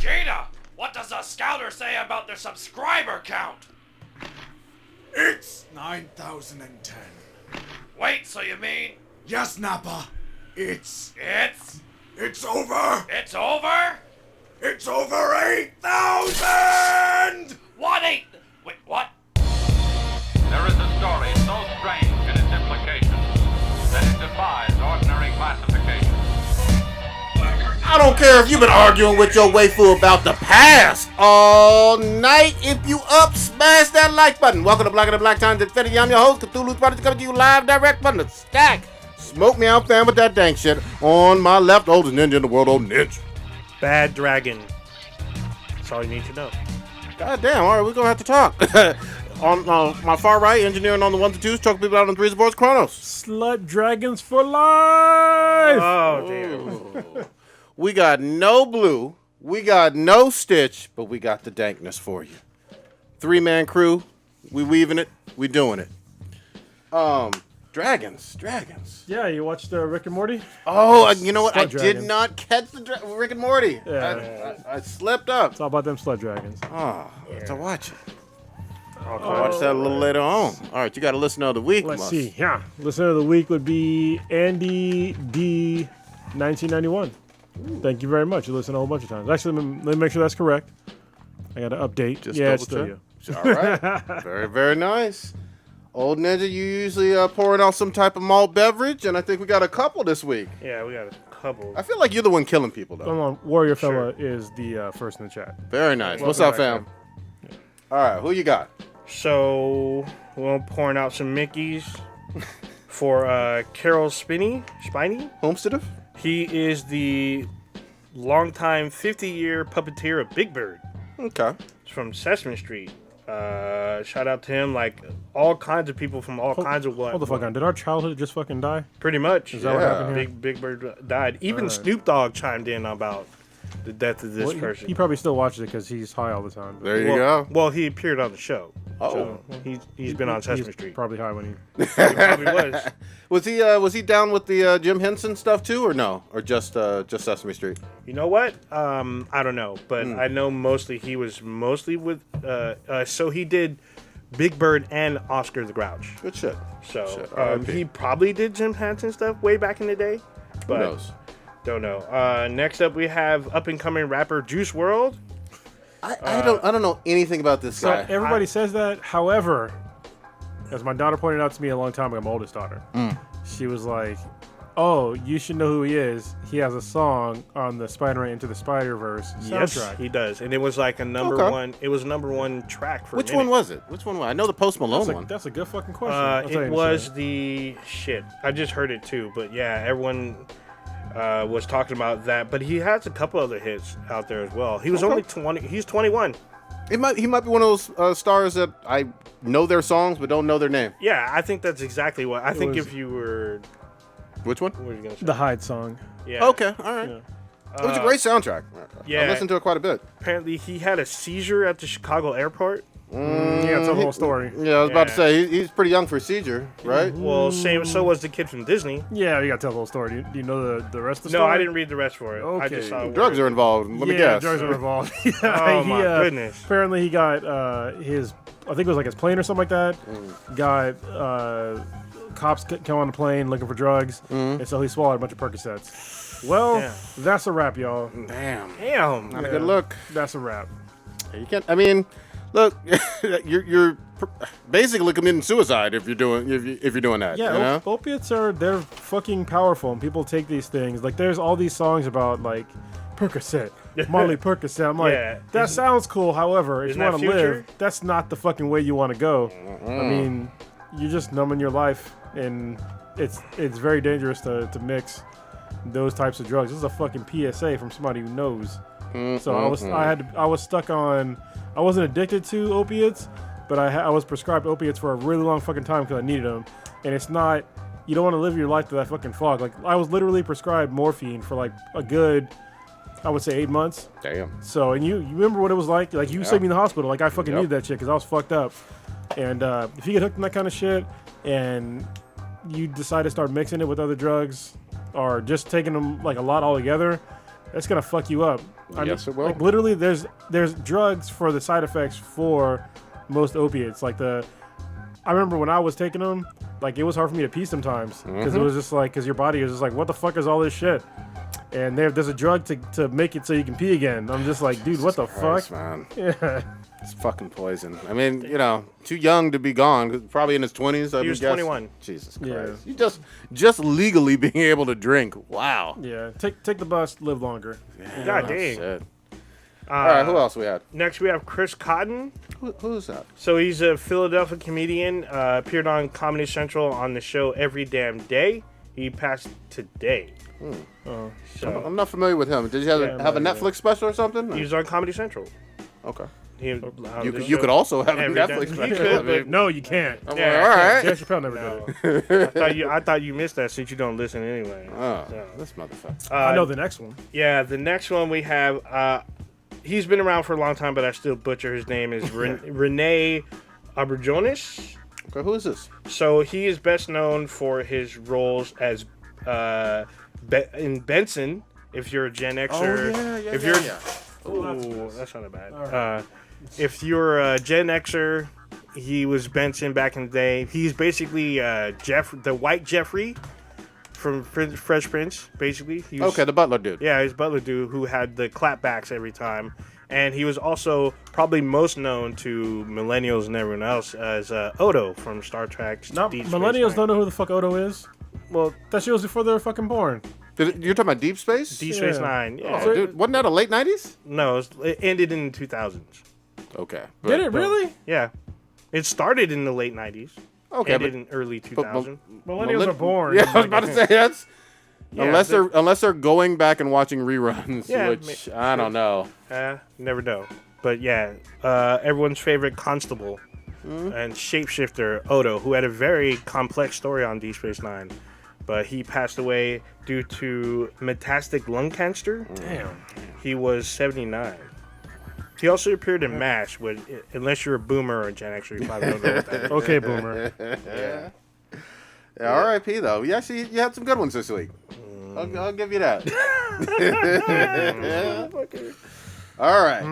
Vegeta, what does the scouter say about their subscriber count? It's 9,010. Wait, so you mean... Yes, Nappa. It's over. It's over? It's over 8,000! What Wait, what? There is a story so strange in its implications that it defies ordinary classification. I don't care if you've been arguing with your waifu about the past all night. If you up, smash that like button. Welcome to Black and the Black Times Infinity. I'm your host, Cthulhu's Brothers, coming to you live direct from the stack. Smoke me out, fan, with that dang shit. On my left, oldest ninja in the world, old ninja. Bad dragon. That's all you need to know. God damn, all right, we're going to have to talk. On my far right, engineering on the ones and twos, choking people out on threes and fours, Chronos. Slut dragons for life! Oh, damn. We got no Blue, we got no Stitch, but we got the dankness for you. 3-man crew, we weaving it, we doing it. Dragons. Yeah, you watched Rick and Morty? Oh, you know what? Slut I dragons. did not catch the Rick and Morty. Yeah. I slipped up. It's all about them slut dragons. Oh, I have to watch it. I'll I'll watch that a little later on. All right, you got to listen to the week. Let's see. Yeah. Listener of the week would be Andy D. 1991. Thank you very much. You listened a whole bunch of times. Actually, let me make sure that's correct. I got to update. Just yeah, double it's still check. you. All right. Very, very nice. Old Ninja, you usually pouring out some type of malt beverage, and I think we got a couple this week. Yeah, we got a couple. I feel like you're the one killing people, though. Come on, Warrior Fella is the first in the chat. Very nice. What's Welcome up, back, fam? All right, who you got? So, we're pouring out some Mickeys for Carroll Spinney. Homestead? He is the longtime 50-year puppeteer of Big Bird. Okay. It's from Sesame Street. Shout out to him, like all kinds of people from all kinds of what. Hold the fuck on. Did our childhood just fucking die? Pretty much. Is that what happened here? Big Bird died. Even Right. Snoop Dogg chimed in about the death of this Well, person. he probably still watches it because he's high all the time. There you well, go. Well, he appeared on the show. Oh. So he's been on Sesame He's Street. probably high when He probably was. Was he down with the Jim Henson stuff too, or no, or just Sesame Street? You know what? I don't know, but I know he was mostly with. So he did Big Bird and Oscar the Grouch. Good shit. So Shit, R.I.P. he probably did Jim Henson stuff way back in the day. But Who knows? Don't know. Next up, we have up and coming rapper Juice Wrld. I don't know anything about this So guy. everybody says that. However, as my daughter pointed out to me a long time ago, my oldest daughter, she was like, "Oh, you should know who he is. He has a song on the Spider-Man Into the Spider-Verse soundtrack." Yes, he does, and it was like a number Okay. one. It was a number one track for. Which a minute. one was it? Which one was? I know the Post Malone one. That's a good fucking question. I'll tell you It in a was second. the shit. I just heard it too, but yeah, everyone was talking about that. But he has a couple other hits out there as well. He was Okay. only 20. He's 21. He might be one of those stars that I know their songs but don't know their name. Yeah, I think that's exactly what. I think was- if you were, Which one? what are you gonna say? the Hyde song. Yeah. Okay, all right. Yeah. It was a great soundtrack. yeah. I listened to it quite a bit. Apparently, he had a seizure at the Chicago airport. Yeah, it's a whole story. Yeah, I was about to Yeah. say he's pretty young for a seizure, right? Well, so was the kid from Disney. Yeah, you gotta tell the whole story. Do you know the rest of the No, story? I didn't read the rest for it. I Okay. just saw Drugs are involved. Let me guess. drugs are involved. Oh, my goodness. Apparently, he got his. I think it was like his plane or something like that. Got cops come on the plane looking for drugs, and so he swallowed a bunch of Percocets. Well, Damn. that's a wrap, y'all. Damn, Damn. not a good look. That's a wrap. You can't. I mean, look, you're basically committing suicide if you're doing that. Yeah, you know? opiates they're fucking powerful, and people take these things. Like, there's all these songs about like Percocet, Molly Percocet. I'm like, Yeah. that sounds cool. However, if Isn't you that want to Future? live, that's not the fucking way you want to go. I mean, you're just numbing your life, and it's very dangerous to mix those types of drugs. This is a fucking PSA from somebody who knows. So I was stuck on. I wasn't addicted to opiates, but I was prescribed opiates for a really long fucking time because I needed them. And it's not. You don't want to live your life to that fucking fog. Like, I was literally prescribed morphine for like a good, I would say 8 months. Damn. So, and you remember what it was like? Like, you saved me in the hospital. Like, I fucking Yep. needed that shit because I was fucked up. And if you get hooked on that kind of shit and you decide to start mixing it with other drugs or just taking them like a lot altogether, it's gonna fuck you up. Yes, it will. Like literally, there's drugs for the side effects for most opiates. Like I remember when I was taking them, like it was hard for me to pee sometimes because it was just like because your body is just like, what the fuck is all this shit? And there's a drug to make it so you can pee again. I'm just like, dude, what the Christ, fuck? man. Yeah. It's fucking poison. I mean, too young to be gone. Probably in his 20s. He was 21. Jesus Yeah. Christ. You just legally being able to drink. Wow. Yeah. Take the bus, live longer. God dang. Shit. All right, who else we had? Next, we have Chris Cotton. Who's that? So he's a Philadelphia comedian. Appeared on Comedy Central on the show Every Damn Day. He passed today. So I'm not familiar with him. Did he have a Netflix special or something? he was on Comedy Central. Okay. You could also have a Every Netflix Damn- special. He could, I mean, No, you can't. I'm Yeah. like, all right. Dave Chappelle never did it. I thought you missed that since you don't listen anyway. Oh, So, this motherfucker. I know the next one. Yeah, the next one we have. He's been around for a long time, but I still butcher his name. Is Rene Auberjonois. Okay, who is this? So he is best known for his roles as in Benson. If you're a Gen Xer, if you're, ooh, that's not bad. If you're a Gen Xer, he was Benson back in the day. He's basically the white Jeffrey from Fresh Prince. Basically, he was, Okay, the butler dude. yeah, he's Butler dude who had the clapbacks every time. And he was also probably most known to millennials and everyone else as Odo from Star Trek. Not Deep Space millennials Nine. don't know who the fuck Odo is. Well, That shit was before they were fucking born. You're talking about Deep Space? Deep Space Yeah. Nine. Yeah. Oh, dude, wasn't that a late 90s? No, it ended in the 2000s. Okay. Did it really? Yeah. It started in the late 90s. Okay, Ended but in early 2000. Millennials are born. Yeah, I was about to say that's Yeah, unless they're going back and watching reruns, Yeah, which I don't know. Never know. But yeah, everyone's favorite constable and shapeshifter Odo, who had a very complex story on Deep Space Nine, but he passed away due to metastatic lung cancer. Damn. He was 79. He also appeared in MASH, which, unless you're a boomer or a Gen Xer, you probably don't know what that is. Okay, boomer. Yeah, R.I.P. though. You had some good ones this week. I'll give you that. All right.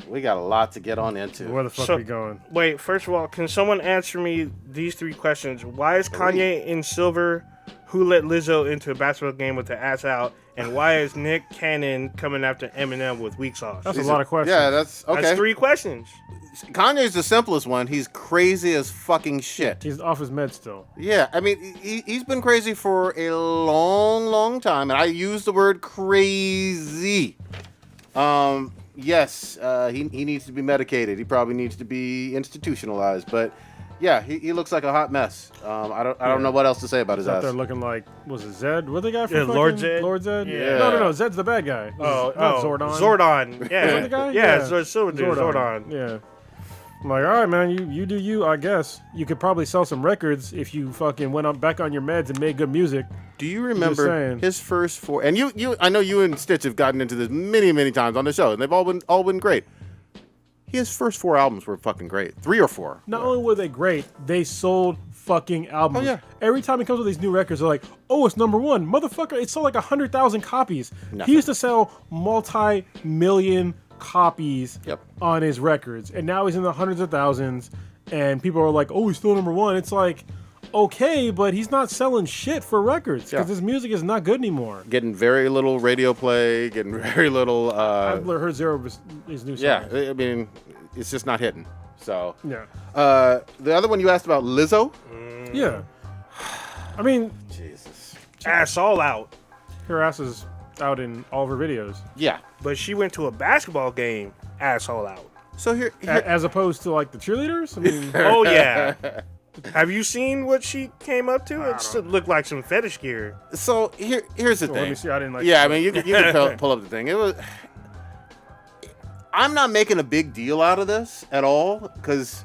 We got a lot to get on into. Where the fuck So- we going? Wait, first of all, can someone answer me these three questions? Why is Kanye in silver? Who let Lizzo into a basketball game with the ass out? And why is Nick Cannon coming after Eminem with weak sauce? That's a lot of questions. Yeah, that's okay. That's three questions. Kanye's the simplest one. He's crazy as fucking shit. He's off his meds still. Yeah, I mean, he's been crazy for a long, long time, and I use the word crazy. Yes, he needs to be medicated. He probably needs to be institutionalized, but yeah, he looks like a hot mess. I don't know what else to say about his Out ass. there looking like, was it Zed? What the guy from Yeah, fucking Lord Zed? Lord Zed? Yeah. No, Zed's the bad guy. Not Zordon. Zordon. Yeah. Is that the guy? Yeah, Silver Dude, Zordon. Yeah. I'm like, all right, man, you do you, I guess. You could probably sell some records if you fucking went back on your meds and made good music. Do you Just remember saying. his first four? And you, I know you and Stitch have gotten into this many, many times on the show, and they've all been great. His first four albums were fucking great. 3 or 4. Not only were they great, they sold fucking albums. Oh, yeah. Every time he comes with these new records, they're like, oh, it's #1. Motherfucker, it sold like 100,000 copies. Nothing. He used to sell multi-million copies Yep. on his records. And now he's in the hundreds of thousands. And people are like, oh, he's still #1. It's like, okay, but he's not selling shit for records because Yeah. his music is not good anymore. Getting very little radio play, getting very little. I've heard zero of his new songs. Yeah, I mean, it's just not hitting. So, Yeah. the other one you asked about, Lizzo. Yeah. I mean, Jesus. Ass all out. her ass is out in all of her videos. Yeah. But she went to a basketball game, ass all out. So here As opposed to like the cheerleaders? I mean, Oh, yeah. Have you seen what she came up to? It looked like some fetish gear. so here's the let thing. me see. I didn't like. Yeah, I mean, you can pull up the thing. It was. I'm not making a big deal out of this at all because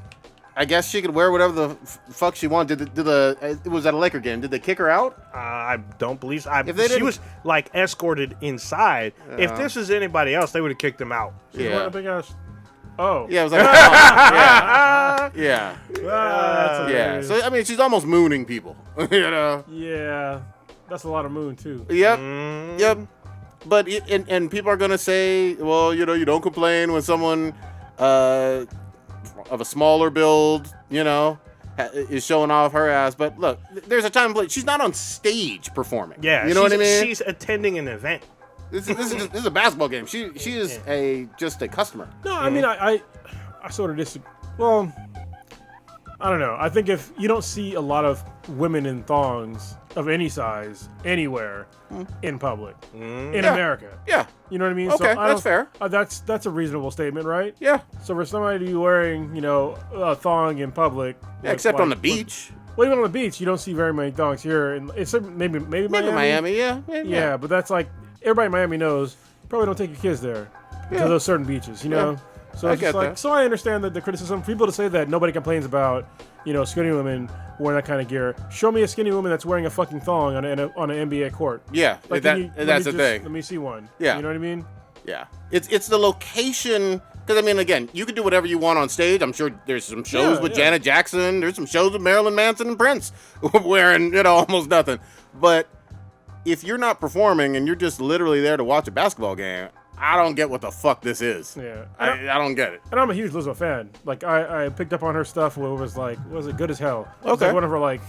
I guess she could wear whatever the fuck she wanted. It was at a Laker game. Did they kick her out? I don't believe so. If they She didn't- was like escorted inside. If this was anybody else, they would have kicked him out. She's wearing a big ass. Oh. Yeah, it was like. yeah. Yeah. That's Yeah. hilarious. So I mean, she's almost mooning people. You know. Yeah. That's a lot of moon too. Yep. Yep. but and people are gonna say, well, you don't complain when someone of a smaller build, is showing off her ass. But look, there's a time and place. She's not on stage performing. Yeah, you know what I mean. She's attending an event. This is a basketball game. She is just a customer. No, I mean I sort of disagree. Well, I don't know. I think if you don't see a lot of women in thongs of any size anywhere in public in America, you know what I mean. Okay, so that's fair. That's a reasonable statement, right? Yeah. So for somebody to be wearing a thong in public, Except on the beach. Well, even on the beach, you don't see very many thongs here. And it's maybe Miami, yeah. Yeah, but that's like everybody in Miami knows. Probably don't take your kids there to those certain beaches, Yeah. So it's just like, so I understand that the criticism. People to say that nobody complains about, skinny women wearing that kind of gear. Show me a skinny woman that's wearing a fucking thong on an NBA court. Yeah, Like, that's the thing. Let me see one. Yeah. You know what I mean? Yeah, it's the location. Because, I mean, again, you can do whatever you want on stage. I'm sure there's some shows with Janet Jackson. There's some shows with Marilyn Manson and Prince wearing, almost nothing. But if you're not performing and you're just literally there to watch a basketball game, I don't get what the fuck this is. Yeah. I don't get it. And I'm a huge Lizzo fan. Like, I picked up on her stuff where it was like, was it Good as Hell? It was Okay. like one of her, like,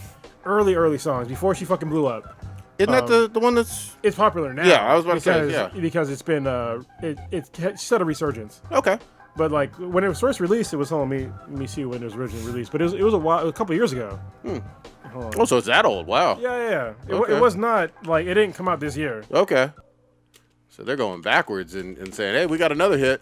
early songs before she fucking blew up. Isn't that the one that's... It's popular now. Yeah, I was about to say, yeah. Because it's been, it's had a resurgence. Okay. But, like, when it was first released, it was let me see when it was originally released. But it was a couple years ago. Hold on. Oh, so it's that old. Wow. Yeah. Okay. It was not, like, it didn't come out this year. Okay. So they're going backwards and saying, hey, we got another hit.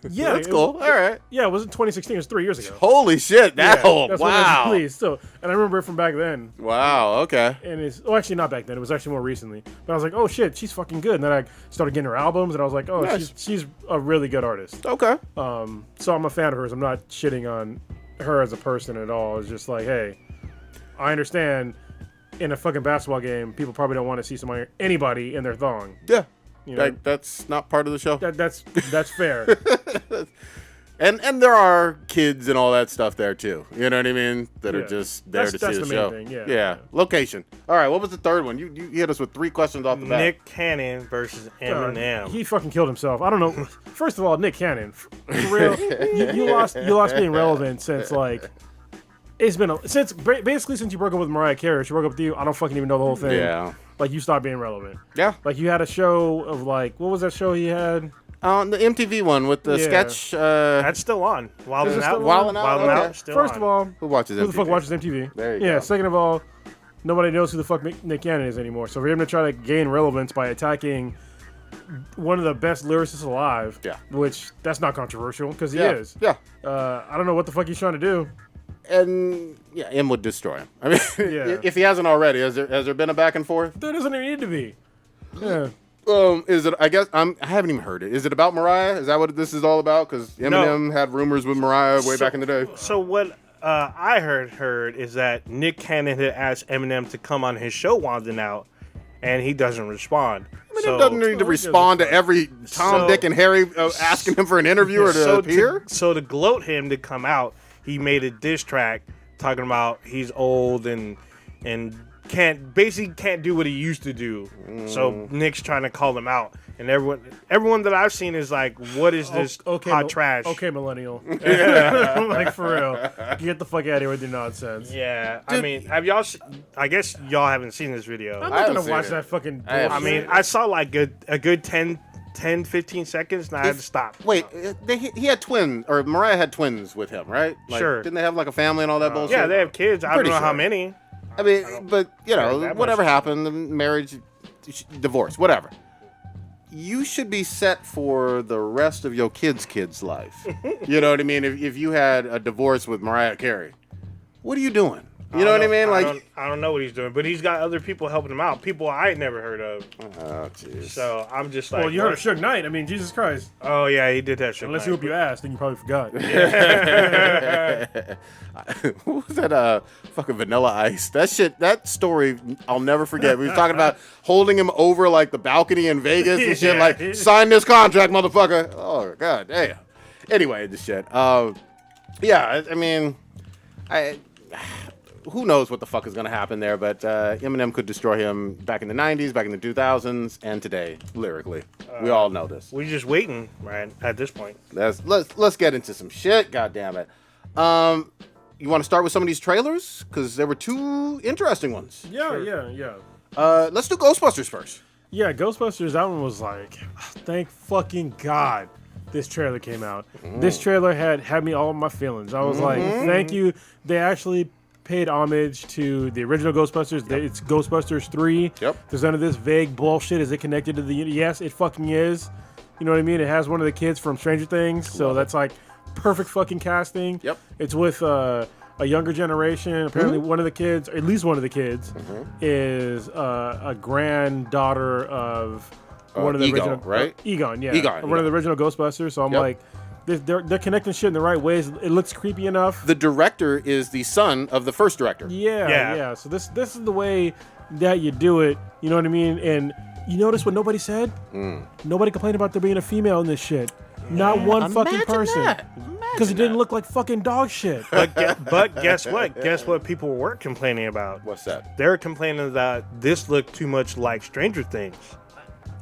Yeah. That's cool. All right. Yeah, it wasn't 2016. It was 3 years ago. Holy shit, that old. That's when it was Wow. released. So, and I remember it from back then. Wow, okay. And actually not back then. It was actually more recently. But I was like, oh shit, she's fucking good. And then I started getting her albums, and I was like, oh, Nice. she's a really good artist. Okay. So I'm a fan of hers. I'm not shitting on her as a person at all. It's just like, hey, I understand in a fucking basketball game, people probably don't want to see anybody in their thong. Yeah. You know? That's not part of the show. That's fair. And there are kids and all that stuff there too. You know what I mean? That are Yeah. just there to see That's the the show. main thing, yeah. Yeah. Location. All right. What was the third one? You hit us with 3 questions off the bat. Nick Cannon versus Eminem. He fucking killed himself. I don't know. First of all, Nick Cannon, for real, you lost being relevant since like it's been basically since you broke up with Mariah Carey. She broke up with you. I don't fucking even know the whole thing. Yeah. Like you stopped being relevant. Yeah. Like you had a show of like what was that show he had? The MTV one with the Yeah. sketch. That's still on. Wild Is it and still Out. on? Wild and Out, Wild and okay. Out. Still First on. of all, Who watches who MTV? the fuck watches MTV? There you yeah. go. Second of all, nobody knows who the fuck Nick Cannon is anymore. So for him to try to gain relevance by attacking one of the best lyricists alive, Yeah. which that's not controversial because he Yeah. is. Yeah. I don't know what the fuck he's trying to do. And yeah, M would destroy him. I mean, Yeah. if he hasn't already, has there been a back and forth? There doesn't even need to be. Yeah. Is it? I guess I haven't even heard it. Is it about Mariah? Is that what this is all about? Because Eminem had rumors with Mariah way back in the day. So what I heard is that Nick Cannon had asked Eminem to come on his show Wild and Out, and he doesn't respond. Eminem doesn't need to respond to every Tom, Dick, and Harry asking him for an interview or to appear. So to gloat him to come out, he made a diss track talking about he's old and can't do what he used to do. So Nick's trying to call him out, and everyone that I've seen is like, "What is this hot trash?" Okay, millennial. I'm like, for real. Get the fuck out of here with your nonsense. Yeah, I mean, have y'all? I guess y'all haven't seen this video. I'm I not haven't gonna watch seen it. that fucking I haven't I bullshit. mean, I saw like a good 10, 15 seconds, and I had to stop. Wait, he had twins, or Mariah had twins with him, right? Like, Sure. Didn't they have like a family and all that bullshit? Yeah, they have kids. I don't Pretty know how sure. many. I mean, but you know, that whatever much. happened, the marriage, divorce, whatever. You should be set for the rest of your kids' life. You know what I mean? If you had a divorce with Mariah Carey, what are you doing? You know what I mean? Like, I don't know what he's doing, but he's got other people helping him out. People I ain't never heard of. oh jeez. So I'm just like, well, you heard of what? Suge Knight. I mean, Jesus Christ. Oh yeah, he did that shit. Unless you hope you asked, then you probably forgot. What was that? Fucking Vanilla Ice. That story I'll never forget. We were talking about holding him over like the balcony in Vegas and shit. Yeah. Like, sign this contract, motherfucker. Oh god damn. Anyway, the shit. Yeah, I mean, who knows what the fuck is going to happen there, but Eminem could destroy him back in the 90s, back in the 2000s, and today, lyrically. We all know this. We're just waiting, right, at this point. Let's get into some shit, goddammit. You want to start with some of these trailers? Because there were two interesting ones. Yeah. Let's do Ghostbusters first. Yeah, Ghostbusters, that one was like, thank fucking God this trailer came out. This trailer had me all in my feelings. I was like, thank you. They actually paid homage to the original Ghostbusters. It's Ghostbusters 3. Yep. There's none of this vague bullshit. Is it connected to the... Yes, it fucking is. You know what I mean? It has one of the kids from Stranger Things, so that's like perfect fucking casting. Yep. It's with a younger generation. Apparently one of the kids, or at least one of the kids, is a granddaughter of one of the Egon, original... right? Egon, yeah. Egon, one of the original Ghostbusters, so I'm like... They're connecting shit in the right ways. It looks creepy enough. The director is the son of the first director. Yeah. So this is the way that you do it. You know what I mean? And you notice what nobody said? Nobody complained about there being a female in this shit. Not one fucking person. Because it didn't look like fucking dog shit. But guess what? Guess what people weren't complaining about? What's that? They're complaining that this looked too much like Stranger Things.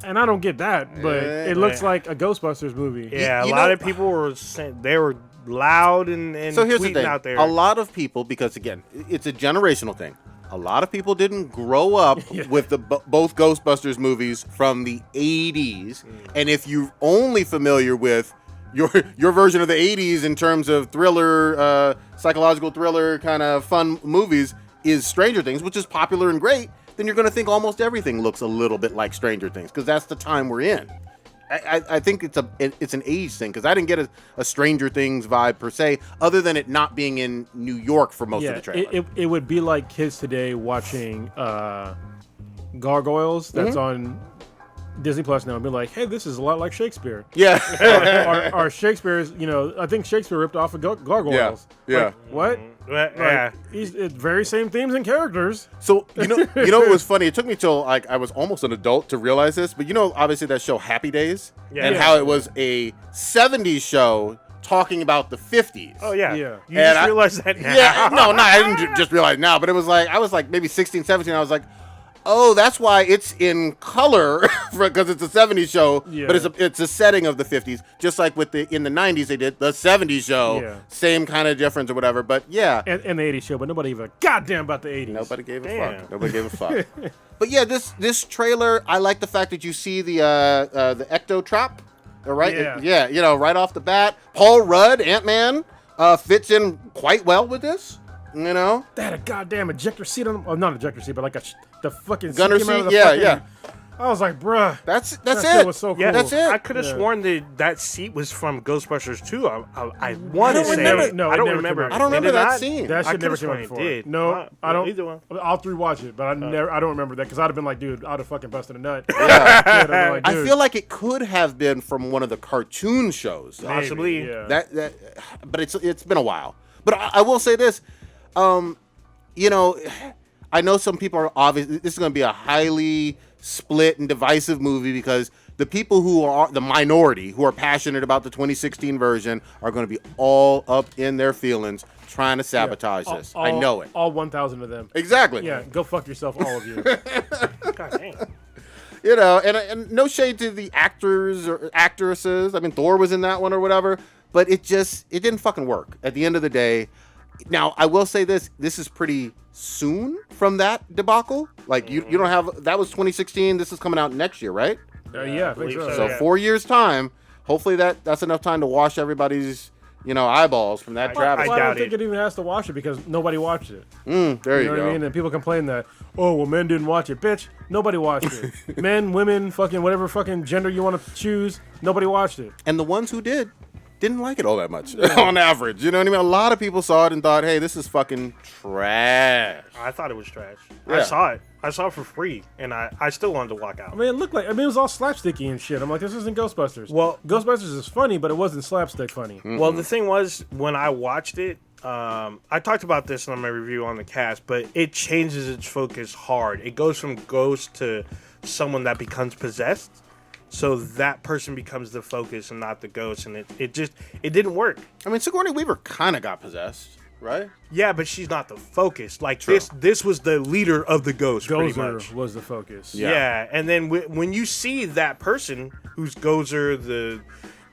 And I don't get that, but it looks like a Ghostbusters movie. Yeah, a lot of people were saying, they were loud and so here's the tweeting thing. out there. A lot of people, because again, it's a generational thing. A lot of people didn't grow up with both Ghostbusters movies from the 80s. And if you're only familiar with your version of the 80s in terms of thriller, psychological thriller kind of fun movies is Stranger Things, which is popular and great, then you're going to think almost everything looks a little bit like Stranger Things because that's the time we're in. I think it's an age thing because I didn't get a Stranger Things vibe per se, other than it not being in New York for most of the trailer. It would be like kids today watching Gargoyles that's on Disney Plus now and be like, hey, this is a lot like Shakespeare. Yeah. or Shakespeare's, I think Shakespeare ripped off of Gargoyles. Yeah. Like, what? Yeah. It's very same themes and characters. So, you know what was funny? It took me till like I was almost an adult to realize this, but obviously that show Happy Days and how it was a 70s show talking about the 50s. Oh, yeah. Yeah. You just realized that now. Yeah, no, I didn't just realize now, but it was like, I was like maybe 16, 17, I was like, oh, that's why it's in color because it's a 70s show, but it's a setting of the 50s. Just like in the 90s they did the 70s show, same kind of difference or whatever. But yeah, and the 80s show, but nobody even goddamn about the 80s. Nobody gave a fuck. Nobody gave a fuck. But yeah, this trailer, I like the fact that you see the ecto trap, right? Yeah. Right off the bat, Paul Rudd, Ant-Man, fits in quite well with this. They had a goddamn ejector seat on them. Oh, not ejector seat, but like the fucking gunner seat. seat. Yeah. I was like, bruh. That's that it. shit was so cool. Yeah, that's it. I could have sworn that seat was from Ghostbusters 2. I want to say. No, I don't never remember. came out. I don't remember Did that not? scene. That shit never could've came out sworn it before. did. No, I don't. Either one. I'll rewatch it, but I don't remember that because I'd have been like, dude, I'd have fucking busted a nut. Yeah. Like, I dude. feel like it could have been from one of the cartoon shows. Possibly. Yeah. That, but it's been a while. But I will say this, I know some people are obviously this is going to be a highly split and divisive movie because the people who are the minority who are passionate about the 2016 version are going to be all up in their feelings trying to sabotage this. I know it. All 1,000 of them. Exactly. Yeah, go fuck yourself, all of you. God damn. And no shade to the actors or actresses. I mean, Thor was in that one or whatever, but it didn't fucking work at the end of the day. Now, I will say this is pretty soon from that debacle. Like, you don't have, that was 2016. This is coming out next year, right? Yeah, I think so. So 4 years time, hopefully that's enough time to wash everybody's, eyeballs from that travesty. I don't think it even has to watch it because nobody watched it. There you know go. what I mean? And people complain that, men didn't watch it. Bitch, nobody watched it. Men, women, fucking whatever fucking gender you want to choose, nobody watched it. And the ones who didn't like it all that much on average. You know what I mean? A lot of people saw it and thought, hey, this is fucking trash. I thought it was trash. Yeah. I saw it for free, and I still wanted to walk out. I mean, it was all slapsticky and shit. I'm like, this isn't Ghostbusters. Well, Ghostbusters is funny, but it wasn't slapstick funny. Mm-hmm. Well, the thing was, when I watched it, I talked about this on my review on the cast, but it changes its focus hard. It goes from ghost to someone that becomes possessed. So that person becomes the focus and not the ghost, and it didn't work. I mean, Sigourney Weaver kind of got possessed. right? Yeah, but she's not the focus. Like this was the leader of the ghost. Pretty much was the focus. Yeah, and then when you see that person who's Gozer, the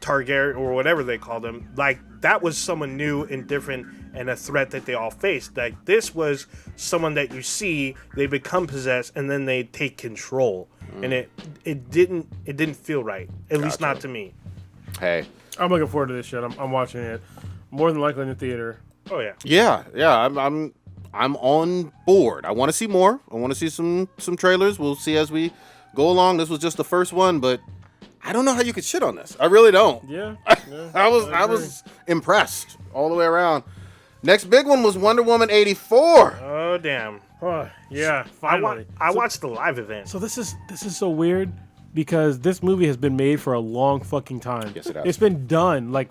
Targaryen or whatever they call them, like that was someone new and different and a threat that they all faced. Like this was someone that you see, they become possessed and then they take control, and it didn't feel right, at least not to me. Hey, I'm looking forward to this shit. I'm watching it more than likely in the theater. Oh yeah. Yeah. I'm on board. I want to see more. I want to see some trailers. We'll see as we go along. This was just the first one, but I don't know how you could shit on this. I really don't. Yeah. I was impressed all the way around. Next big one was Wonder Woman 84. Oh damn. Oh, yeah. Finally. I watched the live event. So this is so weird because this movie has been made for a long fucking time. Yes, it has. It's been done, like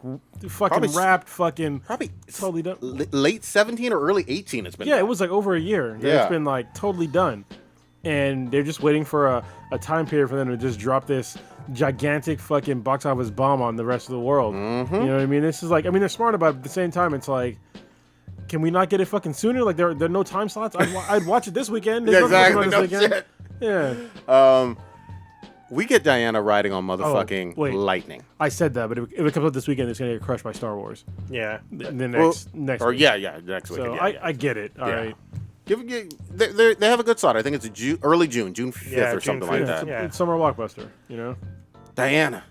fucking wrapped, fucking Probably totally done. Late 17 or early 18 it's been. Yeah, it was like over a year. Yeah. It's been like totally done. And they're just waiting for a time period for them to just drop this gigantic fucking box office bomb on the rest of the world. Mm-hmm. You know what I mean? This is like, I mean, they're smart about it, but at the same time, it's like, can we not get it fucking sooner? Like, there are no time slots. I'd watch it this weekend. Yeah, exactly. This No weekend. shit. Yeah. We get Diana riding on motherfucking wait. lightning. I said that, but if it comes out this weekend, it's gonna get crushed by Star Wars. Yeah. The next Or week. yeah, next week. So Yeah. I get it. All right. They have a good slot. I think it's early June 5th Yeah, or June something 5th. like Yeah, that. Yeah. it's summer blockbuster. You know. Diana,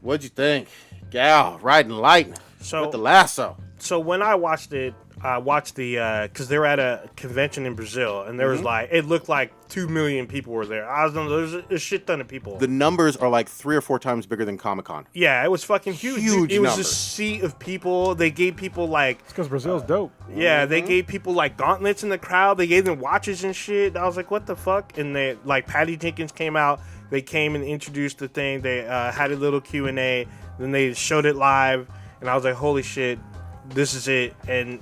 what'd you think? Gal riding lightning So- with the lasso. So when I watched it, I watched the because they were at a convention in Brazil, and there was like it looked like 2 million people were there. I was there's a shit ton of people. The numbers are like 3 or 4 times bigger than Comic-Con. Yeah, it was fucking huge. Huge It was a numbers. sea of people. They gave people like It's because Brazil's dope. yeah, they gave people like gauntlets in the crowd. They gave them watches and shit. I was like, what the fuck? And they like Patty Jenkins came out. They came and introduced the thing. They had a little Q&A. Then they showed it live, and I was like, holy shit, this is it. And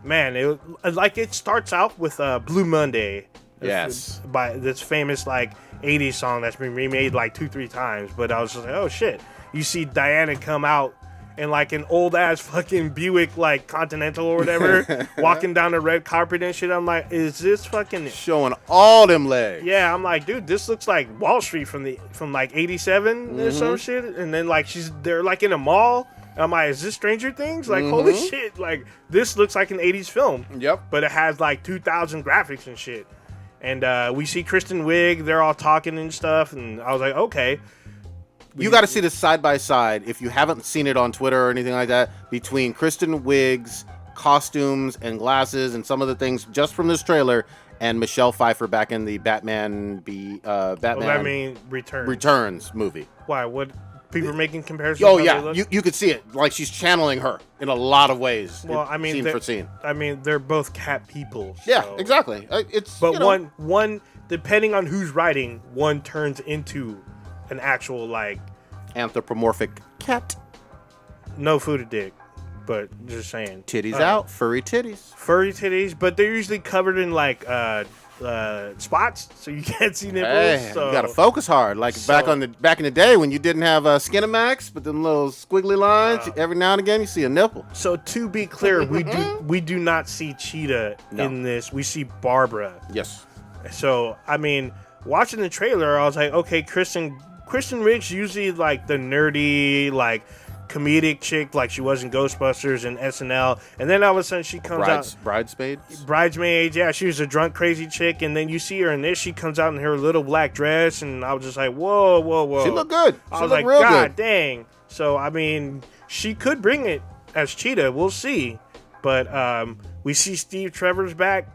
man, it starts out with Blue Monday. Yes. By this famous like 80s song that's been remade like 2-3 times. But I was just like, oh shit. You see Diana come out in like an old ass fucking Buick like Continental or whatever, walking down the red carpet and shit. I'm like, is this fucking Showing all them legs. yeah, I'm like, dude, this looks like Wall Street from like 87 or some shit. And then like they're like in a mall. I'm like, is this Stranger Things? Like, holy shit, like this looks like an 80s film. Yep. But it has like 2000 graphics and shit. And we see Kristen Wiig, they're all talking and stuff, and I was like, okay. You got to see this side by side, if you haven't seen it on Twitter or anything like that, between Kristen Wiig's costumes and glasses and some of the things just from this trailer, and Michelle Pfeiffer back in the Batman Returns movie. Why? What? People are making comparisons? Oh how they yeah, look? you could see it. Like she's channeling her in a lot of ways. Well, I mean, scene they're- for scene. I mean, they're both cat people. Yeah, so- exactly. It's But you know, one depending on who's writing, one turns into an actual like anthropomorphic cat. no food a dick, but just saying Titties out, furry titties. furry titties, but they're usually covered in like spots, so you can't see nipples. Hey, so you gotta focus hard. Like back in the day when you didn't have Skinamax, but them little squiggly lines. Every now and again, you see a nipple. So to be clear, we do not see Cheetah in this. We see Barbara. Yes. So I mean, watching the trailer, I was like, okay, Kristen Wiig's usually like the nerdy, like comedic chick, like she was in Ghostbusters and SNL, and then all of a sudden she comes out Bridesmaids. Yeah, she was a drunk, crazy chick, and then you see her in this. She comes out in her little black dress, and I was just like, whoa. She looked good. I was like, God dang. So I mean, she could bring it as Cheetah. We'll see, but we see Steve Trevor's back.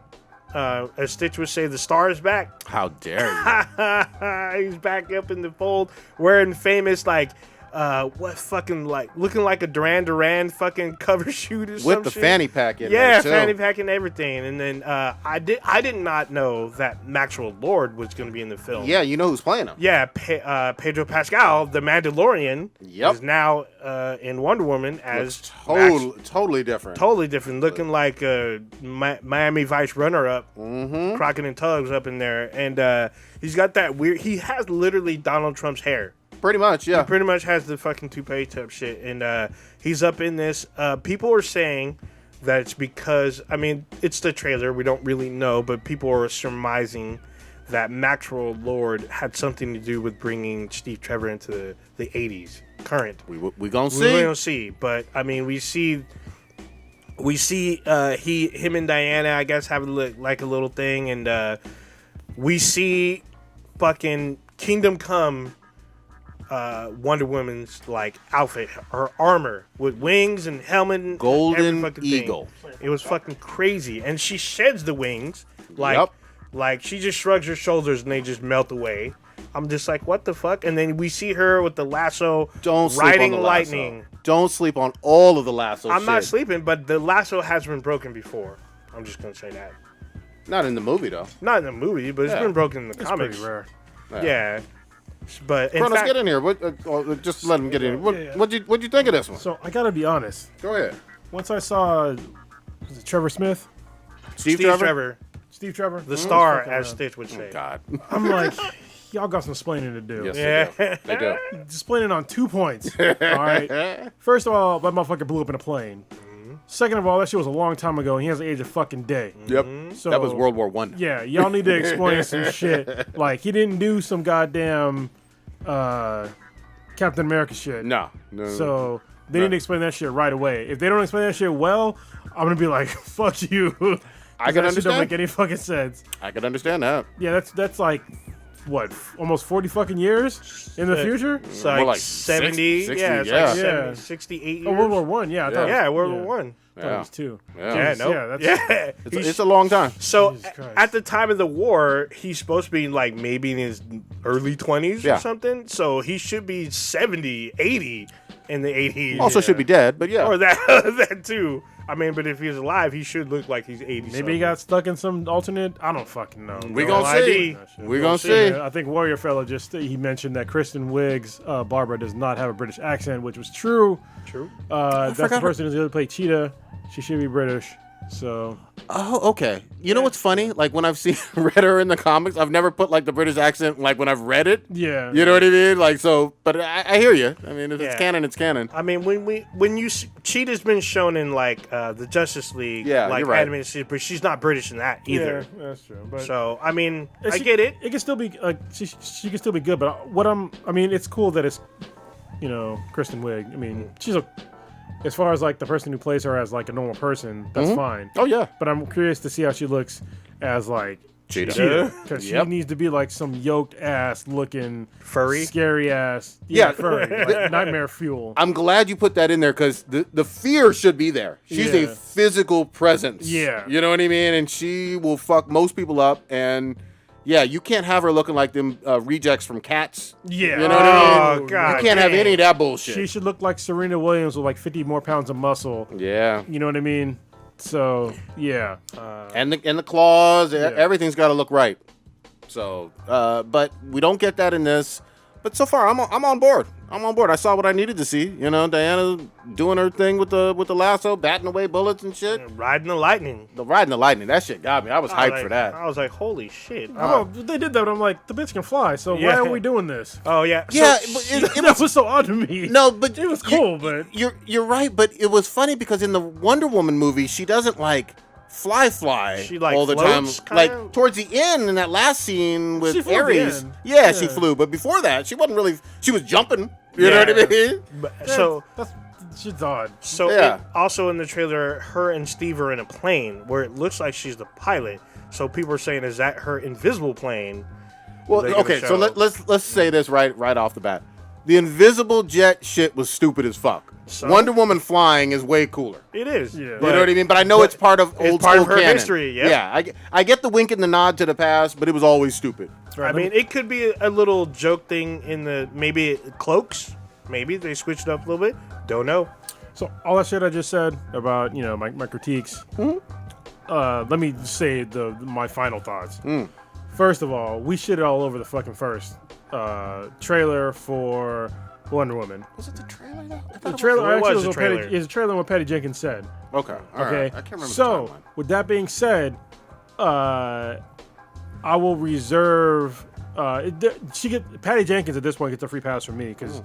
As Stitch would say, the star is back. How dare you? He's back up in the fold, wearing famous like what fucking like looking like a Duran Duran fucking cover shoot or some With the shit. fanny pack in Yeah, there, too. fanny pack and everything. And then I did not know that Maxwell Lord was going to be in the film. Yeah, you know who's playing him. Yeah, Pedro Pascal, the Mandalorian, Yep. is now in Wonder Woman as Totally different. totally different, looking like a Miami Vice runner-up, Crockett and Tubbs up in there, and he's got that weird. He has literally Donald Trump's hair. Pretty much, yeah. He pretty much has the fucking toupee type shit, and he's up in this. People are saying that it's because, I mean, it's the trailer. We don't really know, but people are surmising that Maxwell Lord had something to do with bringing Steve Trevor into the 80s, current. We gonna see. We're gonna see, but I mean, we see him and Diana, I guess, have like a little thing, and we see fucking Kingdom Come Wonder Woman's like outfit, her armor with wings and helmet, and Golden every fucking Eagle. thing. It was fucking crazy, and she sheds the wings like she just shrugs her shoulders and they just melt away. I'm just like, what the fuck? And then we see her with the lasso, riding lightning. Don't sleep on all of the lasso. I'm not sleeping, but the lasso has been broken before. I'm just gonna say that. Not in the movie though. Not in the movie, but it's been broken in the comics. Pretty rare. Yeah. But in Kronos, fact, get in here. Just let him get in. What'd you think of this one? So I gotta be honest. Go ahead. Once I saw, was it Trevor Smith? Steve Trevor? Steve Trevor? the star, as Stitch would say. Oh, God. I'm like, y'all got some explaining to do. Yes, they do. Explaining on 2 points. All right. First of all, that motherfucker blew up in a plane. Second of all, that shit was a long time ago, and he hasn't aged a fucking day. Yep. So, That was World War I. Yeah, y'all need to explain some shit. Like, he didn't do some goddamn Captain America shit. No. So they need to explain that shit right away. If they don't explain that shit well, I'm gonna be like, fuck you. I can that shit don't understand. make any fucking sense. I can understand that. Yeah, that's like, what, almost 40 fucking years in the future? It's More like, like 70. 60, yeah, it's yeah. like 70, Yeah. 68 years. Oh, World War One. Yeah, I thought. Yeah, World yeah. War One. I thought it was 2. Yeah, no. Yeah, that's It's a long time. So Jesus Christ. at the time of the war, he's supposed to be like maybe in his early 20s Yeah. or something. So he should be 70, 80 in the 80s. Also should be dead, but yeah. Or that too. I mean, but if he's alive, he should look like he's 80. Maybe he got stuck in some alternate. I don't fucking know. We No gonna see. ID. We gonna see. Yeah, I think Warrior Fella he mentioned that Kristen Wiig's Barbara does not have a British accent, which was true. True. That's the forgot person who's going to play Cheetah. She should be British. So Oh, okay. You know what's funny? Like when I've read her in the comics, I've never put like the British accent like when I've read it. yeah, You know what I mean? Like so, but I hear you. I mean, if it's Yeah. canon, it's canon. I mean, when you Cheetah's been shown in like the Justice League, Yeah, like you're right. animated series, but she's not British in that either. Yeah, that's true. But So I mean, I she- get it. It can still be she can still be good. But I mean, it's cool that it's Kristen Wiig. I mean, she's as far as like the person who plays her as like a normal person, that's fine. Oh yeah. But I'm curious to see how she looks as like Cheetah. because Yep. she needs to be like some yoked ass looking Furry? scary ass Yeah. furry like nightmare fuel. I'm glad you put that in there because the fear should be there. She's a Yeah. physical presence. Yeah. You know what I mean? And she will fuck most people up. And yeah, you can't have her looking like them rejects from Cats. Yeah. You know what I Oh, mean? God You can't have dang. any of that bullshit. She should look like Serena Williams with like 50 more pounds of muscle. Yeah. You know what I mean? So yeah. And the claws, everything's got to look right. So, but we don't get that in this. But so far, I'm on board. I'm on board. I saw what I needed to see. You know, Diana doing her thing with the lasso, batting away bullets and shit. Riding the lightning. The riding the lightning, that shit got me. I was hyped for that. I was like, holy shit. Well, they did that, but I'm like, the bitch can fly, so why Yeah. are we doing this? Oh yeah. Yeah, So, but it That was so odd to me. no, but It was cool, but you're right. But it was funny because in the Wonder Woman movie, she doesn't like fly She, like, all the floats, time. Like kinda? towards the end in that last scene with She flew at the Ares. end. Yeah, she Yeah. flew. But before that, she wasn't really. She was jumping. You know Yeah. what I mean? so that's shit's odd. Yeah. Also in the trailer, her and Steve are in a plane where it looks like she's the pilot. So people are saying, is that her invisible plane? Well, They're gonna okay. So show. let's say this right off the bat. The invisible jet shit was stupid as fuck. So? Wonder Woman flying is way cooler. It is. Yeah. You know what I mean? But I know it's part of old part school of her canon. history, yep. Yeah, I get the wink and the nod to the past, but it was always stupid. I mean, it could be a little joke thing in the maybe cloaks. Maybe they switched it up a little bit. Don't know. So all that shit I just said about my critiques. Let me say my final thoughts. First of all, we shitted all over the fucking first trailer for Wonder Woman. Was it the trailer though? The trailer It was actually the what trailer. Patty, is a trailer what Patty Jenkins said. Okay. All Okay. right. I can't remember So the timeline. with that being said, I will reserve. Patty Jenkins at this point gets a free pass from me because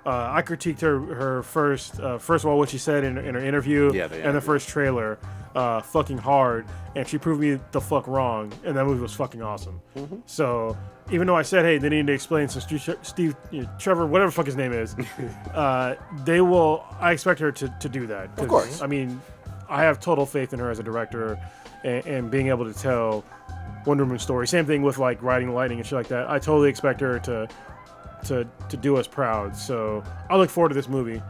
I critiqued her first of all what she said in her interview and the first trailer fucking hard, and she proved me the fuck wrong, and that movie was fucking awesome. So even though I said, hey, they need to explain some Steve Trevor, whatever the fuck his name is, they will. I expect her to do that. Of course. I mean, I have total faith in her as a director and being able to tell Wonder Woman story. Same thing with like writing, lighting, and shit like that. I totally expect her to do us proud. So I look forward to this movie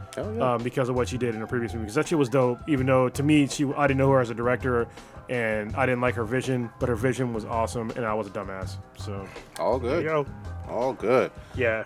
because of what she did in her previous movie. Because that shit was dope. Even though to me, I didn't know her as a director, and I didn't like her vision, but her vision was awesome, and I was a dumbass. So all good. There you go. All good. Yeah.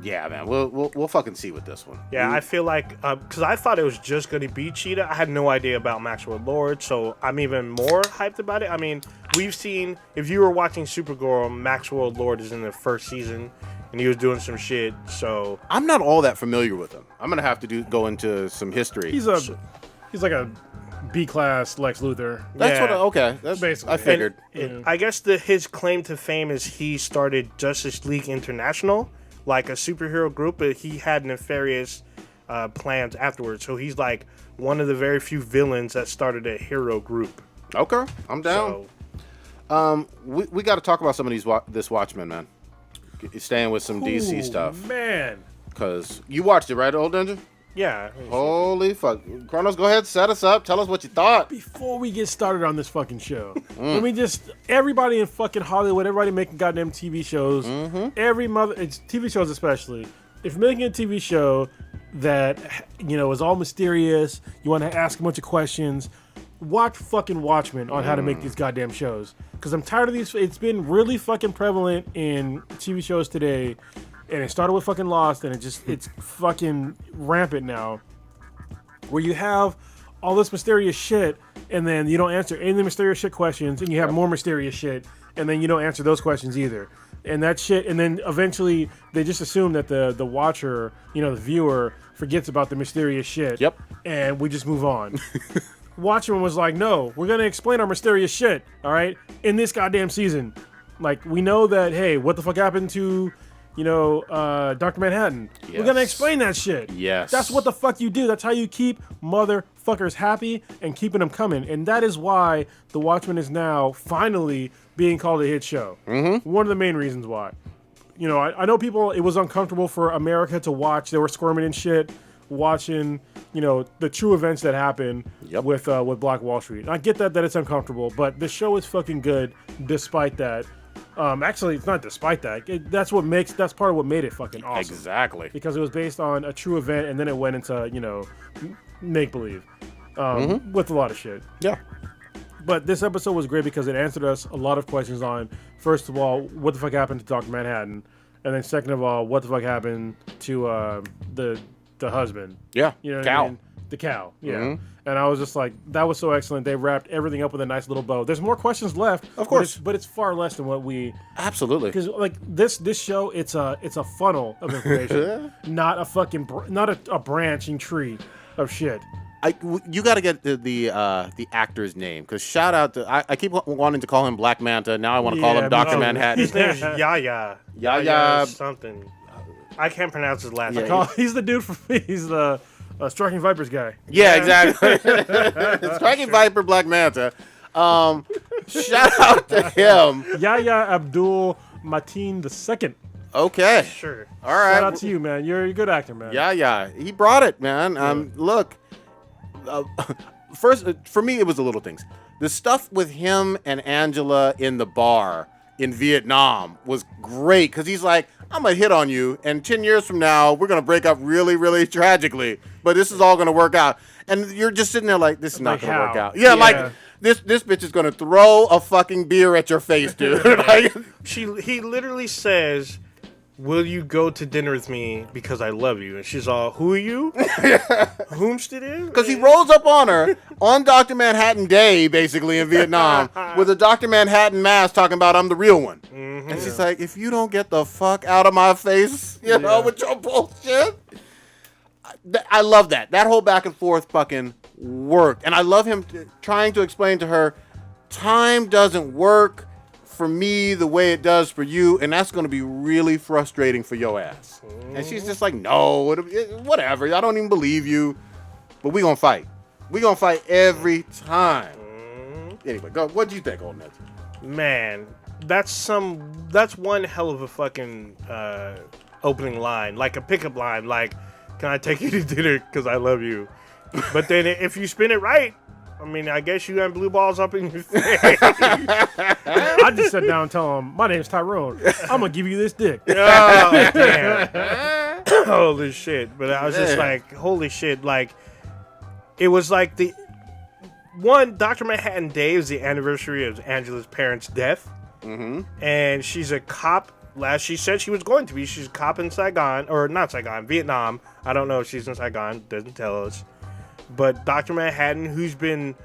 Yeah, man. We'll fucking see with this one. Yeah, I feel like because I thought it was just going to be Cheetah. I had no idea about Maxwell Lord, so I'm even more hyped about it. I mean, we've seen, if you were watching Supergirl, Maxwell Lord is in the first season, and he was doing some shit. So I'm not all that familiar with him. I'm gonna have to go into some history. He's like a B-class Lex Luthor. That's that's basically. I figured. I guess his claim to fame is he started Justice League International, like a superhero group, but he had nefarious plans afterwards. So he's like one of the very few villains that started a hero group. Okay, I'm down. So, we got to talk about some of this Watchmen, man. Staying with some DC stuff, Man, because you watched it, right, Old Ninja? yeah. Holy fuck, Kronos, go ahead, set us up. Tell us what you thought. before we get started on this fucking show, let me just, everybody in fucking Hollywood, everybody making goddamn TV shows, it's TV shows especially, if you're making a TV show that, is all mysterious, you want to ask a bunch of questions, watch fucking Watchmen on how to make these goddamn shows. Because I'm tired of these. It's been really fucking prevalent in TV shows today. And it started with fucking Lost, and it's fucking rampant now. Where you have all this mysterious shit, and then you don't answer any of the mysterious shit questions, and you have more mysterious shit, and then you don't answer those questions either. And that shit, and then eventually they just assume that the watcher, the viewer, forgets about the mysterious shit. Yep. And we just move on. Watchmen was like, no, we're going to explain our mysterious shit, all right, in this goddamn season. Like, we know that, hey, what the fuck happened to, Dr. Manhattan? Yes. We're going to explain that shit. Yes. That's what the fuck you do. That's how you keep motherfuckers happy and keeping them coming. And that is why The Watchmen is now finally being called a hit show. One of the main reasons why. I know people, it was uncomfortable for America to watch. They were squirming and shit, watching, the true events that happen with Black Wall Street. And I get that it's uncomfortable, but the show is fucking good despite that. Actually, it's not despite that. That's part of what made it fucking awesome. Exactly. Because it was based on a true event, and then it went into, make-believe with a lot of shit. Yeah. But this episode was great because it answered us a lot of questions on, first of all, what the fuck happened to Dr. Manhattan? And then second of all, what the fuck happened to the husband? Yeah. You know what Cow. I mean? The cow. Yeah. And I was just like, that was so excellent. They wrapped everything up with a nice little bow. There's more questions left. Of course. But it's far less than what we... Absolutely. Because like this show, it's a funnel of information, not a fucking a branching tree of shit. You got to get the actor's name, because shout out to I keep wanting to call him Black Manta. Now I want to call him Dr. Manhattan. His name is Yaya. Yaya something. I can't pronounce his last name. He's the dude he's the Striking Vipers guy. Yeah, exactly. Striking Viper, Black Manta. Shout out to him. Yaya Abdul Mateen II. Okay. Sure. All right. Shout out to you, man. You're a good actor, man. Yeah. He brought it, man. Look. First, for me, it was the little things. The stuff with him and Angela in the bar in Vietnam was great, because he's like, I'm going to hit on you, and 10 years from now, we're going to break up really, really tragically, but this is all going to work out. And you're just sitting there like, this is not going to work out. Yeah, like, this bitch is going to throw a fucking beer at your face, dude. Like, he literally says, will you go to dinner with me because I love you? And she's all, who are you? Whomst it is? Because he rolls up on her on Dr. Manhattan Day, basically, in Vietnam, with a Dr. Manhattan mask talking about, I'm the real one. And she's like, if you don't get the fuck out of my face, with your bullshit. I love that. That whole back and forth fucking worked. And I love him trying to explain to her, time doesn't work for me the way it does for you, and that's going to be really frustrating for your ass. And she's just like, no, whatever. I don't even believe you. But we going to fight. We going to fight every time. Anyway, go. What do you think, Old Ned? Man, that's one hell of a fucking opening line, like a pickup line, like, can I take you to dinner because I love you? But then if you spin it right, I mean, I guess you got blue balls up in your face. I just sat down and tell him, my name's Tyrone. I'm going to give you this dick. Oh, damn. Holy shit. But I was just like, holy shit. Like, it was like Dr. Manhattan Day is the anniversary of Angela's parents' death. Mm-hmm. And she's a cop. Last she said she was going to be. She's a cop in Saigon, or not Saigon, Vietnam. I don't know if she's in Saigon. Doesn't tell us. But Dr. Manhattan, who's been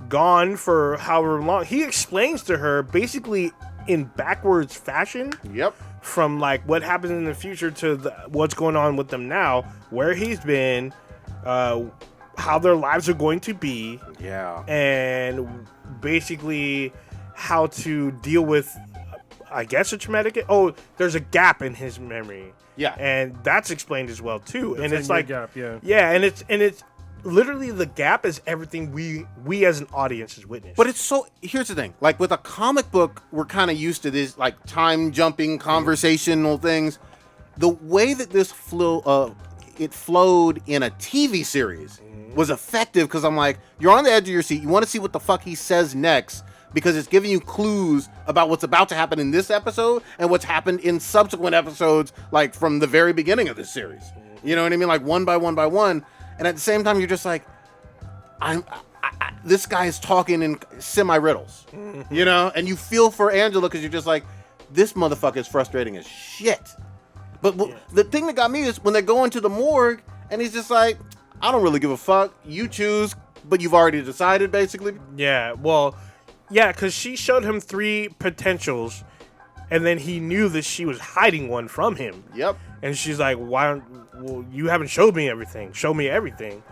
gone for however long, he explains to her basically in backwards fashion. Yep. From like what happens in the future to what's going on with them now, where he's been, how their lives are going to be. Yeah. And basically how to deal with, I guess, a traumatic. Oh, there's a gap in his memory. Yeah. And that's explained as well too. The and it's like gap, yeah. Yeah, and it's literally the gap is everything we as an audience has witnessed. But here's the thing. Like with a comic book, we're kind of used to this like time jumping conversational things. The way that this it flowed in a TV series was effective because I'm like, you're on the edge of your seat. You want to see what the fuck he says next because it's giving you clues about what's about to happen in this episode and what's happened in subsequent episodes, like from the very beginning of this series. You know what I mean? Like one by one by one. And at the same time, you're just like, this guy is talking in semi-riddles, you know? And you feel for Angela because you're just like, this motherfucker is frustrating as shit. But the thing that got me is when they go into the morgue and he's just like, I don't really give a fuck. You choose, but you've already decided, basically. Yeah, well, yeah, because she showed him 3 potentials, and then he knew that she was hiding one from him. Yep. And she's like, well, you haven't showed me everything. Show me everything.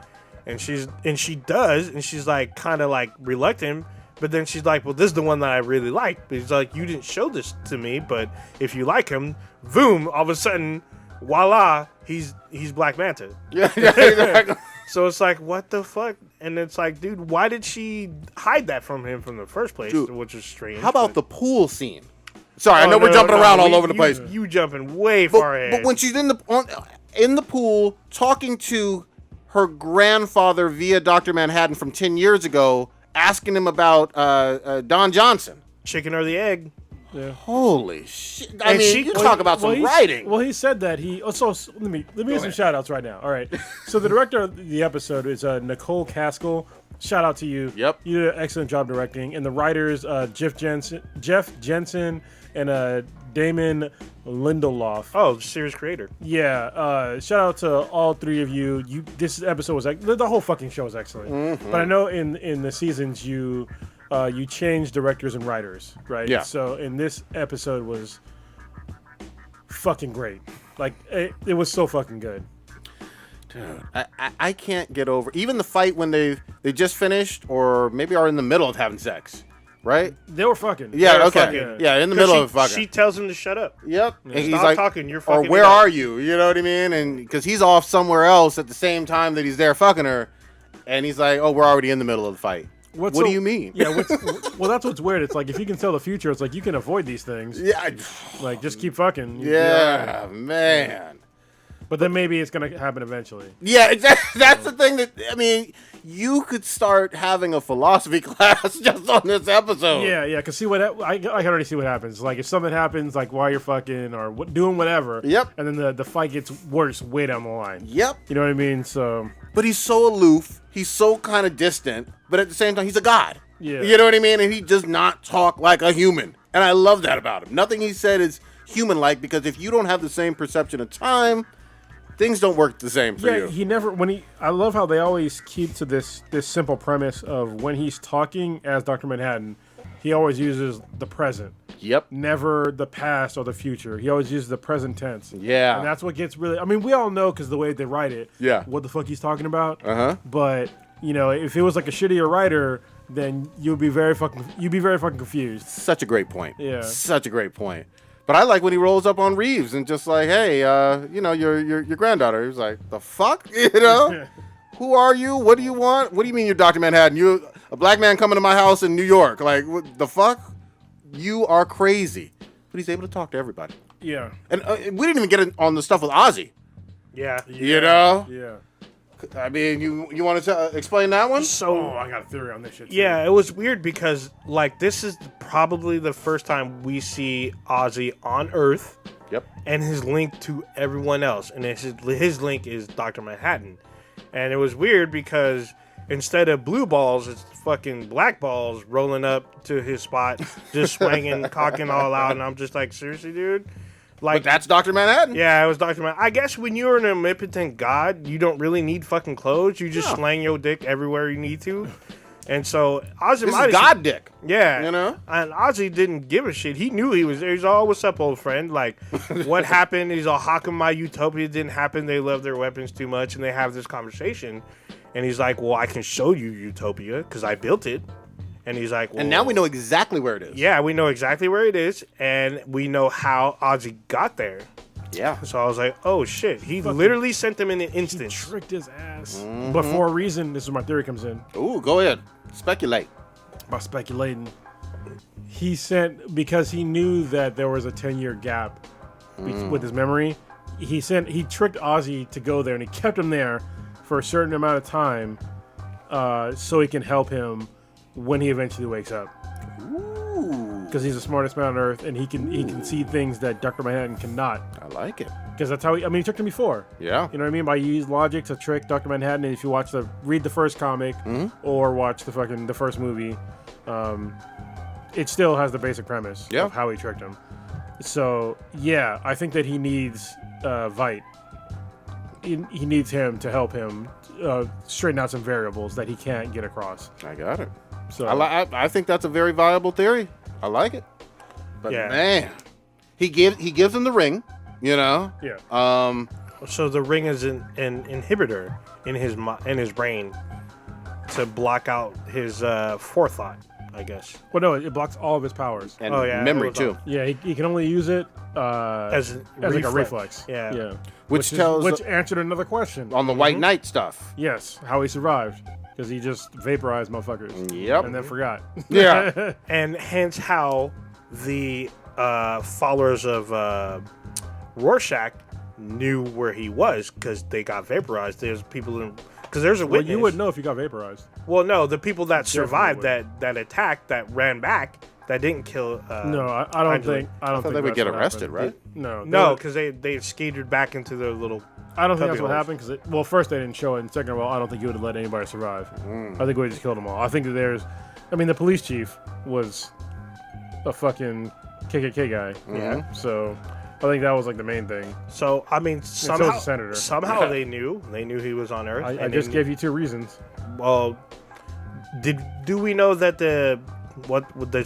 And she does, and she's like kind of like reluctant, but then she's like, well, this is the one that I really like. But he's like, you didn't show this to me, but if you like him, boom, all of a sudden, voila, he's Black Manta. Yeah, exactly. So it's like, what the fuck? And it's like, dude, why did she hide that from him from the first place? Dude, which is strange. How about the pool scene? Sorry, I know we're jumping around all over the place. You jumping way far ahead. But when she's in the pool talking to her grandfather via Dr. Manhattan from 10 years ago, asking him about Don Johnson. Chicken or the egg. Yeah. Holy shit. I mean, you talk about some writing. Well, he said that let me get some shout outs right now. All right. So the director of the episode is Nicole Caskell. Shout out to you. Yep. You did an excellent job directing. And the writers, Jeff Jensen and Damon Lindelof. Oh, series creator. Yeah. Shout out to all 3 of you. This episode was the whole fucking show was excellent. Mm-hmm. But I know in the seasons you changed directors and writers, right? Yeah. So in this episode was fucking great. Like it was so fucking good. Dude, I can't get over even the fight when they just finished or maybe are in the middle of having sex, right? They were fucking. Yeah, okay. Fucking. Yeah, in the middle of fucking. She tells him to shut up. Yep. And and he's stop like, talking. You're fucking. Or where are you? You know what I mean? And because he's off somewhere else at the same time that he's there fucking her, and he's like, "Oh, we're already in the middle of the fight." What do you mean? Yeah. Well, that's what's weird. It's like if you can tell the future, it's like you can avoid these things. Yeah. Like just keep fucking. Yeah, man. But then maybe it's gonna happen eventually. Yeah, that's the thing that I mean. You could start having a philosophy class just on this episode. Yeah. Because see what I can already see what happens. Like if something happens, like while you're fucking or doing whatever. Yep. And then the fight gets worse way down the line. Yep. You know what I mean? So. But he's so aloof. He's so kind of distant. But at the same time, he's a god. Yeah. You know what I mean? And he does not talk like a human. And I love that about him. Nothing he said is human-like because if you don't have the same perception of time, things don't work the same for you. He never I love how they always keep to this simple premise of when he's talking as Dr. Manhattan, he always uses the present. Yep. Never the past or the future. He always uses the present tense. Yeah. And that's what gets really I mean, we all know because the way they write it. Yeah. What the fuck he's talking about. Uh-huh. But, you know, if it was like a shittier writer, then you'd be very fucking confused. Such a great point. Yeah. Such a great point. But I like when he rolls up on Reeves and just like, hey, your granddaughter. He was like, the fuck? Who are you? What do you want? What do you mean you're Dr. Manhattan? You a black man coming to my house in New York. Like, what the fuck? You are crazy. But he's able to talk to everybody. Yeah. And we didn't even get on the stuff with Ozzy. Yeah. You know? Yeah. I mean, you want to explain that one? So I got a theory on this shit. Too. yeah, it was weird because like this is probably the first time we see Ozzy on Earth. Yep. And his link to everyone else, and his link is Dr. Manhattan. And it was weird because instead of blue balls, it's fucking black balls rolling up to his spot, just swinging, cocking all out, and I'm just like, seriously, dude. Like, But that's Dr. Manhattan. yeah, it was Dr. Man. I guess when you're an omnipotent god, you don't really need fucking clothes. You just slang your dick everywhere you need to. And so Ozzy This is God dick. Yeah. You know? And Ozzy didn't give a shit. He knew he was there. He's all, what's up, old friend? Like, what happened? He's all, how come my utopia didn't happen? They love their weapons too much. And they have this conversation. And he's like, well, I can show you utopia because I built it. And he's like, well, And now we know exactly where it is. yeah, we know exactly where it is, and we know how Ozzy got there. Yeah. So I was like, oh shit, he literally sent them in an He instant. tricked his ass. But for a reason, this is where my theory comes in. Ooh, go ahead. Speculate. By speculating, he sent because he knew that there was a 10-year gap with his memory. He tricked Ozzy to go there, and he kept him there for a certain amount of time, so he can help him when he eventually wakes up. Ooh. Because he's the smartest man on Earth, and he can see things that Dr. Manhattan cannot. I like it. Because that's how he tricked him before. Yeah. You know what I mean? By use logic to trick Dr. Manhattan. And if you read the first comic or watch the first movie, it still has the basic premise of how he tricked him. So yeah, I think that he needs Vite. He needs him to help him straighten out some variables that he can't get across. I got it. So I think that's a very viable theory. I like it. But Yeah. man, he gives him the ring, you know. yeah. So the ring is an inhibitor in his brain to block out his forethought, I guess. Well, no, it blocks all of his powers. And Oh, yeah, memory it was too. Yeah, he can only use it As like a reflex. Yeah. Yeah. Which answered another question. on the White Knight stuff. Yes, how he survived. Because he just vaporized motherfuckers. Yep. And then forgot. Yeah. And hence how the followers of Rorschach knew where he was because they got vaporized. There's people in because there's a Well, witness. you wouldn't know if you got vaporized. Well, no, the people that survived Definitely that attacked that ran back that didn't kill. No, I don't think. I don't thought think they would that's get what arrested, happened. right? No, No, because they skated back into their little. I don't think that's cubby what holes. happened. Because first they didn't show it, and second of all, I don't think he would have let anybody survive. I think we just killed them all. I think that the police chief was a fucking KKK guy. Yeah. So I think that was like the main thing. So I mean, so somehow, is the senator. somehow they knew he was on Earth. I and just they gave you two reasons. Well, do we know that the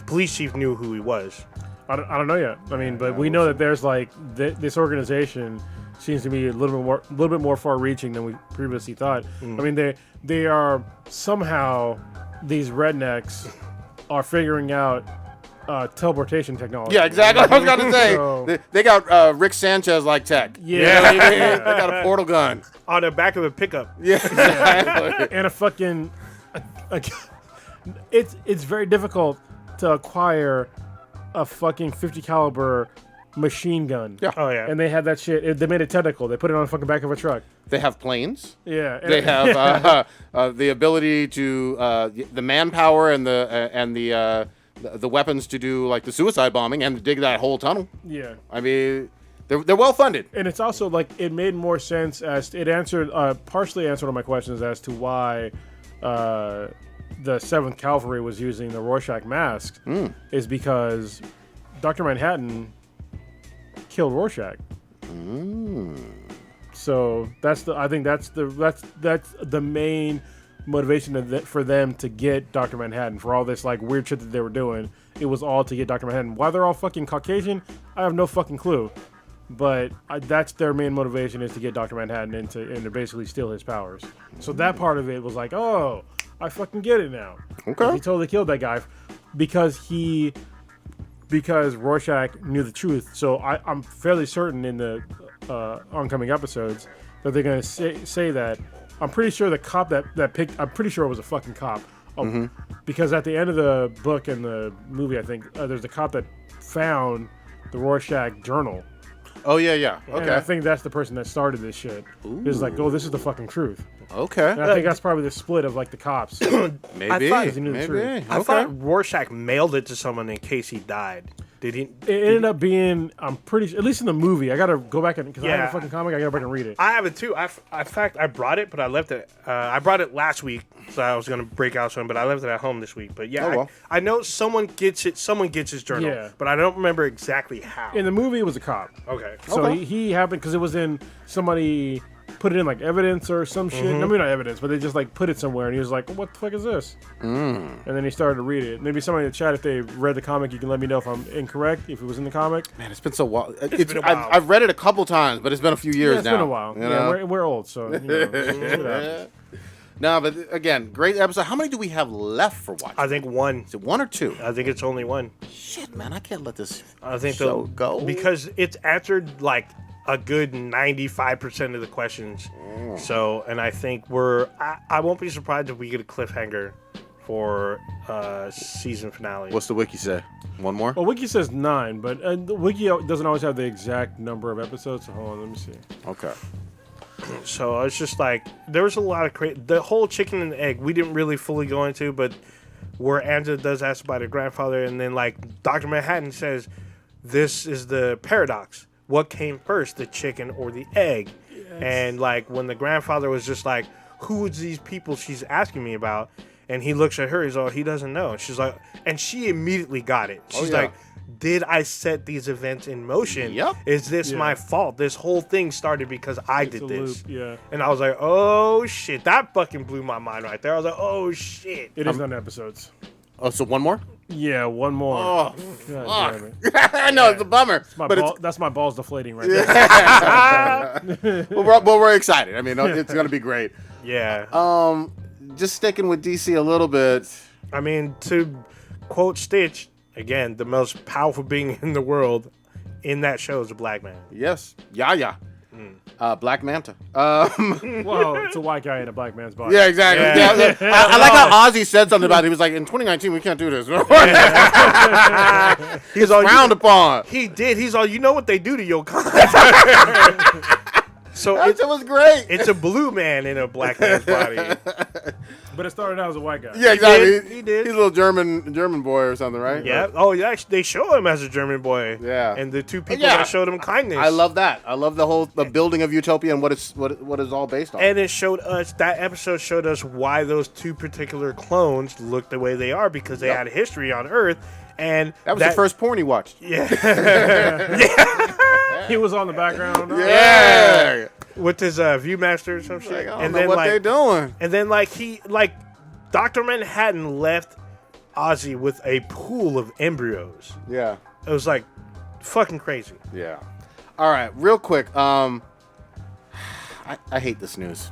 police chief knew who he was? I don't know yet. I mean, but we know that there's like this organization seems to be a little bit more far-reaching than we previously thought. I mean, they are somehow these rednecks are figuring out teleportation technology. Yeah, exactly. I was going to say So- they got Rick Sanchez like tech. Yeah. They got a portal gun. On the back of a pickup. Yeah, exactly. And a fucking it's very difficult to acquire a fucking 50 caliber machine gun. Yeah. Oh yeah. And they had that shit. They made it technical. They put it on the fucking back of a truck. They have planes. Yeah. They have the ability to the manpower and the weapons to do like the suicide bombing and to dig that whole tunnel. Yeah. I mean, they're well funded. And it's also like it made more sense as it answered partially answered all my questions as to why the 7th Cavalry was using the Rorschach mask is because Dr. Manhattan killed Rorschach. So I think that's the main motivation for them to get Dr. Manhattan for all this like weird shit that they were doing. It was all to get Dr. Manhattan. Why they're all fucking Caucasian, I have no fucking clue. But that's their main motivation is to get Dr. Manhattan and to basically steal his powers. So that part of it was like, oh, I fucking get it now. Okay. He totally killed that guy because Rorschach knew the truth. So I'm fairly certain in the oncoming episodes that they're going to say that. I'm pretty sure the cop that picked, I'm pretty sure it was a fucking cop. Because at the end of the book and the movie, I think, there's a cop that found the Rorschach journal. Oh, yeah. Okay. And I think that's the person that started this shit. It's like, oh, this is the fucking truth. Okay. And I think that's probably the split of, like, the cops. Maybe. I thought Rorschach mailed it to someone in case he died. Did he? It ended up being, I'm pretty sure, at least in the movie, I gotta go back and, because I have a fucking comic, I gotta go back and read it. I have it too. In fact, I brought it, but I left it. I brought it last week, so I was gonna break out some, but I left it at home this week. But yeah, I know someone gets it. Someone gets his journal, but I don't remember exactly how. In the movie, it was a cop. Okay. So he happened, because it was in, somebody put it in, like, evidence or some shit. I mean, not evidence, but they just, like, put it somewhere, and he was like, what the fuck is this? And then he started to read it. Maybe somebody in the chat, if they read the comic, you can let me know if I'm incorrect, if it was in the comic. Man, it's been so while. It's been a while. I've read it a couple times, but it's been a few years It's now. been a while. You know? We're old, so, you know, shit happens. No, but again, great episode. How many do we have left for Watchmen? I think one. Is it one or two? I think it's only one. Shit, man, I can't let this I think show go. because it's answered like a good 95% of the questions. So, and I think I won't be surprised if we get a cliffhanger for season finale. What's the wiki say? One more? Well, Wiki says 9, but the Wiki doesn't always have the exact number of episodes, so hold on, let me see. Okay. So it's just like there was a lot of the whole chicken and egg we didn't really fully go into, but where Angela does ask about her grandfather, and then like Dr. Manhattan says, this is the paradox. What came first, the chicken or the egg? Yes. And like when the grandfather was just like, who is these people she's asking me about? And he looks at her, he's all, he doesn't know. And she's like, and she immediately got it. She's like, did I set these events in motion? Yep. Is this my fault? This whole thing started because I did this. Loop, yeah. And I was like, oh shit, that fucking blew my mind right there. I was like, oh shit. It is 9 episodes. Oh, so one more? Yeah, one more. Oh, God damn it. I know, it's a bummer. That's my balls deflating right there. Well, we're excited. I mean, it's going to be great. Yeah. Just sticking with DC a little bit. I mean, to quote Stitch, again, the most powerful being in the world in that show is a black man. Yes. Yeah. Black Manta. Well, it's a white guy in a black man's body. Yeah, exactly. Yeah. I like how Ozzy said something about it. He was like, in 2019, we can't do this. He's frowned upon. He did. He's all, you know what they do to your kind. So it was great. It's a blue man in a black man's body. But it started out as a white guy. Yeah, exactly. He did. He's a little German boy or something, right? Yeah. Oh, yeah. They show him as a German boy. Yeah. And the two people that showed him kindness. I love that. I love the building of Utopia and what it's all based on. And it showed us, that episode showed us why those two particular clones look the way they are, because they had a history on Earth. And that was the first porn he watched. Yeah. He was on the background. Yeah. With his Viewmaster or some shit. Like, I don't know what they doing. And then Dr. Manhattan left Ozzy with a pool of embryos. Yeah. It was like fucking crazy. Yeah. All right, real quick. I hate this news.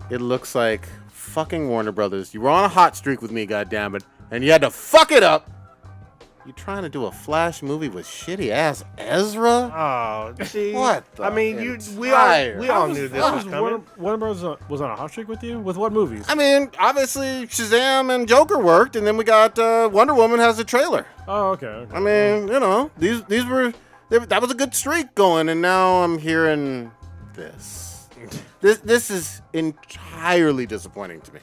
It looks like fucking Warner Brothers. You were on a hot streak with me, goddammit, and you had to fuck it up. You trying to do a Flash movie with shitty ass Ezra? Oh, see. What? I mean, we all knew this was coming. Warner Bros. Was on a hot streak with you? With what movies? I mean, obviously Shazam and Joker worked, and then we got Wonder Woman has a trailer. Oh, okay. I mean, you know, these were that was a good streak going, and now I'm hearing this. This is entirely disappointing to me.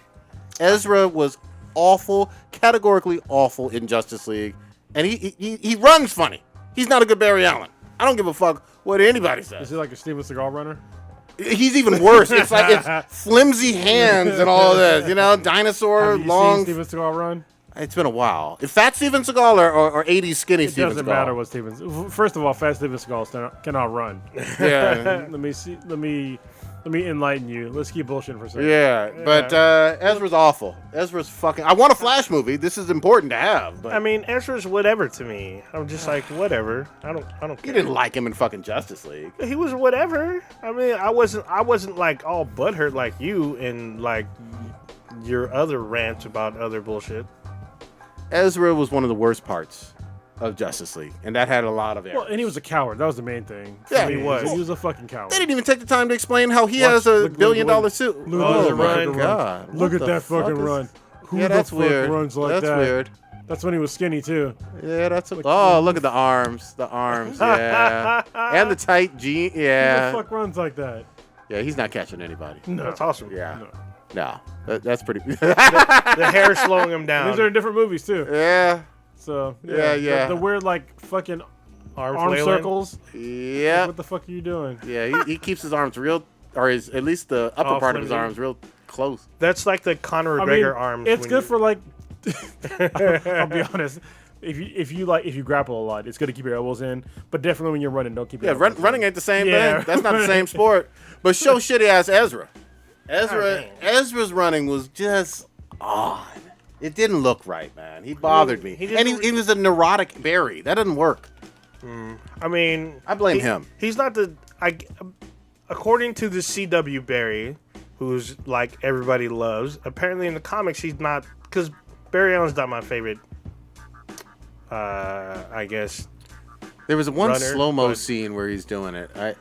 Ezra was awful, categorically awful in Justice League. And he runs funny. He's not a good Barry Allen. I don't give a fuck what anybody says. Is he like a Steven Seagal runner? He's even worse. It's like it's flimsy hands and all this. You know, dinosaur, Have you long. seen Steven Seagal run? It's been a while. If that's Steven Seagal or 80s skinny Steven Seagal. It doesn't matter what Steven. First of all, fat Steven Seagal cannot run. Yeah. Let me enlighten you. Let's keep bullshitting for a second. Yeah, but Ezra's awful. Ezra's fucking. I want a Flash movie. This is important to have. But I mean, Ezra's whatever to me. I'm just like whatever. I don't care. You didn't like him in fucking Justice League. He was whatever. I mean, I wasn't like all butthurt like you and like your other rant about other bullshit. Ezra was one of the worst parts of Justice League, and that had a lot of errors. Well, and he was a coward. That was the main thing. Yeah, he he was. He was a fucking coward. They didn't even take the time to explain how he has a look, billion-dollar suit. Look, Oh look, my look, god! Look What at the that fuck fucking is- run. Who Yeah, the that's fuck weird. runs like That's that? weird. That's when he was skinny too. Yeah, that's. Oh, look at the arms. The arms. Yeah, and the tight jean. Who Yeah. the fuck runs like that? Yeah, he's not catching anybody. No. That's awesome. Yeah. No. No, that's pretty. The hair slowing him down. These are in different movies too. Yeah. So Yeah. The weird like fucking Arm arm flailing. circles. Yeah. What the fuck are you doing? Yeah. He keeps his arms real, or his at least the upper Oh, part of his flimsy. arms real close. That's like the Conor I mean, McGregor arms. it's when good you- for like. I'll be honest. If you grapple a lot, it's good to keep your elbows in. But definitely when you're running, don't keep your Yeah, elbows in. running ain't the same Yeah. thing. That's not the same sport. But show shitty ass Ezra. God Ezra's running was just odd. It didn't look right, man. He bothered me. he And didn't- he was a neurotic Barry. That doesn't work. I mean, I blame him. He's not the. According to the CW Barry, who's like everybody loves. Apparently in the comics he's not, because Barry Allen's not my favorite. I guess There was one Runner, slow-mo but- scene where he's doing it. I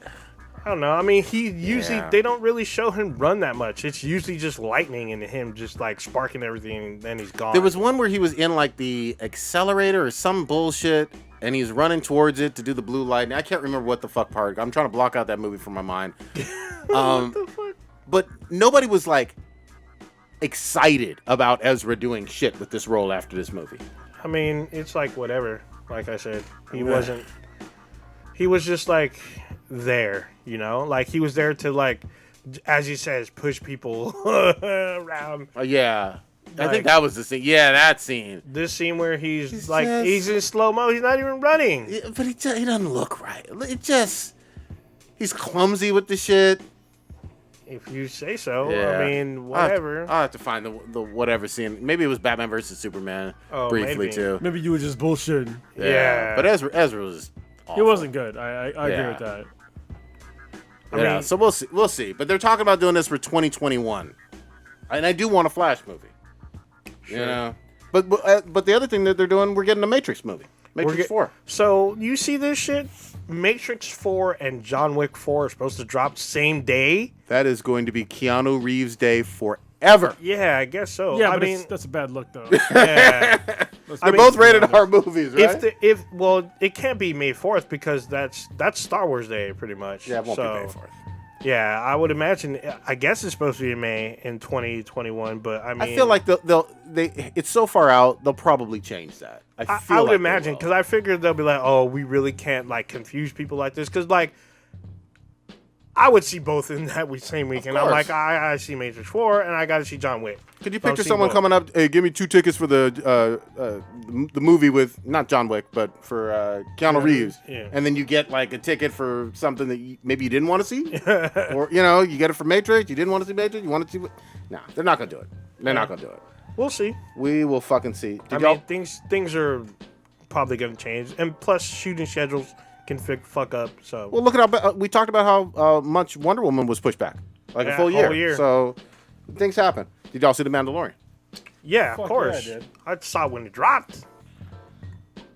don't know. I mean, he usually Yeah. they don't really show him run that much. It's usually just lightning and him just like sparking everything, and then he's gone. There was one where he was in like the accelerator or some bullshit, and he's running towards it to do the blue lightning. I can't remember what the fuck part. I'm trying to block out that movie from my mind. But nobody was like excited about Ezra doing shit with this role after this movie. I mean, it's like whatever. Like I said, he wasn't. He was just like there, you know, like he was there to like, as he says, push people around. Yeah. I Like- think that was the scene. Yeah, that scene. This scene where he's He's like just- he's in slow mo. He's not even running. Yeah, but he doesn't look right. It just, he's clumsy with the shit. If you say so. Yeah. I mean, whatever. I'll have to find the whatever scene. Maybe it was Batman versus Superman Oh, briefly maybe. too. Maybe you were just bullshitting. Yeah. But Ezra was awful. It wasn't good. I agree Yeah. with that. Yeah, mean- so we'll see. But they're talking about doing this for 2021, and I do want a Flash movie. You know, but the other thing that they're doing, we're getting a Matrix movie, Matrix 4. So you see this shit? Matrix 4 and John Wick 4 are supposed to drop same day. That is going to be Keanu Reeves' day forever. Yeah, I guess so. Yeah, I but mean, that's a bad look though. yeah. They're both rated R movies, right? Well, it can't be May 4th because that's Star Wars Day pretty much. Yeah, it won't so, be May 4th. Yeah, I would imagine. I guess it's supposed to be in May in 2021, but I mean, I feel like it's so far out, they'll probably change that. I feel would like they imagine will. because I figured they'll be like, oh, we really can't like confuse people like this because like I would see both in that same weekend. I'm course. like, I see Matrix 4 and I got to see John Wick. Could you I'll picture see someone both. coming up? Hey, give me 2 tickets for the movie with not John Wick, but for Keanu Reeves, yeah. and then you get like a ticket for something that maybe you didn't want to see, or you get it for Matrix. You didn't want to see Matrix. You wanted to see. Nah, they're not gonna do it. They're not gonna do it. We'll see. We will fucking see. I mean, things are probably going to change, and plus shooting schedules can fuck up. So Well, look at how we talked about how much Wonder Woman was pushed back, like a Yeah, full year. whole year. So things happen. Did y'all see the Mandalorian? yeah, of Fuck course. yeah, I did. I saw it when it dropped.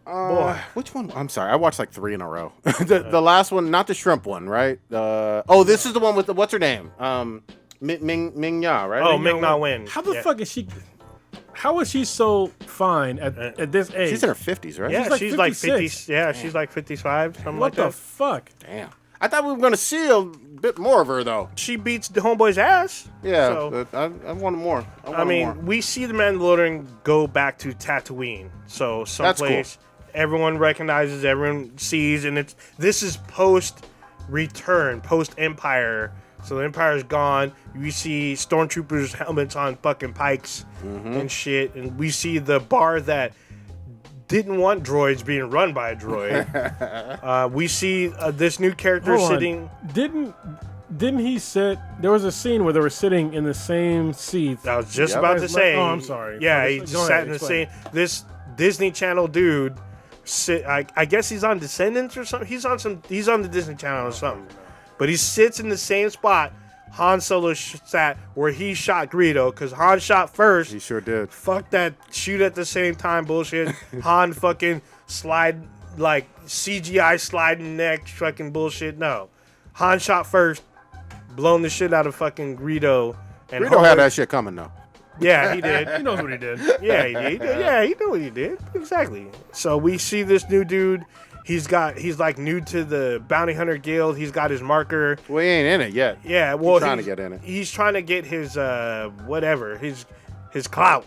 Boy. Which one? I'm sorry, I watched like 3 in a row. the last one, not the shrimp one, right? This is the one with the what's her name? Ming Ya, right? Oh, Ming Na Wen. How the Yeah. fuck is she? How is she so fine at this age? She's in her 50s, right? Yeah, she's like 50. 56. Yeah, she's like 55, something What like the that. fuck? Damn. I thought we were going to see a bit more of her, though. She beats the homeboy's ass. Yeah, So, but I wanted more. I mean, we see the Mandalorian go back to Tatooine. So someplace everyone recognizes, everyone sees, and this is post return, post Empire. So the Empire's gone. We see stormtroopers' helmets on fucking pikes and shit, and we see the bar that didn't want droids being run by a droid. We see this new character Hold on. sitting. Didn't he sit? There was a scene where they were sitting in the same seats. I was just Yep. about to say. Oh, I'm sorry. Yeah, Go he ahead, sat in the explain. same. This Disney Channel dude. I guess he's on Descendants or something. He's on the Disney Channel or something. But he sits in the same spot Han Solo sat where he shot Greedo, because Han shot first. He sure did. Fuck that shoot at the same time bullshit. Han fucking slide, like CGI sliding neck fucking bullshit. No. Han shot first, blown the shit out of fucking Greedo. And Greedo had that shit coming, though. Yeah, he did. He knows what he did. Yeah, he did. Yeah, he knew what he did. Exactly. So we see this new dude. He's like new to the Bounty Hunter Guild. He's got his marker. We ain't in it yet. Yeah, well, he's trying to get in it. He's trying to get his whatever, his clout,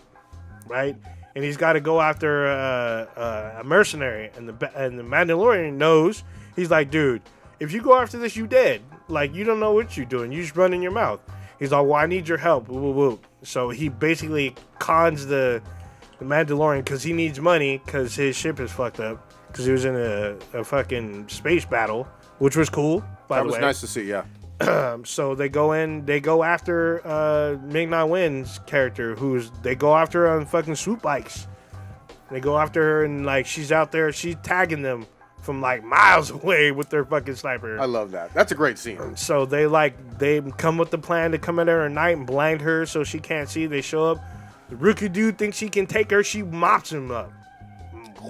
right? And he's got to go after a mercenary. And the Mandalorian knows. He's like, dude, if you go after this, you dead. Like, you don't know what you're doing. You just run in your mouth. He's like, well, I need your help. Woo, woo, woo. So he basically cons the Mandalorian because he needs money because his ship is fucked up. Because he was in a fucking space battle, which was cool, by the way. That was nice to see, yeah. So they go after Ming-Na Wen's character, they go after her on fucking swoop bikes. They go after her and, like, she's out there, she's tagging them from, like, miles away with their fucking sniper. I love that. That's a great scene. So they come with the plan to come at her at night and blind her so she can't see. They show up. The rookie dude thinks he can take her. She mops him up.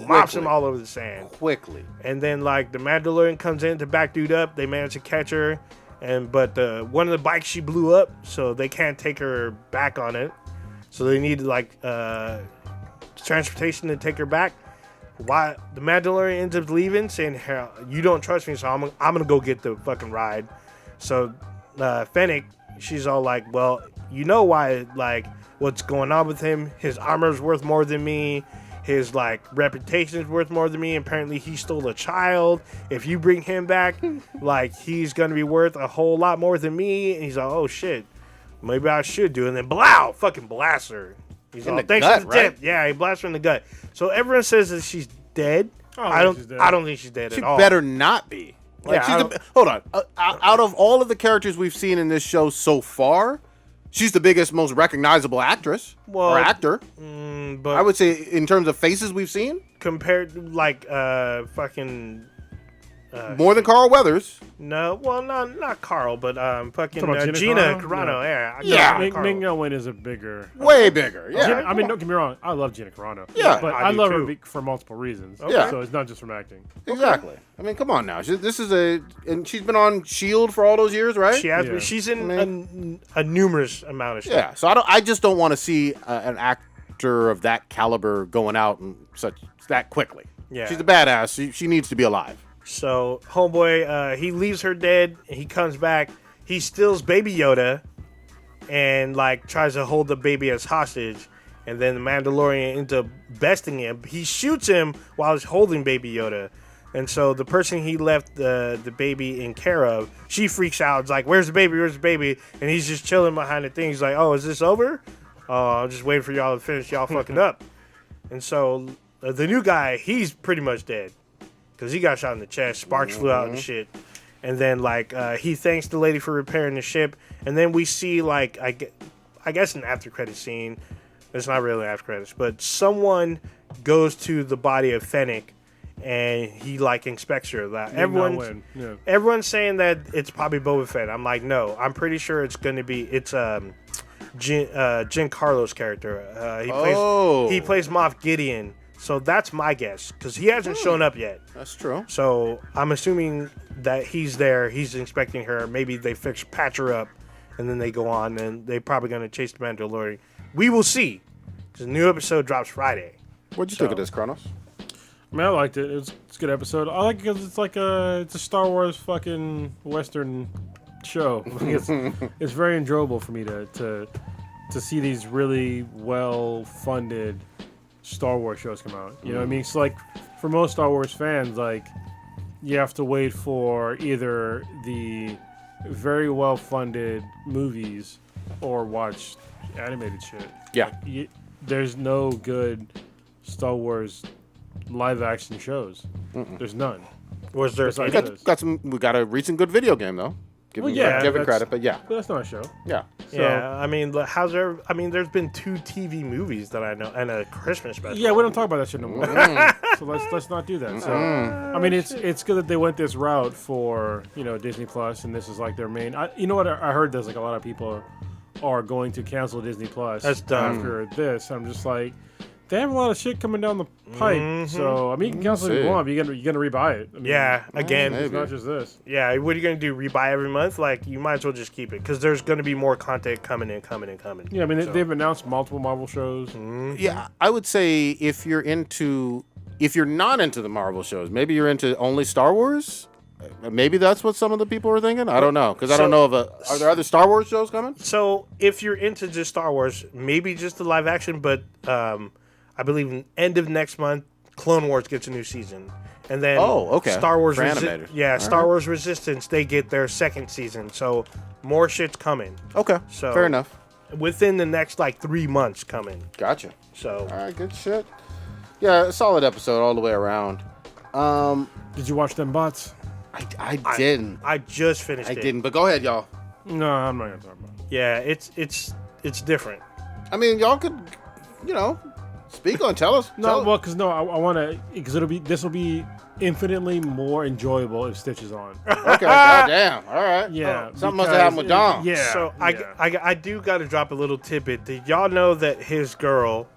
Mops him all over the sand. Quickly. And then, like, the Mandalorian comes in to back dude up. They manage to catch her. But one of the bikes she blew up, so they can't take her back on it. So they need, like, transportation to take her back. Why the Mandalorian ends up leaving, saying, "Hell, you don't trust me, so I'm gonna go get the fucking ride." So Fennec, she's all like, "Well, you know why? Like, what's going on with him? His armor's worth more than me. His, like, reputation's worth more than me. Apparently, he stole a child. If you bring him back, like, he's gonna be worth a whole lot more than me." And he's like, "Oh shit, maybe I should do it." And then blow, fucking blast her. He's in all, the thanks gut, for the right? tip. Yeah, he blasts her in the gut. So everyone says that she's dead. I don't think she's dead She at all. better not be. Like, Yeah, hold on. Out of all of the characters we've seen in this show so far, she's the biggest, most recognizable actress or actor. But I would say in terms of faces we've seen, compared to, like, fucking more than Carl Weathers. no, well, not Carl, but fucking Talking about Gina Carano? Carano. Yeah, Yeah. Carl. Ming-Na Wen is a bigger. Way bigger. Yeah. Gina, I mean, don't get me wrong. I love Gina Carano. Yeah, but I I do love too. her for multiple reasons. Yeah. So it's not just from acting. Exactly. I mean, come on now. This is and she's been on S.H.I.E.L.D. for all those years, right? She has. Yeah. She's in a numerous amount of stuff. Yeah. So I just don't want to see an actor of that caliber going out and that quickly. Yeah. She's a badass. She needs to be alive. So homeboy, he leaves her dead. He comes back. He steals Baby Yoda, and, like, tries to hold the baby as hostage. And then the Mandalorian ends up besting him. He shoots him while he's holding Baby Yoda. And so the person he left the baby in care of, she freaks out. It's like, "Where's the baby? Where's the baby?" And he's just chilling behind the thing. He's like, "Oh, is this over? Oh, I'm just waiting for y'all to finish y'all fucking up." And so the new guy, he's pretty much dead. Because he got shot in the chest. Sparks flew out and shit. And then, like, he thanks the lady for repairing the ship. And then we see, like, I guess an after credit scene. It's not really after credits. But someone goes to the body of Fennec. And he, like, inspects her. Everyone's saying that it's probably Boba Fett. I'm like, no. I'm pretty sure it's going to be... It's Giancarlo's character. He plays Moff Gideon. So that's my guess, because he hasn't shown up yet. That's true. So I'm assuming that he's there. He's inspecting her. Maybe they patch her up, and then they go on, and they're probably going to chase the Mandalorian. We will see. The new episode drops Friday. What'd you think of this, Kronos? I mean, I liked it. It's a good episode. I like it because it's like it's a Star Wars fucking Western show. It's very enjoyable for me to see these really well-funded Star Wars shows come out. You know what I mean? It's like, for most Star Wars fans, like, you have to wait for either the very well-funded movies or watch animated shit. Yeah. Like, there's no good Star Wars live-action shows. There's none. Was there? Besides We this. got a recent good video game though. Give Well, him yeah, give it that's- credit, but yeah. But that's not a show. Yeah. So, Yeah, I mean, there's been 2 TV movies that I know and a Christmas special. Yeah, we don't talk about that shit no more. So let's not do that. So I mean, it's good that they went this route for Disney Plus, and this is like their main. You know what? I heard there's like a lot of people are going to cancel Disney Plus That's dumb. after this. I'm just like, they have a lot of shit coming down the pipe. So I mean, you can cancel it if you want, but you're gonna rebuy it. I mean, Yeah, again, it's not just this. yeah. What are you gonna do? Rebuy every month? Like, you might as well just keep it because there's gonna be more content coming. Yeah, I mean, So- they've announced multiple Marvel shows. Yeah, I would say if you're not into the Marvel shows, maybe you're into only Star Wars. Maybe that's what some of the people are thinking. I don't know because I don't know are there other Star Wars shows coming? So if you're into just Star Wars, maybe just the live action, but I believe end of next month, Clone Wars gets a new season, and then Star Wars, For animated. Star Wars Resistance, they get their second season. So more shit's coming. Okay, So fair enough. Within the next 3 months coming. Gotcha. So All right, good shit. Yeah, a solid episode all the way around. Did you watch them bots? I didn't. I just finished I it. didn't. But go ahead, y'all. No, I'm not gonna talk about it. Yeah, it's different. I mean, y'all could, speak on. Tell us. No, well, because I want to, because this will be infinitely more enjoyable if Stitch is on. Okay. Goddamn. All right. Yeah, Something must have happened with Dom. Yeah. So I do got to drop a little tidbit. Did y'all know that his girl,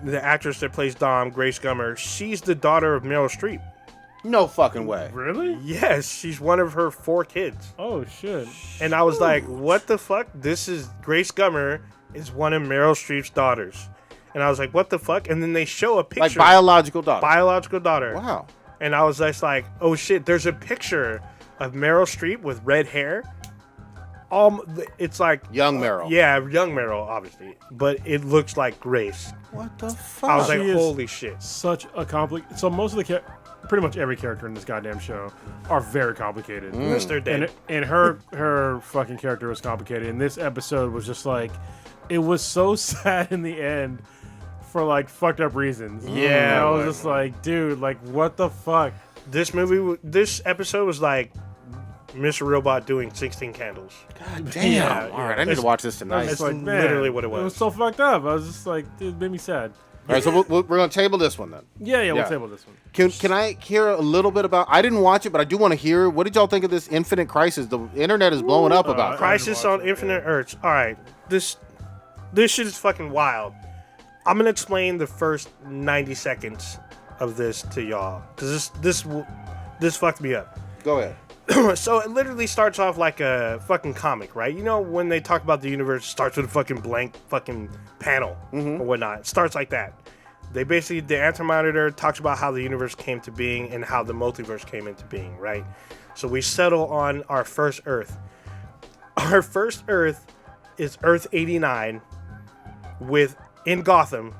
the actress that plays Dom, Grace Gummer, she's the daughter of Meryl Streep? No fucking way. Really? Yes, she's one of her 4 kids. Oh shit. And I was like, what the fuck? This is Grace Gummer is one of Meryl Streep's daughters. And I was like, what the fuck? And then they show a picture. Like biological daughter. Biological daughter. Wow. And I was just like, oh shit, there's a picture of Meryl Streep with red hair. It's like Young Meryl. Yeah, young Meryl, obviously. But it looks like Grace. What the fuck? I was like, She is holy shit. Such a So most of the pretty much every character in this goddamn show are very complicated. Mr. Dead. And her fucking character was complicated. And this episode was just like, it was so sad in the end for fucked up reasons. Yeah, And I was like- just like, dude, what the fuck? This episode was like Mr. Robot doing 16 candles. God damn. Yeah, All right, yeah. I need to watch this tonight. That's It's like, man, literally what it was. It was so fucked up. I was just like, dude, it made me sad. All right, so we're going to table this one then. Yeah, Yeah. we'll table this one. Can I hear a little bit about? I didn't watch it, but I do want to hear. What did y'all think of this Infinite Crisis? The internet is blowing up about it. Crisis on Infinite Earths. All right, this shit is fucking wild. I'm gonna explain the first 90 seconds of this to y'all because this fucked me up. Go ahead. So it literally starts off like a fucking comic, right? You know when they talk about the universe, it starts with a fucking blank fucking panel or whatnot. It starts like that. The Antimatter talks about how the universe came to being and how the multiverse came into being, right? So we settle on our first Earth. Our first Earth is Earth 89 in Gotham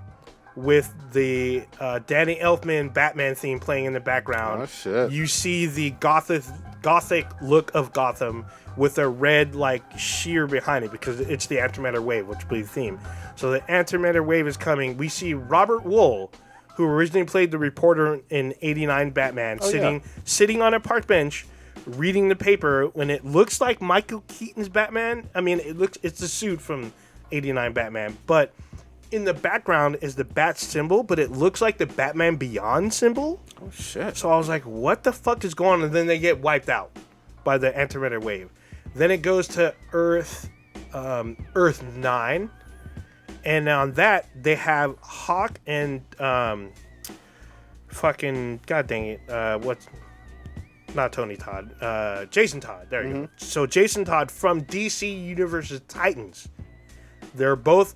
with the Danny Elfman Batman theme playing in the background. Oh, shit. You see the gothic look of Gotham with a red sheer behind it because it's the antimatter wave, which will be the theme. So the antimatter wave is coming. We see Robert Wool, who originally played the reporter in 89 Batman, sitting on a park bench reading the paper when it looks like Michael Keaton's Batman. I mean, it's the suit from 89 Batman, but in the background is the bat symbol, but it looks like the Batman Beyond symbol. Oh shit. So I was like, what the fuck is going on? And then they get wiped out by the antimatter wave. Then it goes to Earth 9. And on that, they have Hawk and fucking, god dang it, what's, not Tony Todd, Jason Todd, there you go. So Jason Todd from DC Universe's Titans. They're both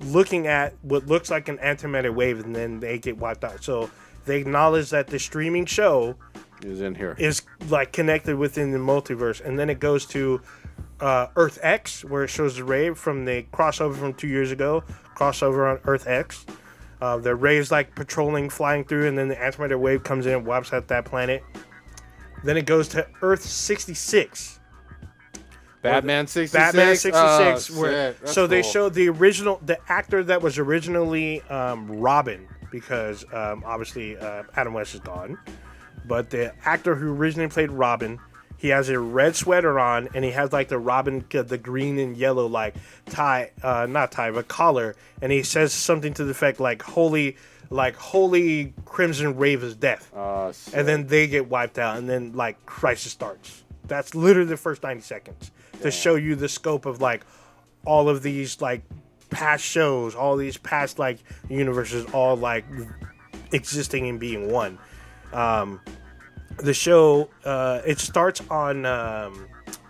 looking at what looks like an antimatter wave, and then they get wiped out. So they acknowledge that the streaming show Is in here. is connected within the multiverse, and then it goes to Earth X, where it shows the ray from the crossover from 2 years ago, crossover on Earth X. The ray is patrolling, flying through, and then the antimatter wave comes in and wipes out that planet. Then it goes to Earth 66. Batman 66. Batman 66. Oh, where, shit. That's so they cool. showed the actor that was originally Robin, because obviously Adam West is gone. But the actor who originally played Robin, He has a red sweater on, and he has like the Robin, the green and yellow like tie, not tie, but collar. And he says something to the effect like "Holy Crimson Wave is death." And then they get wiped out, and then like Crisis starts. That's literally the first 90 seconds to show you the scope of like all of these like past shows, all these past like universes, all like existing and being one. The show, it starts on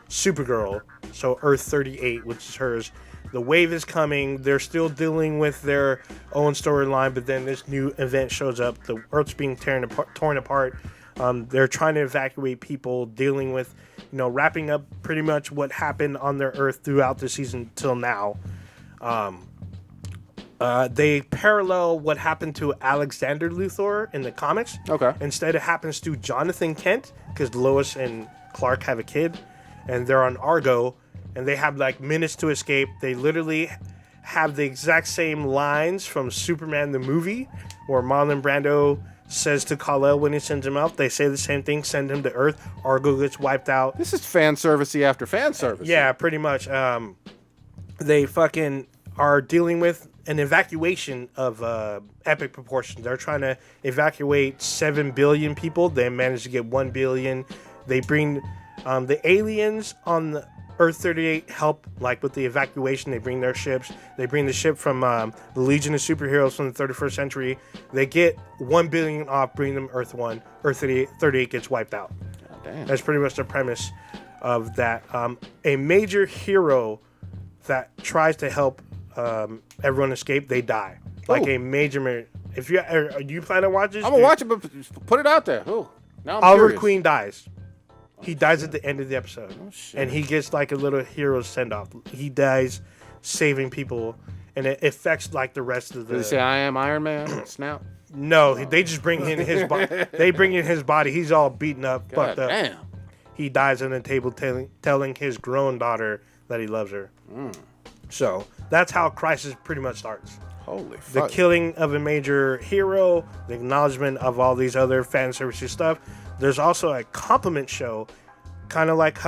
Supergirl, so Earth 38, which is hers. The wave is coming. They're still dealing with their own storyline, but then this new event shows up. The Earth's being torn apart. They're trying to evacuate people, dealing with, wrapping up pretty much what happened on their Earth throughout the season till now. They parallel what happened to Alexander Luthor in the comics. Okay. Instead, it happens to Jonathan Kent, because Lois and Clark have a kid, and they're on Argo, and they have like minutes to escape. They literally have the exact same lines from Superman the movie, where Marlon Brando says to Kal-El when he sends him out. They say the same thing, send him to Earth. Argo gets wiped out. This is fan servicey after fan service. Yeah, pretty much. They fucking are dealing with an evacuation of epic proportions. They're trying to evacuate 7 billion people. They managed to get 1 billion. They bring the aliens on the Earth 38 help, like with the evacuation. They bring their ships. They bring the ship from the Legion of Superheroes from the 31st century. They get 1 billion off, bring them Earth 1. Earth 38 gets wiped out. God damn. That's pretty much the premise of that. A major hero that tries to help everyone escape, they die. Like a major. If you plan to watch this, I'm gonna watch it, but put it out there. Oh, now I'm Oliver curious. Queen dies. He dies at the end of the episode, shit. and he gets like a little hero send off. He dies saving people, and it affects like the rest of the. Did he say I am Iron Man? Snap. No, they just bring in his body. They bring in his body. He's all beaten up, fucked up. Damn. He dies on the table telling his grown daughter that he loves her. So that's how Crisis pretty much starts. Holy The fuck. killing of a major hero, the acknowledgement of all these other fan services stuff. There's also a complement show, kind of like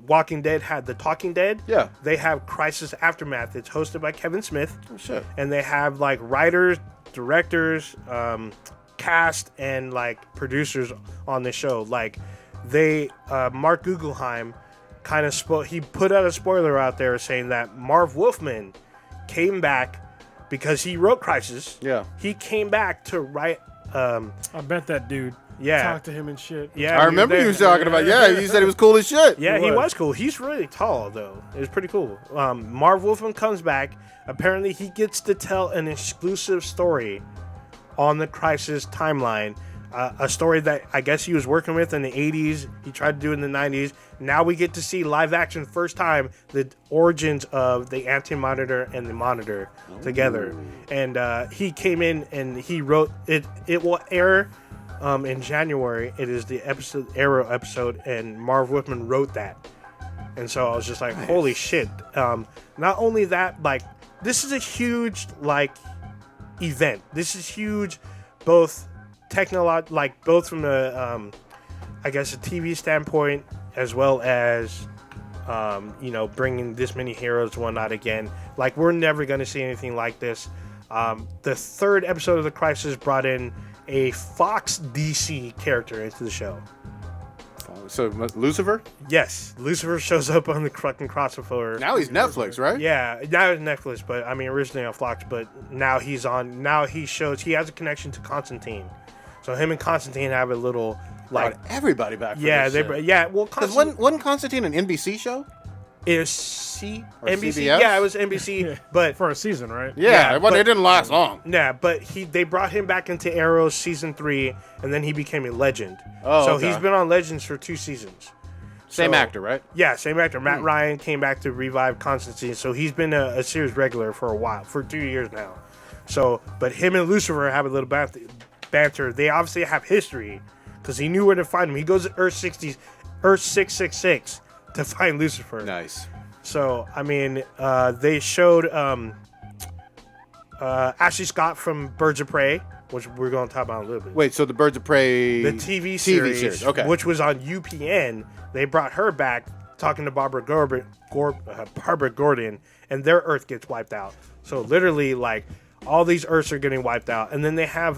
Walking Dead had The Talking Dead. Yeah. They have Crisis Aftermath. It's hosted by Kevin Smith. Oh, shit. And they have like writers, directors, cast, and like producers on the show. Like Mark Guggenheim kind of he put out a spoiler out there saying that Marv Wolfman came back because he wrote Crisis. Yeah. He came back to write. I bet that dude. Yeah. Talk to him and shit. Yeah, I remember you was talking about. Yeah, you said he was cool as shit. Yeah, he was cool. He's really tall, though. It was pretty cool. Marv Wolfman comes back. Apparently, he gets to tell an exclusive story on the Crisis timeline. A story that I guess he was working with in the 80s. He tried to do it in the 90s. Now we get to see live action first time the origins of the Anti-Monitor and the Monitor together. And he came in and he wrote it. It will air in January. It is the Arrow episode, and Marv Wolfman wrote that. And so I was just like, holy shit. Not only that, like, this is a huge event. This is huge, both both from a I guess a TV standpoint, as well as bringing this many heroes and whatnot again. Like, we're never going to see anything like this. The third episode of The Crisis brought in a Fox DC character into the show. So Lucifer? Yes, Lucifer shows up on the fucking crossover. Now he's Netflix, right? Yeah, now it's Netflix, but I mean originally on Fox, but now he's on. Now he has a connection to Constantine, so him and Constantine have a little like everybody back. For yeah, this shit. yeah. Well, because wasn't Constantine an NBC show? It was NBC. CBS? Yeah, it was NBC, but For a season, right? Yeah, it didn't last long. Yeah, but they brought him back into Arrow season 3, and then he became a legend. Oh, so okay. he's been on Legends for 2 seasons. Same actor, right? Yeah, same actor. Matt Ryan came back to revive Constantine, so he's been a series regular for a while, for 2 years now. So, but him and Lucifer have a little banter. They obviously have history, because he knew where to find him. He goes to Earth 666 to find Lucifer. Nice. So, I mean, they showed Ashley Scott from Birds of Prey which we're going to talk about in a little bit. Wait, so the Birds of Prey... The TV series, okay. which was on UPN, they brought her back talking to Barbara Gordon, and their Earth gets wiped out. So literally, like, all these Earths are getting wiped out. And then they have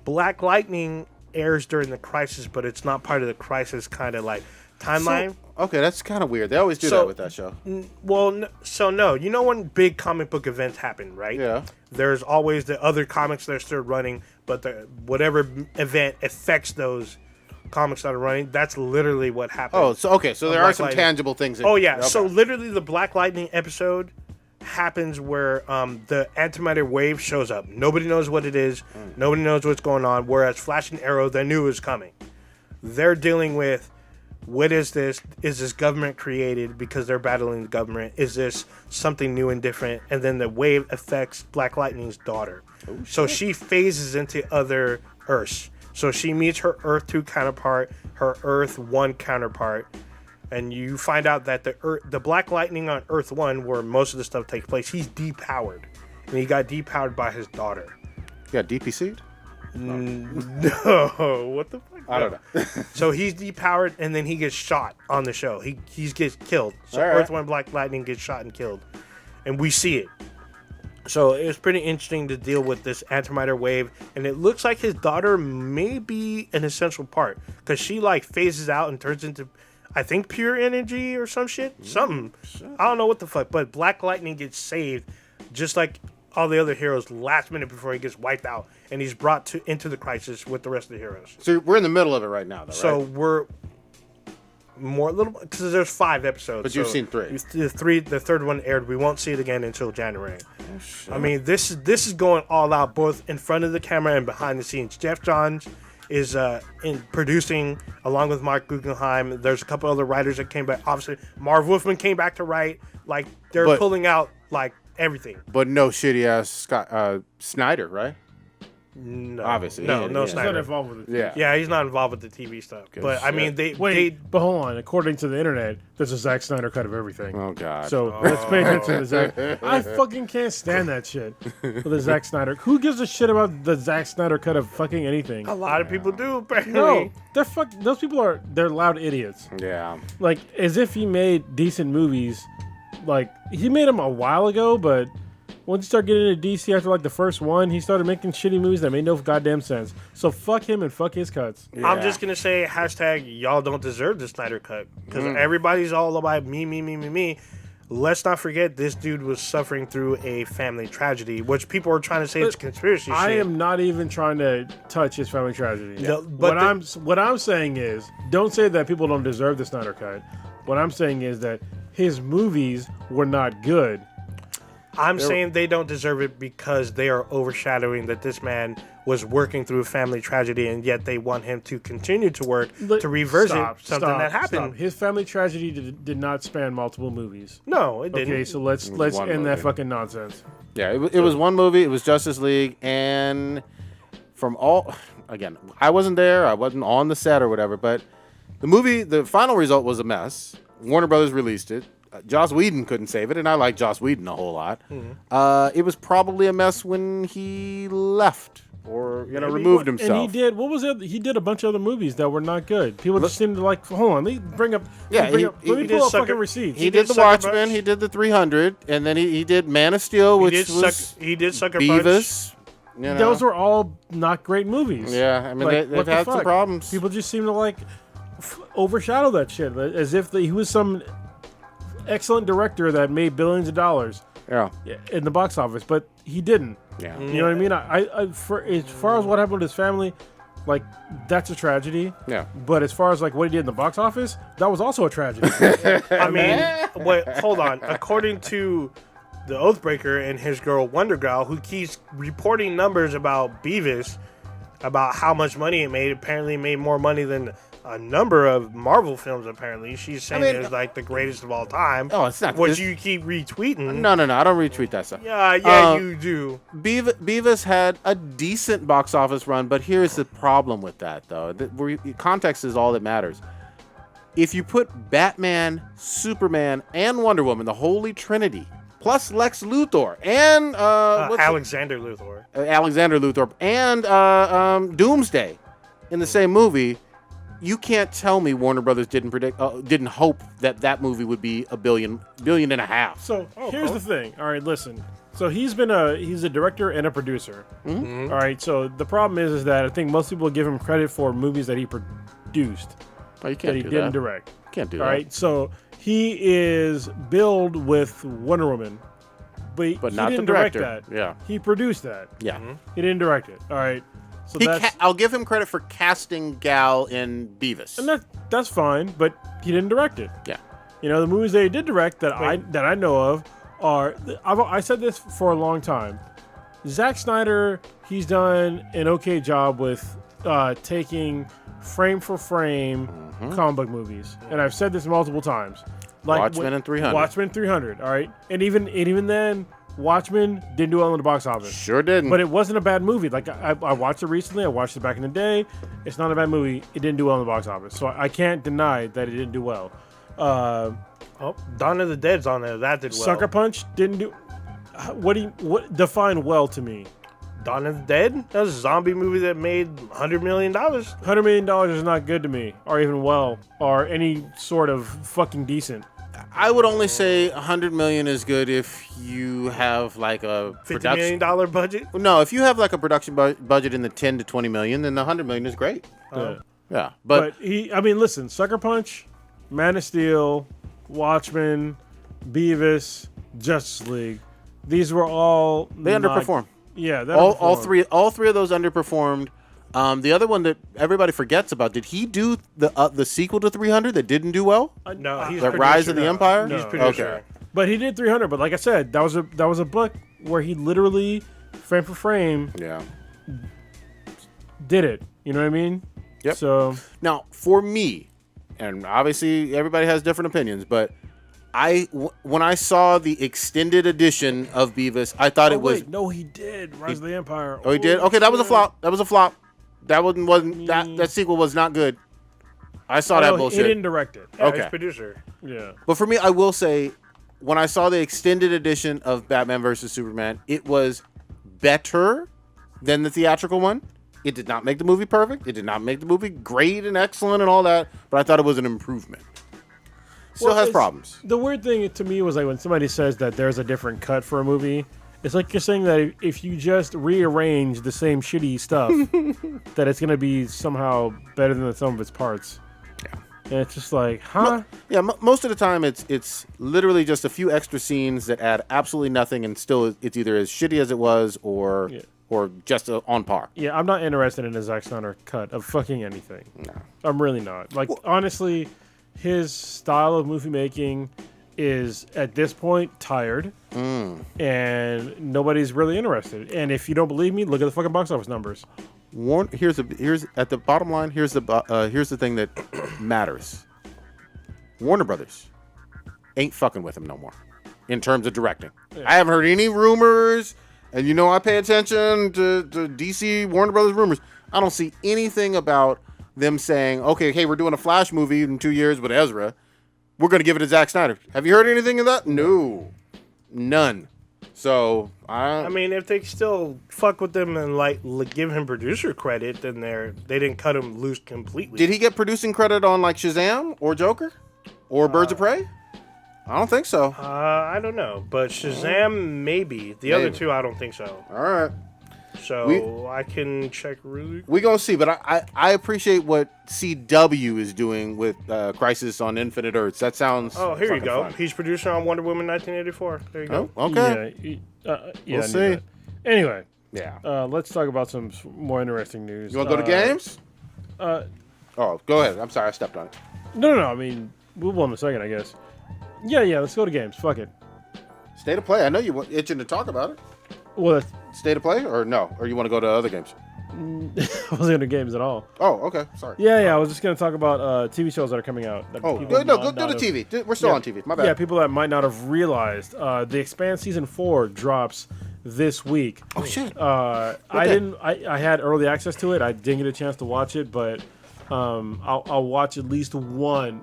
Black Lightning airs during the Crisis, but it's not part of the Crisis kind of, like, timeline. Okay, that's kind of weird. They always do that with that show. No. You know when big comic book events happen, right? Yeah. There's always the other comics that are still running, but whatever event affects those comics that are running, that's literally what happened. Oh, so there are some tangible things. Oh, yeah. Okay. So literally the Black Lightning episode happens where the antimatter wave shows up. Nobody knows what it is. Nobody knows what's going on, whereas Flash and Arrow, they knew it was coming. They're dealing with... What is this? Is this government created because they're battling the government? Is this something new and different? And then the wave affects Black Lightning's daughter. Oh, so she phases into other Earths. So she meets her Earth 2 counterpart, her Earth 1 counterpart. And you find out that the Black Lightning on Earth 1, where most of the stuff takes place, he's depowered. And he got depowered by his daughter. You got DPC'd? No. What the fuck? I don't know. So he's depowered, and then he gets shot on the show. He gets killed. So Earth 1 Black Lightning gets shot and killed. And we see it. So it was pretty interesting to deal with this antimatter wave. And it looks like his daughter may be an essential part. Because she, like, phases out and turns into, I think, pure energy or some shit. Something. I don't know what the fuck. But Black Lightning gets saved just like all the other heroes last minute before he gets wiped out, and he's brought into the Crisis with the rest of the heroes. So we're in the middle of it right now, though, right? So we're more little because there's 5 episodes. But you've seen 3. The third one aired. We won't see it again until January. Oh, shit. I mean, this is going all out, both in front of the camera and behind the scenes. Jeff Johns is in producing along with Mark Guggenheim. There's a couple other writers that came back. Obviously, Marv Wolfman came back to write. Like they're pulling out like everything. But no shitty ass Snyder, right? No, obviously, no Snyder. He's not involved with it. Yeah, he's not involved with the TV stuff. But I mean, but hold on. According to the internet, there's a Zack Snyder cut of everything. Oh god. So let's pay attention to Zack. I fucking can't stand that shit with the Zack Snyder. Who gives a shit about the Zack Snyder cut of fucking anything? A lot of people do. Apparently. No, those people they're loud idiots. Yeah. Like as if he made decent movies. Like he made them a while ago, but once you start getting into DC after like the first one, he started making shitty movies that made no goddamn sense. So fuck him and fuck his cuts. Yeah. I'm just gonna say y'all don't deserve the Snyder cut because everybody's all about me. Let's not forget this dude was suffering through a family tragedy, which people are trying to say it's conspiracy I shit. am not even trying to touch his family tragedy. No, what I'm saying is, don't say that people don't deserve the Snyder cut. What I'm saying is that his movies were not good. I'm saying they don't deserve it because they are overshadowing that this man was working through a family tragedy, and yet they want him to continue to work to reverse something that happened. His family tragedy did not span multiple movies. No, it didn't. Okay, so let's end that fucking nonsense. Yeah, it was one movie. It was Justice League, and again, I wasn't there. I wasn't on the set or whatever, but the final result was a mess. Warner Brothers released it. Joss Whedon couldn't save it, and I like Joss Whedon a whole lot. Mm-hmm. It was probably a mess when he left or removed himself. And he did. What was it? He did a bunch of other movies that were not good. People just seemed to like. Hold on, let me bring up. Let me pull up fucking receipts. He did the Watchmen. He did the 300, and then he did Man of Steel, which he did Sucker Beavis. Punch. Those were all not great movies. Yeah, I mean they've had some problems. People just seem to like overshadow that shit as if he was some excellent director that made billions of dollars in the box office, but he didn't. Yeah. You know what I mean? I for as far as what happened with his family, like that's a tragedy. Yeah. But as far as like what he did in the box office, that was also a tragedy. I mean, wait, hold on. According to the Oathbreaker and his girl Wonder Girl, who keeps reporting numbers about Beavis, about how much money it made, apparently it made more money than a number of Marvel films, apparently. She's saying it's like the greatest of all time. Oh, it's not. Which you keep retweeting. No, I don't retweet that stuff. Yeah, you do. Beavis had a decent box office run, but here's the problem with that, though. Context is all that matters. If you put Batman, Superman, and Wonder Woman, the Holy Trinity, plus Lex Luthor and Alexander Luthor. Alexander Luthor and Doomsday in the same movie, you can't tell me Warner Brothers didn't hope that movie would be $1 billion and a half. So here's the thing. All right, listen. So he's a director and a producer. Mm-hmm. All right. So the problem is that I think most people give him credit for movies that he produced Oh, you can't that he do didn't that. direct. Can't do All that. right. So he is billed with Wonder Woman, but he not the didn't direct director. that. Yeah. He produced that. Yeah. He didn't direct it. All right. So I'll give him credit for casting Gal in Beavis. and that's fine, but he didn't direct it. Yeah. You know, the movies that he did direct that I know of are I said this for a long time. Zack Snyder, he's done an okay job with taking frame for frame comic book movies, and I've said this multiple times. Like Watchmen and 300. Watchmen 300. All right, and even then, Watchmen didn't do well in the box office. Sure didn't. But it wasn't a bad movie. Like I watched it recently. I watched it back in the day. It's not a bad movie. It didn't do well in the box office, so I can't deny that it didn't do well. Dawn of the Dead's on there. That did well. Sucker Punch didn't do. What define well to me? Dawn of the Dead? That was a zombie movie that made $100 million. $100 million is not good to me, or even well, or any sort of fucking decent. I would only say $100 million is good if you have like a $50 million budget? No, if you have like a production budget in the 10 to 20 million, then the $100 million is great. Yeah, but Listen, Sucker Punch, Man of Steel, Watchmen, Beavis, Justice League. These were all underperformed. Yeah, all three of those underperformed. The other one that everybody forgets about, did he do the sequel to 300 that didn't do well? No, he's The Rise of the Empire? He's No. producer. Okay. But he did 300. But like I said, that was a book where he literally frame for frame Yeah. did it. You know what I mean? Yep. So Now, for me, and obviously everybody has different opinions, but when I saw the extended edition of Beavis, I thought it was. no, he did Rise of the Empire. Oh, he did? Okay, that was a flop. That was a flop. That wasn't that sequel was not good. I saw that bullshit. He didn't direct it. Yeah, Okay. he's producer. Yeah. But for me, I will say, when I saw the extended edition of Batman vs. Superman, it was better than the theatrical one. It did not make the movie perfect. It did not make the movie great and excellent and all that, but I thought it was an improvement. Still has problems. The weird thing to me was like when somebody says that there's a different cut for a movie, it's like you're saying that if you just rearrange the same shitty stuff, that it's going to be somehow better than the sum of its parts. Yeah. And it's just like, huh? Yeah, most of the time it's literally just a few extra scenes that add absolutely nothing, and still it's either as shitty as it was or just on par. Yeah, I'm not interested in a Zack Snyder cut of fucking anything. No. I'm really not. Like, honestly, his style of movie making is, at this point, tired. And nobody's really interested. And if you don't believe me, look at the fucking box office numbers. Here's at the bottom line. Here's the thing that matters. Warner Brothers ain't fucking with him no more in terms of directing. Yeah. I haven't heard any rumors, and I pay attention to DC Warner Brothers rumors. I don't see anything about them saying, okay, hey, we're doing a Flash movie in 2 years with Ezra. We're going to give it to Zack Snyder. Have you heard anything of that? No. None. So, I mean, if they still fuck with them and give him producer credit, then they didn't cut him loose completely. Did he get producing credit on like Shazam or Joker or Birds of Prey? I don't think so. I don't know, but Shazam maybe. The other two, I don't think so. All right. So I can check really. We gonna see, but I appreciate what CW is doing with Crisis on Infinite Earths. That sounds. Oh, here you go. Fun. He's producer on Wonder Woman 1984. There you go. Oh, okay. Yeah, we'll see. That. Anyway, yeah. Let's talk about some more interesting news. You want to go to games? Oh, go ahead. I'm sorry, I stepped on it. No. I mean, we'll in a second, I guess. Yeah. Let's go to games. Fuck it. State of play. I know you were itching to talk about it. Well, State of play, or no? Or you want to go to other games? I wasn't into games at all. Oh, okay. Sorry. Yeah. I was just gonna talk about TV shows that are coming out. Oh, go to TV. We're still on TV. My bad. Yeah, people that might not have realized. The Expanse season 4 drops this week. Oh shit. I had early access to it. I didn't get a chance to watch it, but I'll watch at least one.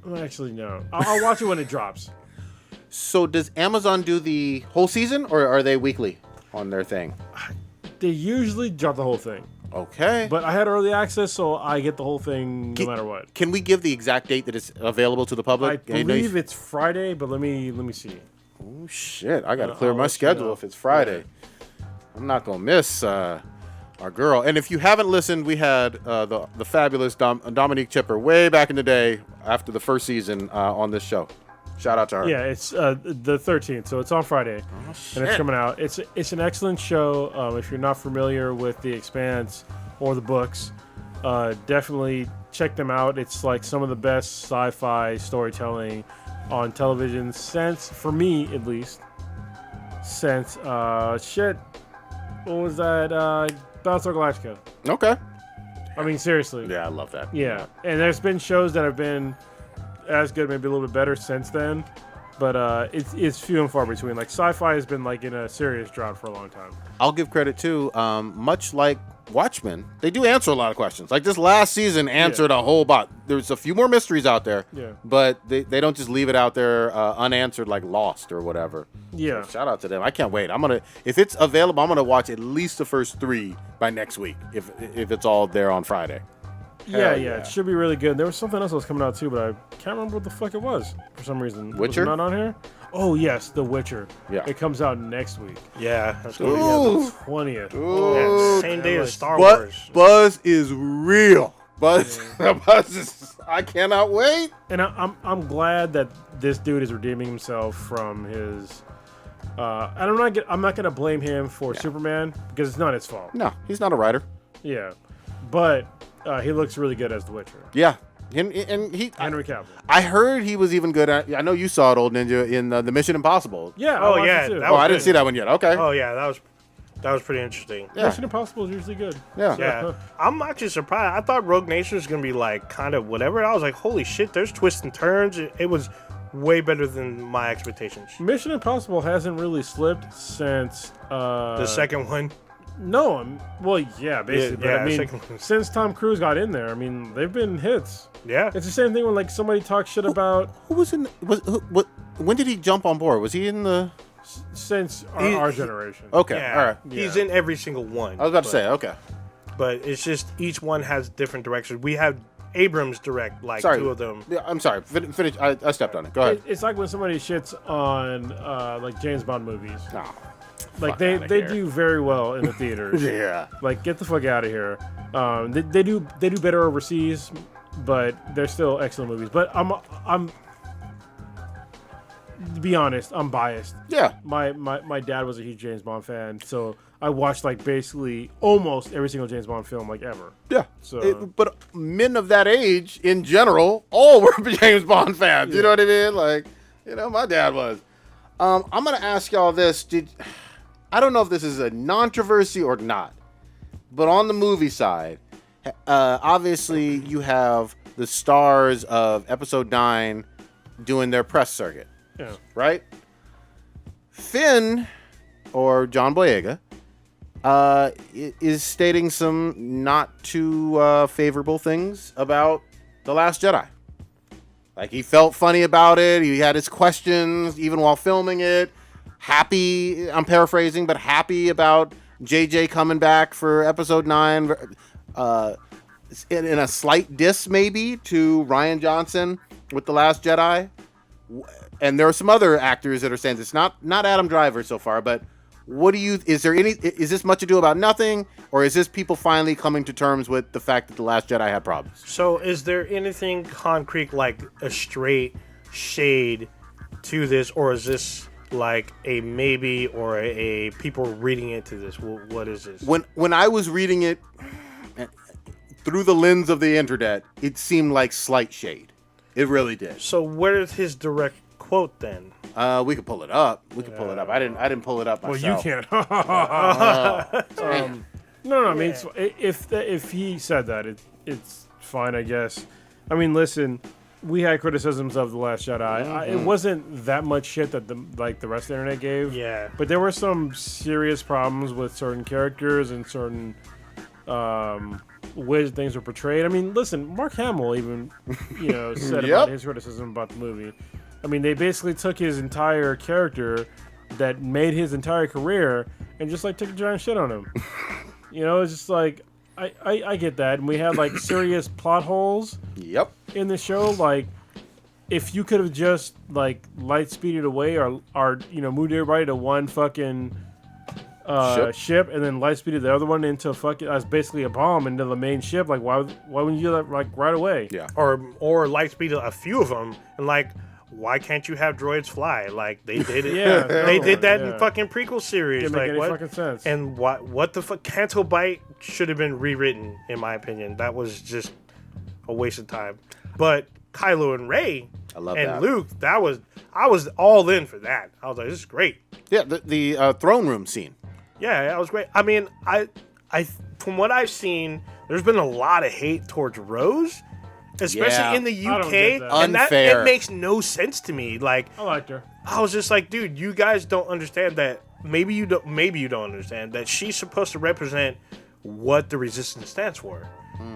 Well, actually, no. I'll watch it when it drops. So does Amazon do the whole season, or are they weekly on their thing? They usually drop the whole thing. Okay. But I had early access, so I get the whole thing no matter what. Can we give the exact date that it's available to the public? I believe it's Friday, but let me see. Oh shit! I gotta clear my schedule if it's Friday. Yeah. I'm not gonna miss our girl. And if you haven't listened, we had the fabulous Dominique Chipper way back in the day after the first season on this show. Shout out to her. Yeah, it's the 13th, so it's on Friday, and it's coming out. It's an excellent show. If you're not familiar with The Expanse or the books, definitely check them out. It's like some of the best sci-fi storytelling on television since, for me at least, since what was that? Battlestar Galactica. Okay. I mean, seriously. Yeah, I love that. Yeah, and there's been shows that have been as good, maybe a little bit better since then, but it's few and far between. Like sci-fi has been like in a serious drought for a long time. I'll give credit too. Much like Watchmen, they do answer a lot of questions. Like this last season answered a whole lot. There's a few more mysteries out there, but they don't just leave it out there unanswered like Lost or whatever. Yeah. So shout out to them. I can't wait. If it's available, I'm gonna watch at least the first 3 by next week. If it's all there on Friday. Yeah, it should be really good. There was something else that was coming out too, but I can't remember what the fuck it was for some reason. Witcher? Was it not on here? Oh yes, The Witcher. Yeah. It comes out next week. Yeah, that's Yeah, cool. the 20th. Yeah, same day as Star Wars. Buzz is real. Buzz is. I cannot wait. And I'm glad that this dude is redeeming himself from his. And I'm not gonna blame him for Superman because it's not his fault. No, he's not a writer. Yeah, but he looks really good as The Witcher. Yeah. Henry Cavill. I heard he was even good at. I know you saw it, Old Ninja, in the Mission Impossible. Yeah. Oh, I watched yeah, it too. that Oh, was I didn't good. see that one yet. Okay. Oh yeah, that was pretty interesting. Yeah. Mission Impossible is usually good. Yeah. Yeah, I'm actually surprised. I thought Rogue Nation was gonna be like kind of whatever. I was like, holy shit, there's twists and turns. It was way better than my expectations. Mission Impossible hasn't really slipped since The second one. No, well, yeah, basically. Yeah, but I mean, second one. since Tom Cruise got in there, I mean, they've been hits. Yeah. It's the same thing when like somebody talks shit about Who was in? When did he jump on board? Was he in the? since He- our generation. Okay. Yeah. All right. He's Yeah. in every single one. I was about to say. Okay. But it's just each one has different directions. We have Abrams direct like Sorry. 2 of them. Yeah, I'm sorry. Finish. I stepped on it. Go ahead. It's like when somebody shits on like James Bond movies. No. Like Fuck they outta here. do very well in the theaters. Yeah. Like get the fuck out of here. They do better overseas, but they're still excellent movies. But I'm to be honest, I'm biased. Yeah. My dad was a huge James Bond fan, so I watched like basically almost every single James Bond film like ever. Yeah. So- But men of that age, in general, all were James Bond fans. You know what I mean? Like, my dad was. I'm gonna ask y'all this. I don't know if this is a controversy or not, but on the movie side, obviously you have the stars of Episode 9 doing their press circuit, Yeah. right? Finn, or John Boyega, is stating some not too favorable things about The Last Jedi. Like, he felt funny about it. He had his questions even while filming it. Happy, I'm paraphrasing, but happy about JJ coming back for Episode 9. In a slight diss, maybe, to Rian Johnson with The Last Jedi. And there are some other actors that are saying this. Not Adam Driver so far, but is this much ado about nothing? Or is this people finally coming to terms with the fact that The Last Jedi had problems? So is there anything concrete, like a straight shade to this, or is this like a maybe or a people reading into this? What is this? When I was reading it through the lens of the internet, it seemed like slight shade. It really did. So where is his direct quote then? We could pull it up. I didn't pull it up Well, myself. you can't. No. I mean, if he said that, it's fine, I guess. I mean, listen, we had criticisms of The Last Jedi. It wasn't that much shit that the rest of the internet gave. Yeah. But there were some serious problems with certain characters and certain ways things were portrayed. I mean, listen, Mark Hamill even said about his criticism about the movie. I mean, they basically took his entire character that made his entire career and just like took a giant shit on him. You know, it's just like I get that, and we had like serious plot holes. Yep. In the show, like if you could have just like light speeded away or moved everybody to one fucking ship and then light speeded the other one into fucking as basically a bomb into the main ship, like why wouldn't you do that like right away? Yeah. Or light speed a few of them and like. Why can't you have droids fly? Like they did it. They did that in fucking prequel series. Didn't make any what? fucking sense. And what the fuck? Canto Bite should have been rewritten, in my opinion. That was just a waste of time. But Kylo and Rey and that. Luke, I was all in for that. I was like, this is great. Yeah, the throne room scene. Yeah, that was great. I mean, I from what I've seen, there's been a lot of hate towards Rose. Especially in the UK, and Unfair. it makes no sense to me. Like, I liked her. I was just like, dude, you guys don't understand that. Maybe you don't understand that she's supposed to represent what the resistance stands for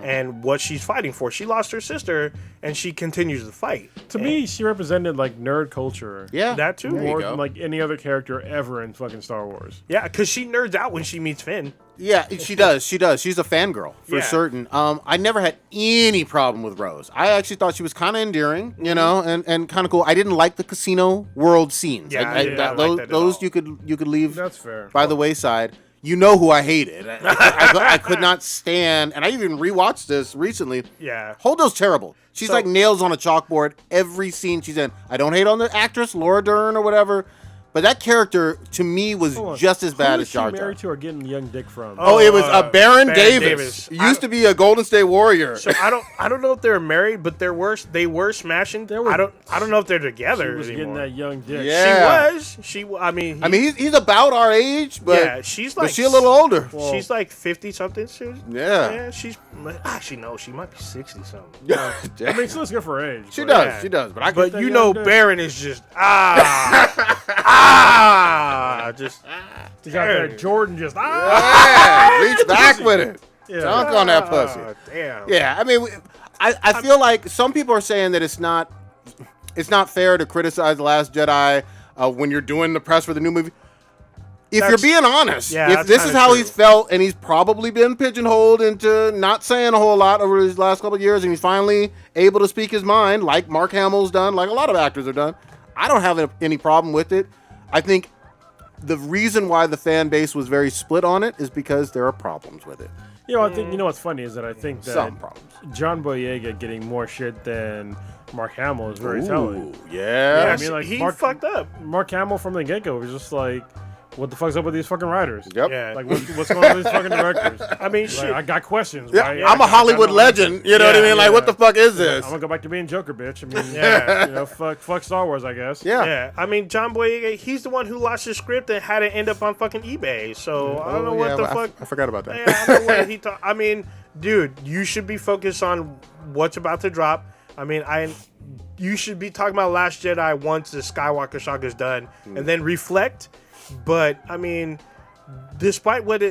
and what she's fighting for. She lost her sister, and she continues to fight. To me, she represented like nerd culture. Yeah, that too. More than like any other character ever in fucking Star Wars. Yeah, because she nerds out when she meets Finn. Yeah, she does. She's a fangirl for certain. I never had any problem with Rose. I actually thought she was kind of endearing, you know, and kind of cool. I didn't like the casino world scenes. Yeah, I didn't like that those at all. you could leave. That's fair. By the wayside. You know who I hated. I could not stand, and I even rewatched this recently. Yeah. Holdo's terrible. She's like nails on a chalkboard every scene she's in. I don't hate on the actress, Laura Dern or whatever, but that character, to me, was just as bad as Jar Who is she Jar. married to or getting a young dick from? Oh, it was Baron Davis. Used to be a Golden State Warrior. So I don't know if they're married, but they were smashing. I don't know if they're together She was anymore. getting that young dick. Yeah. I mean, he's about our age, but yeah, she's like but she a little older. She's like 50 something. Yeah. She's actually no, she might be 60 something. Yeah. I mean, she looks good for her age. She but- does. But But you young know, dick. Baron is just just She's out there, Jordan just Yeah, reach back with it. Dunk on that pussy. Damn. Yeah, I mean, I feel like some people are saying that it's not fair to criticize The Last Jedi when you're doing the press for the new movie. If you're being honest, if that's this is kinda how true. he's felt, and he's probably been pigeonholed into not saying a whole lot over these last couple of years, and he's finally able to speak his mind, like Mark Hamill's done, like a lot of actors have done, I don't have any problem with it. I think the reason why the fan base was very split on it is because there are problems with it. You know, I think what's funny is that I think that Some problems. John Boyega getting more shit than Mark Hamill is very telling. Yeah. I mean, like he Mark fucked up. Mark Hamill from the get-go was just like, what the fuck's up with these fucking writers? Yep. Yeah. Like, what's going on with these fucking directors? I mean, Like, shit. I got questions. Yeah, right? I'm a Hollywood legend. You know what I mean? Like, what the fuck is this? I'm gonna go back to being Joker, bitch. I mean, Yeah. you know, fuck Star Wars, I guess. Yeah. Yeah, I mean, John Boyega, he's the one who lost his script and had it end up on fucking eBay. So I don't know what the fuck. I forgot about that. Yeah, I don't know what he thought. I mean, dude, you should be focused on what's about to drop. I mean, you should be talking about Last Jedi once the Skywalker saga is done, and then reflect. But I mean, despite what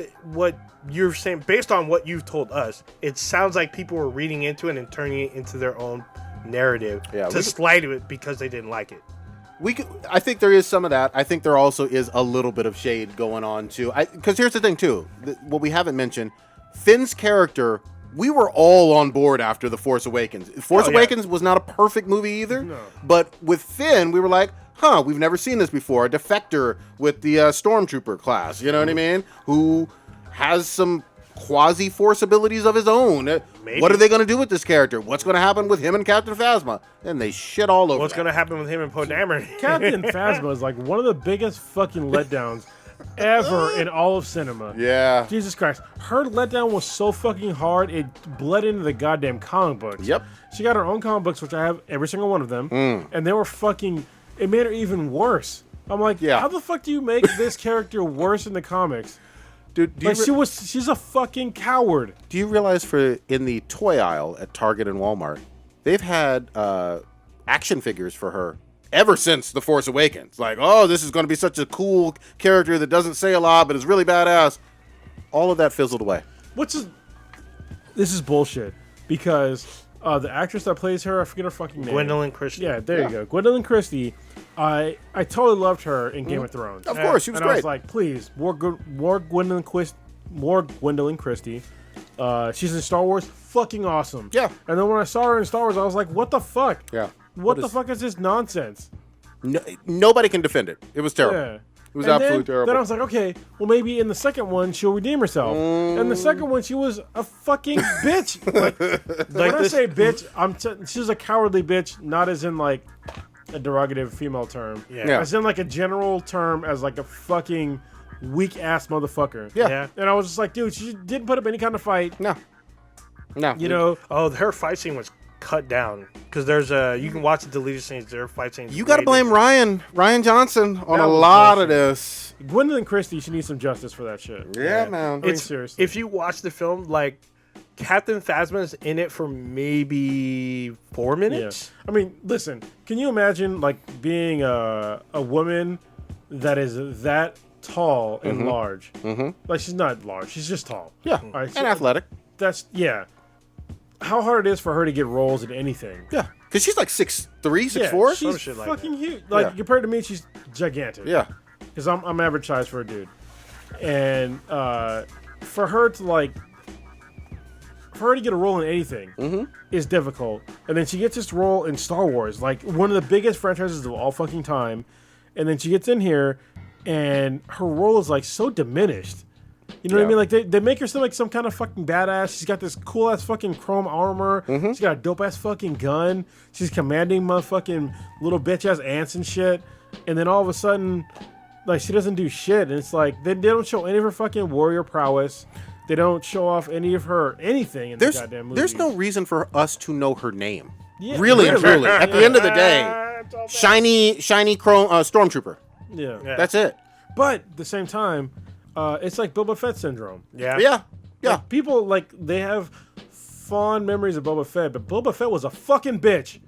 you're saying, based on what you've told us, it sounds like people were reading into it and turning it into their own narrative to slide to it because they didn't like it. I think there is some of that. I think there also is a little bit of shade going on too. Because here's the thing too, what we haven't mentioned, Finn's character. We were all on board after The Force Awakens. Force Awakens was not a perfect movie either, but with Finn, we were like, we've never seen this before. A defector with the Stormtrooper class, you know what I mean? Who has some quasi-Force abilities of his own. Maybe. What are they going to do with this character? What's going to happen with him and Captain Phasma? And they shit all over What's going to happen with him and Poe Dameron? Captain Phasma is like one of the biggest fucking letdowns ever in all of cinema. Yeah. Jesus Christ. Her letdown was so fucking hard, it bled into the goddamn comic books. Yep. She got her own comic books, which I have every single one of them, and they were fucking, it made her even worse. I'm like, how the fuck do you make this character worse in the comics? Dude, Like, she's a fucking coward. Do you realize in the toy aisle at Target and Walmart, they've had action figures for her ever since The Force Awakens. Like, oh, this is going to be such a cool character that doesn't say a lot but is really badass. All of that fizzled away. This is bullshit because The actress that plays her, I forget her fucking name. Gwendolyn Christie. Yeah, there you go. Gwendolyn Christie. I totally loved her in Game of Thrones. Of course, she was and great. I was like, please, more Gwendolyn Christie. She's in Star Wars. Fucking awesome. Yeah. And then when I saw her in Star Wars, I was like, what the fuck? Yeah. What the fuck is this nonsense? No, nobody can defend it. It was terrible. Yeah. It was And absolutely then, terrible. Then I was like, okay, well maybe in the second one she'll redeem herself. And the second one she was a fucking bitch. Like when I say bitch, she's a cowardly bitch, not as in like a derogative female term. Yeah. As in like a general term, as like a fucking weak ass motherfucker. Yeah. And I was just like, dude, she didn't put up any kind of fight. No. You know, her fight scene was cut down because there's you can watch the deleted scenes. Their fight scenes. You got to blame Ryan Johnson on That a was lot of bullshit. this. Gwendolyn Christie, she needs some justice for that shit. Yeah, man. I mean, seriously. If you watch the film, like Captain Phasma is in it for maybe 4 minutes. I mean, listen, can you imagine like being a woman that is that tall and large? Like she's not large, she's just tall. Yeah, All right, and athletic. That's how hard it is for her to get roles in anything. Yeah, because she's like 6'3", 6'4". Yeah, she's Some shit like fucking huge. Like Yeah. compared to me, she's gigantic. Yeah. Because I'm average size for a dude, and for her to get a role in anything is difficult. And then she gets this role in Star Wars, like one of the biggest franchises of all fucking time. And then she gets in here, and her role is like so diminished. You know what I mean? Like they make her seem like some kind of fucking badass. She's got this cool ass fucking chrome armor. She's got a dope ass fucking gun. She's commanding motherfucking little bitch ass ants and shit. And then all of a sudden, like she doesn't do shit. And it's like they don't show any of her fucking warrior prowess. They don't show off any of her anything in the goddamn movie. There's no reason for us to know her name. Yeah, really and truly. At the end of the day, shiny chrome stormtrooper. Yeah. That's it. But at the same time, it's like Boba Fett syndrome. Yeah. Yeah. Like, people they have fond memories of Boba Fett, but Boba Fett was a fucking bitch.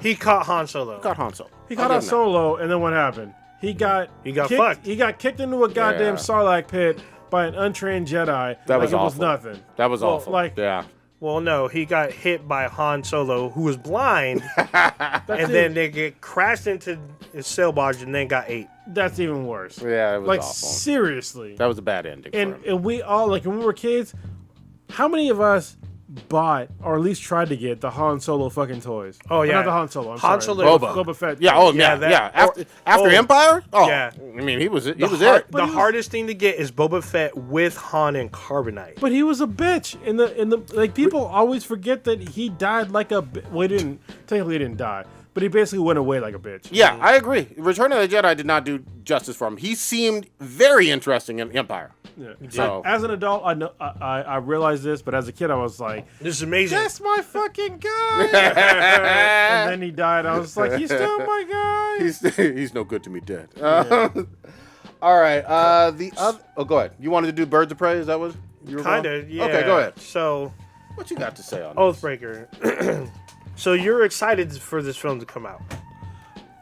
He caught Han Solo. Caught Han Solo. He got out Solo, and then what happened? He got kicked. fucked. He got kicked into a goddamn Sarlacc pit by an untrained Jedi. That was like it awful. was nothing. That was awful. Like, yeah. Well, no, he got hit by Han Solo, who was blind, and then they get crashed into his sail barge and then got ate. That's even worse. Yeah, it was like awful. seriously. That was a bad ending. for him. And we all like when we were kids. How many of us bought or at least tried to get the Han Solo fucking toys? Oh, yeah. Not the Han Solo. I'm Han sorry. Solo- Boba Fett. Yeah. Oh, Yeah, yeah. that- Yeah. After Empire. Oh, Yeah. I mean, he was it. He was The it. hardest thing to get is Boba Fett with Han and Carbonite. But he was a bitch. In the like people always forget that he died like a well, he didn't die, but he basically went away like a bitch. Yeah, I agree. Return of the Jedi did not do justice for him. He seemed very interesting in Empire. Yeah. So- As an adult, I realized this, but as a kid, I was like, This is amazing. "That's my fucking guy." And then he died. I was like, "He's still my guy." He's no good to me dead. All right. The other. Oh, go ahead. You wanted to do Birds of Prey? Is that what you were Kind going? of, yeah. Okay, go ahead. So, What you got to say on this? Oathbreaker. So you're excited for this film to come out?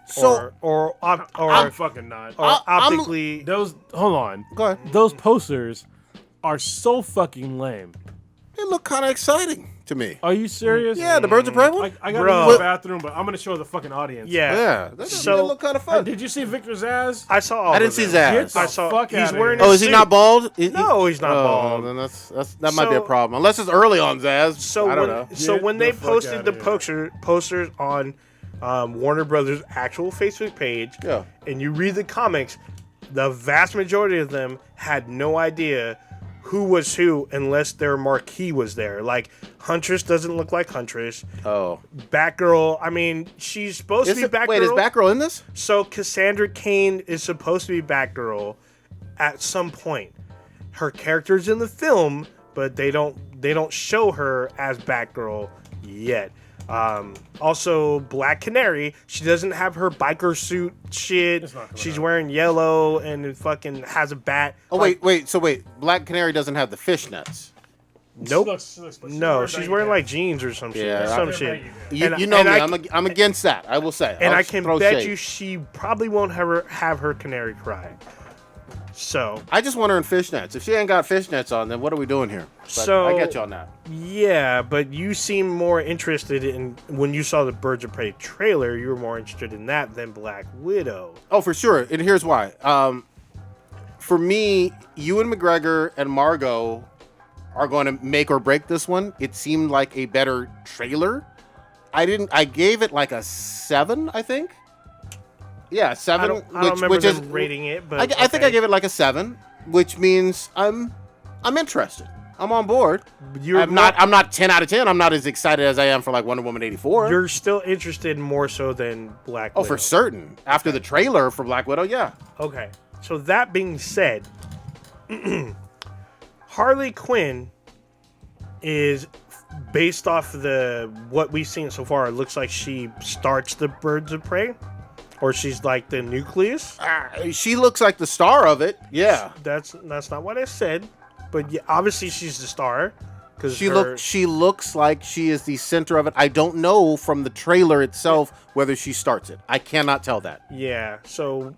So I'm fucking not. Optically, Hold on. go ahead. Those posters are so fucking lame. They look kind of exciting to me. Are you serious? Yeah, the Birds of Prey one. I got to Bro. go to the bathroom, but I'm gonna show the fucking audience. yeah. Yeah, they So- look kind of Hey, fun. did you see Victor Zaz? I saw. All I didn't of see them. Get Zaz. the I saw. fuck He's outta wearing. here. a Oh, is he suit. not bald? No, he's not bald. Then that might be a problem. Unless it's early on Zaz. So I don't know. when Get they the fuck posted outta the here. posters on Warner Brothers' actual Facebook page, Yeah. and you read the comics, the vast majority of them had no idea who was who unless their marquee was there. Like Huntress doesn't look like Huntress. Oh. Batgirl, I mean, she's supposed to be Batgirl. Wait, is Batgirl in this? So Cassandra Cain is supposed to be Batgirl at some point. Her character's in the film, but they don't show her as Batgirl yet. Also, Black Canary, she doesn't have her biker suit shit. She's wearing yellow and it fucking has a bat. Oh, wait. So Black Canary doesn't have the fishnets. Nope. No, she's wearing like jeans or some shit. Yeah, some I- shit. You And- know and me. I'm against that. I will say. And I'll I can throw bet shade. you she probably won't have her canary cry. So I just want her in fishnets. If she ain't got fishnets on, then what are we doing here? But So- I get you on that. yeah, but you seem more interested in when you saw the Birds of Prey trailer. You were more interested in that than Black Widow. Oh, for sure. And here's why. For me, Ewan McGregor and Margot are going to make or break this one. It seemed like a better trailer. I gave it like a 7, I think. Yeah, 7. I don't remember which is them rating it, but I think I gave it like a 7, which means I'm interested. I'm on board. I'm not 10 out of 10. I'm not as excited as I am for like Wonder Woman 84. You're still interested more so than Black Widow. for certain. After the trailer for Black Widow, yeah. Okay. So that being said, Harley Quinn is based off what we've seen so far. It looks like she starts the Birds of Prey, or she's like the nucleus. She looks like the star of it. Yeah. That's not what I said, but yeah, obviously she's the star because She looks like she is the center of it. I don't know from the trailer itself whether she starts it. I cannot tell that. Yeah. So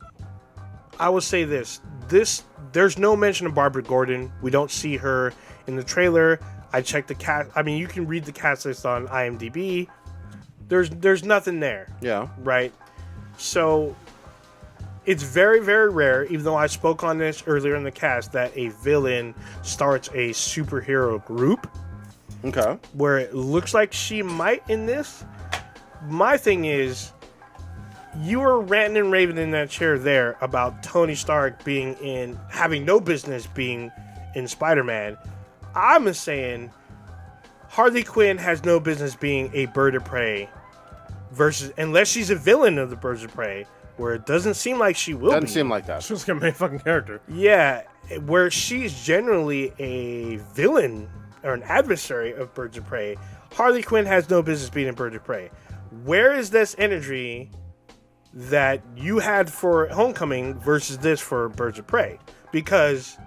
I will say this: there's no mention of Barbara Gordon. We don't see her in the trailer. I checked the cast. I mean, you can read the cast list on IMDb. There's nothing there. Yeah. Right. So it's very, very rare, even though I spoke on this earlier in the cast, that a villain starts a superhero group. Okay. Where it looks like she might in this. My thing is, you were ranting and raving in that chair there about Tony Stark having no business being in Spider-Man. I'm saying Harley Quinn has no business being a Bird of Prey unless she's a villain of the Birds of Prey, where it doesn't seem like she will be. Doesn't seem like that. She's gonna be a fucking character. Yeah, where she's generally a villain or an adversary of Birds of Prey. Harley Quinn has no business being in Birds of Prey. Where is this energy that you had for Homecoming versus this for Birds of Prey? Because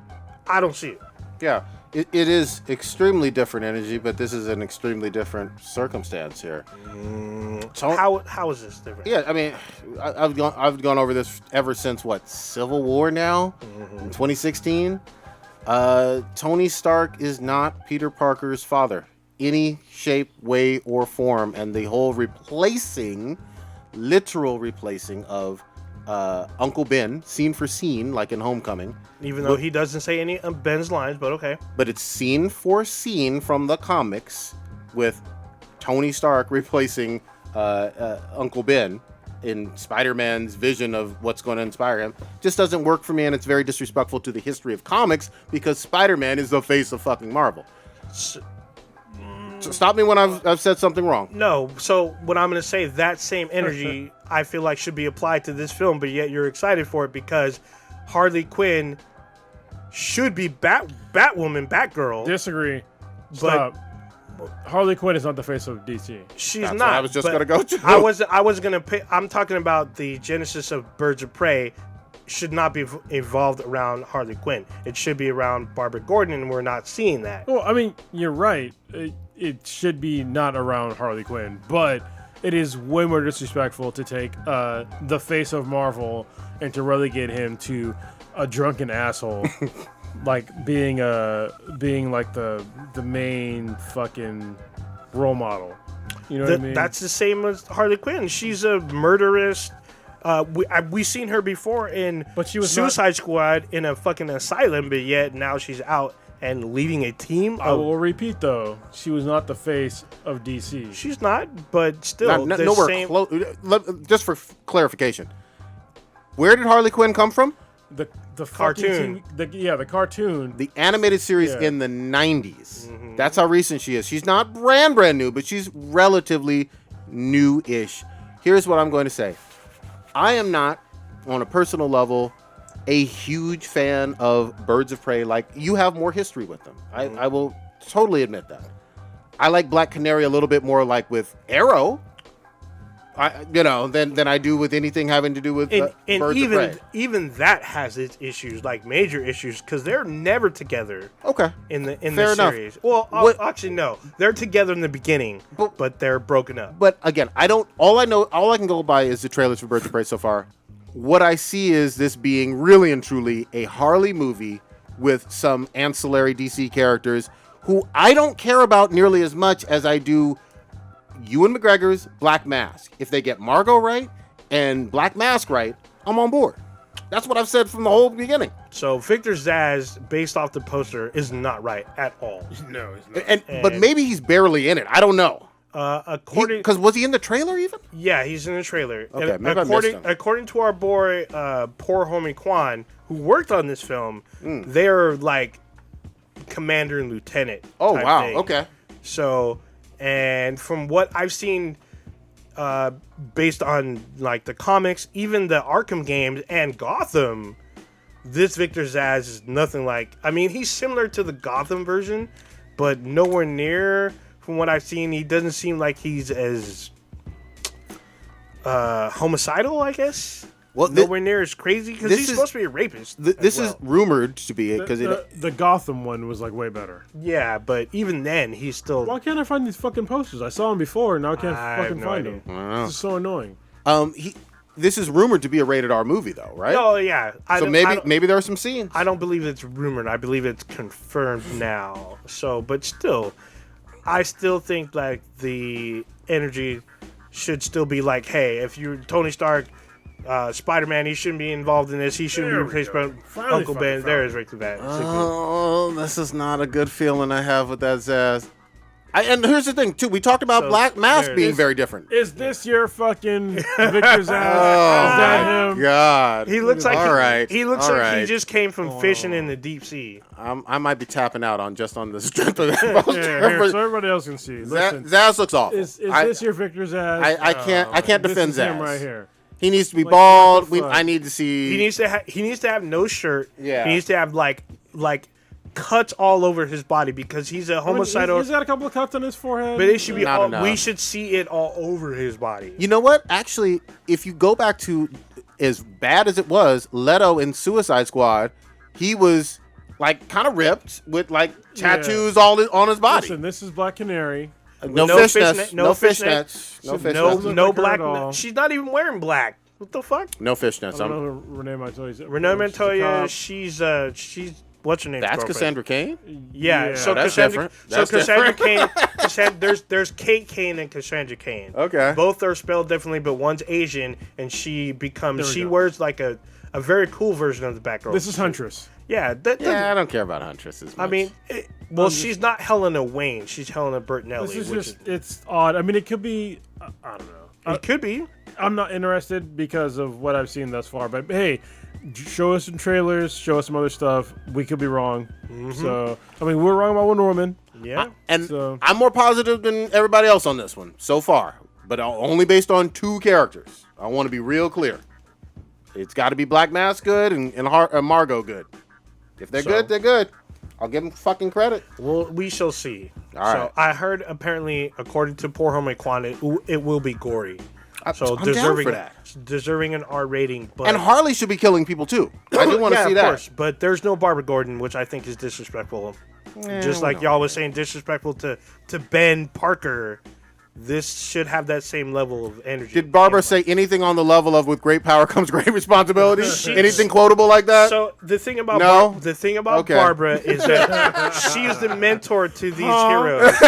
I don't see it. Yeah. It is extremely different energy, but this is an extremely different circumstance here. How is this different? Yeah, I mean, I've gone over this ever since Civil War now, in 2016. Tony Stark is not Peter Parker's father, any shape, way, or form, and the whole literal replacing of Uncle Ben, scene for scene, like in Homecoming. Even though he doesn't say any of Ben's lines, but okay. But it's scene for scene from the comics with Tony Stark replacing Uncle Ben in Spider-Man's vision of what's going to inspire him. Just doesn't work for me, and it's very disrespectful to the history of comics because Spider-Man is the face of fucking Marvel. So stop me when I've said something wrong. No, so what I'm going to say, that same energy I feel like should be applied to this film, but yet you're excited for it because Harley Quinn should be Batwoman, Batgirl. Disagree. Stop. Harley Quinn is not the face of DC. She's That's not. what I was just going to go to. I was going to pick. I'm talking about the genesis of Birds of Prey should not be evolved around Harley Quinn. It should be around Barbara Gordon, and we're not seeing that. Well, I mean, you're right. It should be not around Harley Quinn, but it is way more disrespectful to take the face of Marvel and to relegate him to a drunken asshole, like being like the main fucking role model. You know what I mean? That's the same as Harley Quinn. She's a murderous. We've seen her before in Suicide Squad in a fucking asylum, but yet now she's out and leading a team. I will repeat though, she was not the face of DC. She's not, but still, nowhere close. Just for clarification, where did Harley Quinn come from? The cartoon. The cartoon. The animated series in the 90s. Mm-hmm. That's how recent she is. She's not brand new, but she's relatively new-ish. Here's what I'm going to say. I am not, on a personal level, a huge fan of Birds of Prey. Like, you have more history with them. I will totally admit that. I like Black Canary a little bit more like with Arrow. Than I do with anything having to do with Birds of Prey. Even that has its issues, like major issues, because they're never together. Okay. In the Fair enough. series. Well, actually, no, they're together in the beginning, but they're broken up. But again, all I can go by is the trailers for Birds of Prey so far. what I see is this being really and truly a Harley movie with some ancillary DC characters who I don't care about nearly as much as I do Ewan McGregor's Black Mask. If they get Margot right and Black Mask right, I'm on board. That's what I've said from the whole beginning. So Victor Zsasz, based off the poster, is not right at all. No, he's not. But maybe he's barely in it. I don't know. According, because was he in the trailer even? yeah, he's in the trailer. Okay, And maybe I missed him. according to our boy, poor homie Quan, who worked on this film, they're like commander and lieutenant. Oh type wow. thing. Okay. So, and from what I've seen, based on like the comics, even the Arkham games and Gotham, this Victor Zsasz is nothing like. I mean, he's similar to the Gotham version, but nowhere near. From what I've seen, he doesn't seem like he's as homicidal, I guess. Well, nowhere near as crazy because he's supposed to be a rapist. This is rumored to be because the Gotham one was like way better. Yeah, but even then, he's still. Why can't I find these fucking posters? I saw them before, and now I can't fucking find them. This is so annoying. This is rumored to be a rated R movie, though, right? Oh yeah. So maybe there are some scenes. I don't believe it's rumored. I believe it's confirmed now. So, but still, I still think like the energy should still be like, hey, if you're Tony Stark, Spider-Man, he shouldn't be involved in this. He shouldn't be replaced by Uncle Ben. There is right to that. Oh, this is not a good feeling I have with that Zsasz. And here's the thing, too. We talked about Black Mask being very different. Is this your fucking Victor Zsasz? Is that him? God. He looks like he looks like right. he just came from fishing in the deep sea. I might be tapping out on the strength of that poster. Here, so everybody else can see. Listen, Zsasz looks awful. Is this your Victor Zsasz? I can't defend this is Zsasz. him right here. He needs to be Like, bald. what the fuck? I need to see. He needs to have no shirt. Yeah. He needs to have like cuts all over his body because he's a homicidal. He's got a couple of cuts on his forehead. But it should be Not all, enough. we should see it all over his body. You know what? Actually, if you go back to as bad as it was, Leto in Suicide Squad, he was like kind of ripped with like tattoos all on his body. Listen, this is Black Canary. No fishnets. No fishnets. No fishnets. No like her black. at all. She's not even wearing black. What the fuck? No I fishnets. don't know who Rene Montoya is. Renee Montoya. She's what's her name? That's Cassandra Cain? Yeah. So that's Cassandra. different. So That's Cassandra Cain. There's Kate Kane and Cassandra Cain. Okay. Both are spelled differently, but one's Asian, and she go. wears like a very cool version of the Batgirl. This is Huntress. Yeah. Yeah, I don't care about Huntress as much. I mean, she's not Helena Wayne. She's Helena Bertinelli. This is it's odd. I mean, it could be. I don't know. It could be. I'm not interested because of what I've seen thus far. But hey, show us some trailers. Show us some other stuff. We could be wrong. So I mean, we're wrong about Wonder Woman. Yeah. I'm more positive than everybody else on this one so far, but only based on two characters. I want to be real clear. It's got to be Black Mask good and Margot good. If they're good, they're good. I'll give them fucking credit. Well, we shall see. All right. So I heard apparently, according to poor homie Quan, it will be gory. So I'm deserving down for that. deserving an R rating. But And Harley should be killing people too. I do want to see of that. course. But there's no Barbara Gordon, which I think is disrespectful. Just like y'all was saying, disrespectful to Ben Parker. This should have that same level of energy. Did Barbara say anything on the level of "with great power comes great responsibility"? Anything quotable like that? So the thing about No? Okay. Barbara is that she is the mentor to these heroes.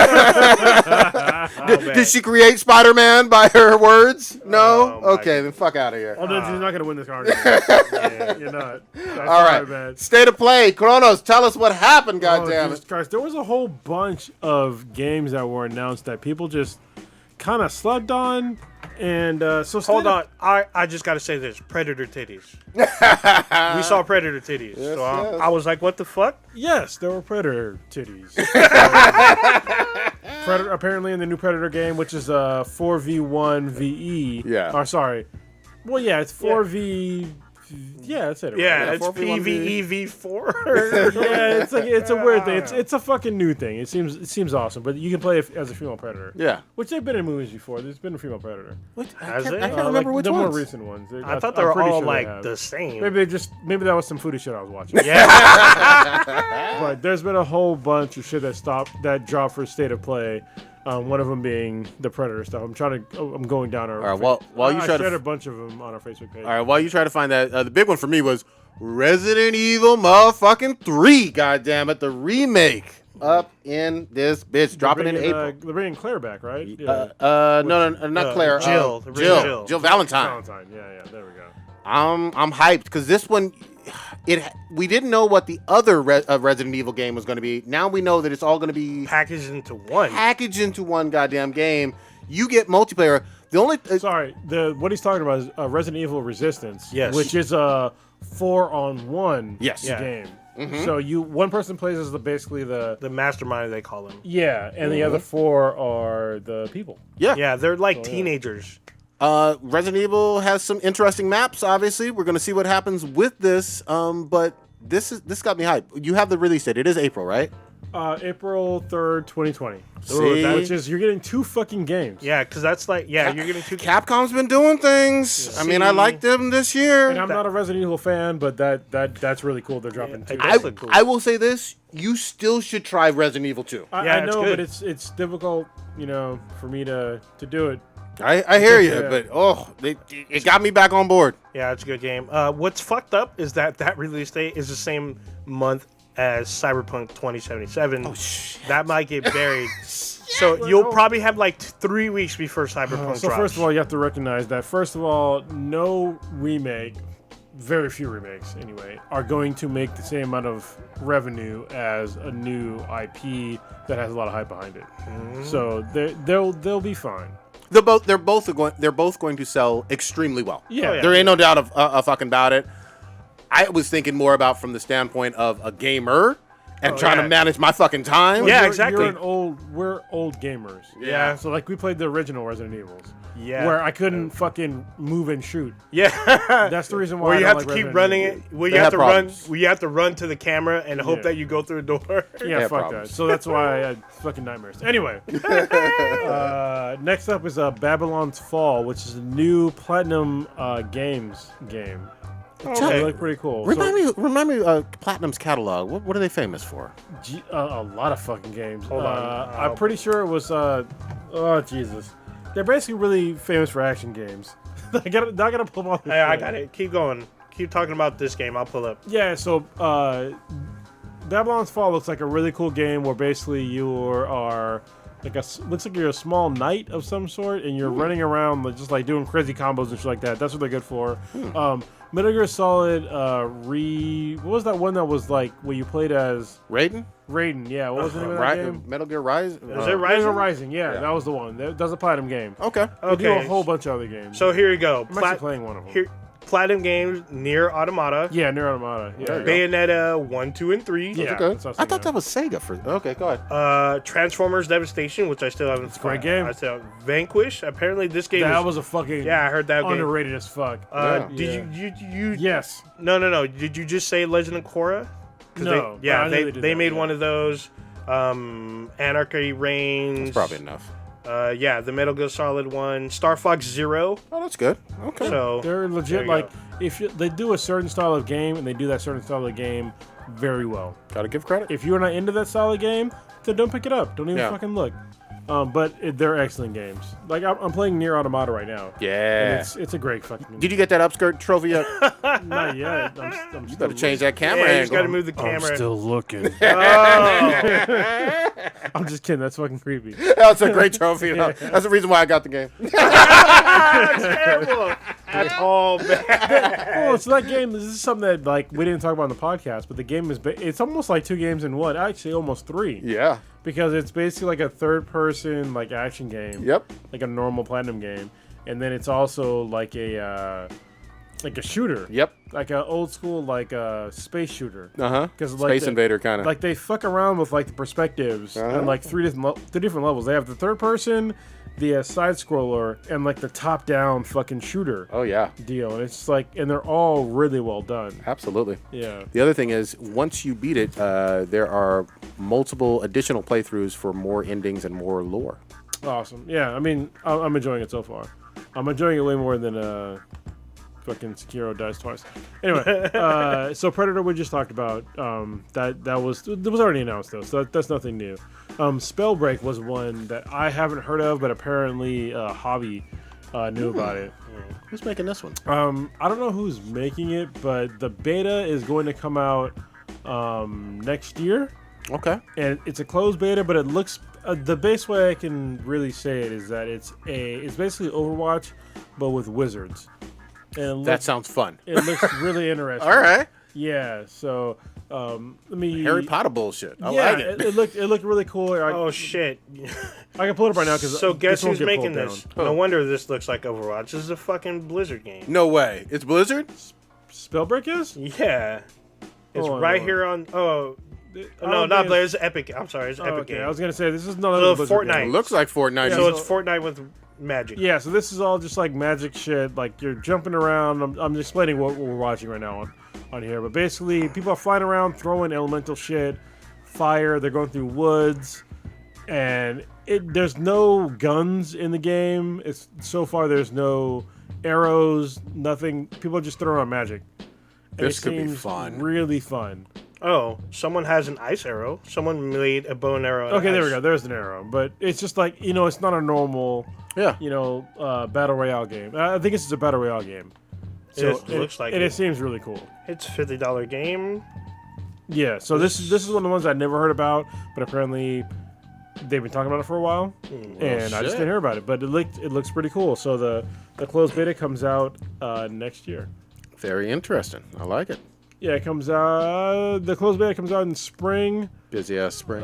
Did she create Spider-Man by her words? No. Oh, my Okay, then fuck out of here. Oh, no, you're not gonna win this argument. You're not. That's All right, man. state of play. Kronos, tell us what happened. Oh, Goddamn Jesus it! Christ. There was a whole bunch of games that were announced that people just kind of slept on. And so Hold on, I just got to say this: Predator titties. We saw Predator titties, Yes, so yes. I was like, "What the fuck?" Yes, there were Predator titties. Predator apparently in the new Predator game, which is 4v1 VE. Yeah. Or sorry. Well, yeah, it's 4v. Yeah, that's it. Yeah, right? it's 4v1 PvE-V4. Yeah, it's a weird thing. It's a fucking new thing. It seems awesome, but you can play as a female Predator. Yeah. Which they've been in movies before. There's been a female Predator. Has it? I can't remember like which the ones. more recent ones. I thought they I'm were pretty all sure they like have. the same. Maybe that was some footy shit I was watching. Yeah. But there's been a whole bunch of shit that dropped for State of Play. One of them being the Predator stuff. I'm going down our. All right, while you I try to shared a bunch of them on our Facebook page. All right, while you try to find that, the big one for me was Resident Evil motherfucking 3. God damn it, the remake up in this bitch, dropping in April. They're bringing Claire back, right? Yeah. No, not Claire. Jill. Jill Valentine. Yeah, there we go. I'm hyped because this one, we didn't know what the other Resident Evil game was going to be. Now we know that it's all going to be packaged into one goddamn game. You get multiplayer. The only what he's talking about is Resident Evil Resistance. Yes. Which is a 4-on-1 game. Mm-hmm. So one person plays as basically the mastermind, they call him. Yeah, and the other 4 are the people. Yeah, they're like teenagers. Resident Evil has some interesting maps. Obviously, we're going to see what happens with this. But this got me hyped. You have the release date. It is April, right? April 3rd, 2020. See? Which is, you're getting 2 fucking games. Yeah, because that's like, you're getting 2. Capcom's been doing things. I mean, I liked them this year. And I'm not a Resident Evil fan, but that's really cool. They're dropping 2. I will say this: you still should try Resident Evil 2. I know, but it's difficult, for me to do it. I hear you, but it got me back on board. Yeah, it's a good game. What's fucked up is that release date is the same month as Cyberpunk 2077. Oh shit! That might get buried. So you'll probably have like 3 weeks before Cyberpunk drops. First of all, you have to recognize that. First of all, no remake, very few remakes anyway, are going to make the same amount of revenue as a new IP that has a lot of hype behind it. Mm-hmm. So they'll be fine. They're both going to sell extremely well. Yeah, there ain't no doubt of fucking about it. I was thinking more about from the standpoint of a gamer and trying to manage my fucking time. Yeah, exactly. We're old gamers. Yeah. So we played the original Resident Evils. Yeah. Where I couldn't fucking move and shoot. Yeah. That's the reason why. Where you I have don't to like keep Resident running Evil. it. Where you have to run. Where you have to run to the camera and hope that you go through a door. Yeah, fuck that. So that's why I had fucking nightmares. Anyway. Next up is Babylon's Fall, which is a new Platinum Games game. Okay. They look pretty cool. Remind me Platinum's catalog. What are they famous for? A lot of fucking games. Hold on. I'm pretty sure it was. Oh Jesus, they're basically really famous for action games. I gotta pull them off. Hey, I got it. Keep going. Keep talking about this game. I'll pull up. Yeah. So Babylon's Fall looks like a really cool game where basically you are looks like you're a small knight of some sort, and you're running around just doing crazy combos and shit like that. That's what they're good for. Metal Gear Solid, what was that one that was where you played as Raiden? Raiden, yeah. What was the name of that game? Metal Gear Rising? Was it Rising? Rising, yeah, that was the one. That's a Platinum game. Okay. They do a whole bunch of other games. So here you go. I'm actually playing one of them. Platinum games, Nier Automata. Yeah, Nier Automata. Yeah. Bayonetta 1, 2, and 3. Yeah. I thought that was Sega for. Okay, go ahead. Transformers Devastation, which I still haven't. It's a great game. I still Vanquish. Apparently, this game was a fucking. Yeah, I heard that underrated as fuck. Did you? Yes. No. Did you just say Legend of Korra? No. They made one of those. Anarchy Reigns. That's probably enough. The Metal Gear Solid one, Star Fox Zero. Oh, that's good. Okay. So they're legit. If they do a certain style of game and they do that certain style of game very well. Gotta give credit. If you're not into that style of game, then don't pick it up. Don't even fucking look. But they're excellent games. I'm playing Nier Automata right now. Yeah. It's a great fucking game. Did you get that upskirt trophy yet? Not yet. You better change that camera Yeah, you angle. just got to move the camera. I'm still looking. I'm just kidding. That's fucking creepy. That's a great trophy. That's the reason why I got the game. That's terrible. That's all bad. Well, so that game, this is something that we didn't talk about on the podcast, but the game it's almost like 2 games in one. Actually, almost 3. Yeah. Because it's basically like a third-person action game. Yep. Like a normal Platinum game, and then it's also like a shooter. Yep. Like an old school space shooter. Because Space Invader kind of. They fuck around with the perspectives and 3 different levels. They have the third person, the side scroller, and the top down fucking shooter. Oh yeah. Deal, and it's and they're all really well done. Absolutely. Yeah. The other thing is, once you beat it, there are multiple additional playthroughs for more endings and more lore. Awesome. Yeah, I mean, I'm enjoying it so far. I'm enjoying it way more than fucking Sekiro dies twice. Anyway, so Predator we just talked about. That was already announced though, so that's nothing new. Spellbreak was one that I haven't heard of, but apparently Hobby knew about it. Who's making this one? I don't know who's making it, but the beta is going to come out next year. Okay. And it's a closed beta, but it looks the best way I can really say it is that it's basically Overwatch, but with wizards. And That sounds fun. It looks really interesting. All right. Yeah. So let me Harry Potter bullshit. I yeah, like it. it looked really cool. Oh shit! I can pull it up right now because So guess who's making this? No wonder this looks like Overwatch. This is a fucking Blizzard game. No way. It's Blizzard? Spellbreak is? Yeah, it's Hold on, right hold on. here on. Oh no, not Blizzard. It's Epic. I'm sorry, it's Oh, Epic okay. game. I was gonna say this is another So Blizzard Fortnite. game. It looks like Fortnite. So it's Fortnite with magic. Yeah, so this is all just like magic shit. Like you're jumping around. I'm explaining what we're watching right now on here. But basically, people are flying around, throwing elemental shit, fire. They're going through woods, and there's no guns in the game. So far there's no arrows, nothing. People are just throwing around magic. And This it could be seems fun. Really fun. Oh, someone has an ice arrow. Someone made a bow and arrow. out of Okay, there we ice. go. There's an arrow, but it's just like it's not a normal. Yeah. Battle royale game. I think it's just a battle royale game. It looks like and it. it seems really cool. It's $50 game. Yeah, so this is one of the ones I never heard about, but apparently they've been talking about it for a while, and I just didn't hear about it. But it looks pretty cool. So the closed beta comes out next year. Very interesting. I like it. Yeah, it comes out. The closed beta comes out in spring. Busy ass spring.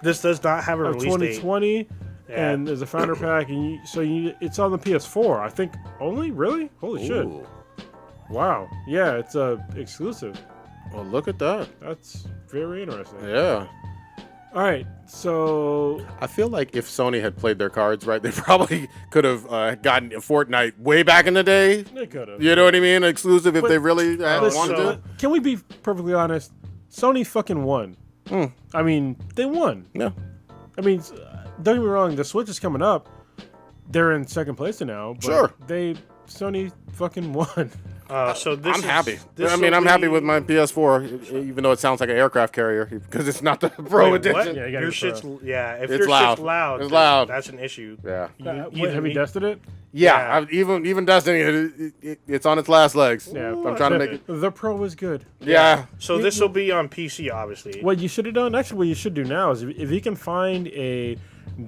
This does not have a Of release date. 2020. Yeah. And there's a founder pack, and it's on the PS4. I think only. Really? Holy shit! Ooh. Wow. Yeah, it's exclusive. Well, look at that. That's very interesting. Yeah. All right, so I feel like if Sony had played their cards right, they probably could have gotten Fortnite way back in the day. they could have. You know what I mean? Exclusive if But- they really had Listen, wanted to. Can we be perfectly honest? Sony fucking won. I mean, they won. Yeah. I mean, don't get me wrong. The Switch is coming up. They're in second place now. But Sure. Sony fucking won. So this I'm happy. this I mean, will I'm happy be- with my PS4, even though it sounds like an aircraft carrier because it's not the Pro Wait, what? edition. Yeah, you gotta Your be shit's pro. if It's your loud. shit's loud, It's loud. That's an issue. Yeah. Have you tested it? Yeah. Even Destiny, it's on its last legs. Yeah. I'm trying to make it. The Pro is good. Yeah. So this will be on PC, obviously. What you should have done, actually, what you should do now is if you can find a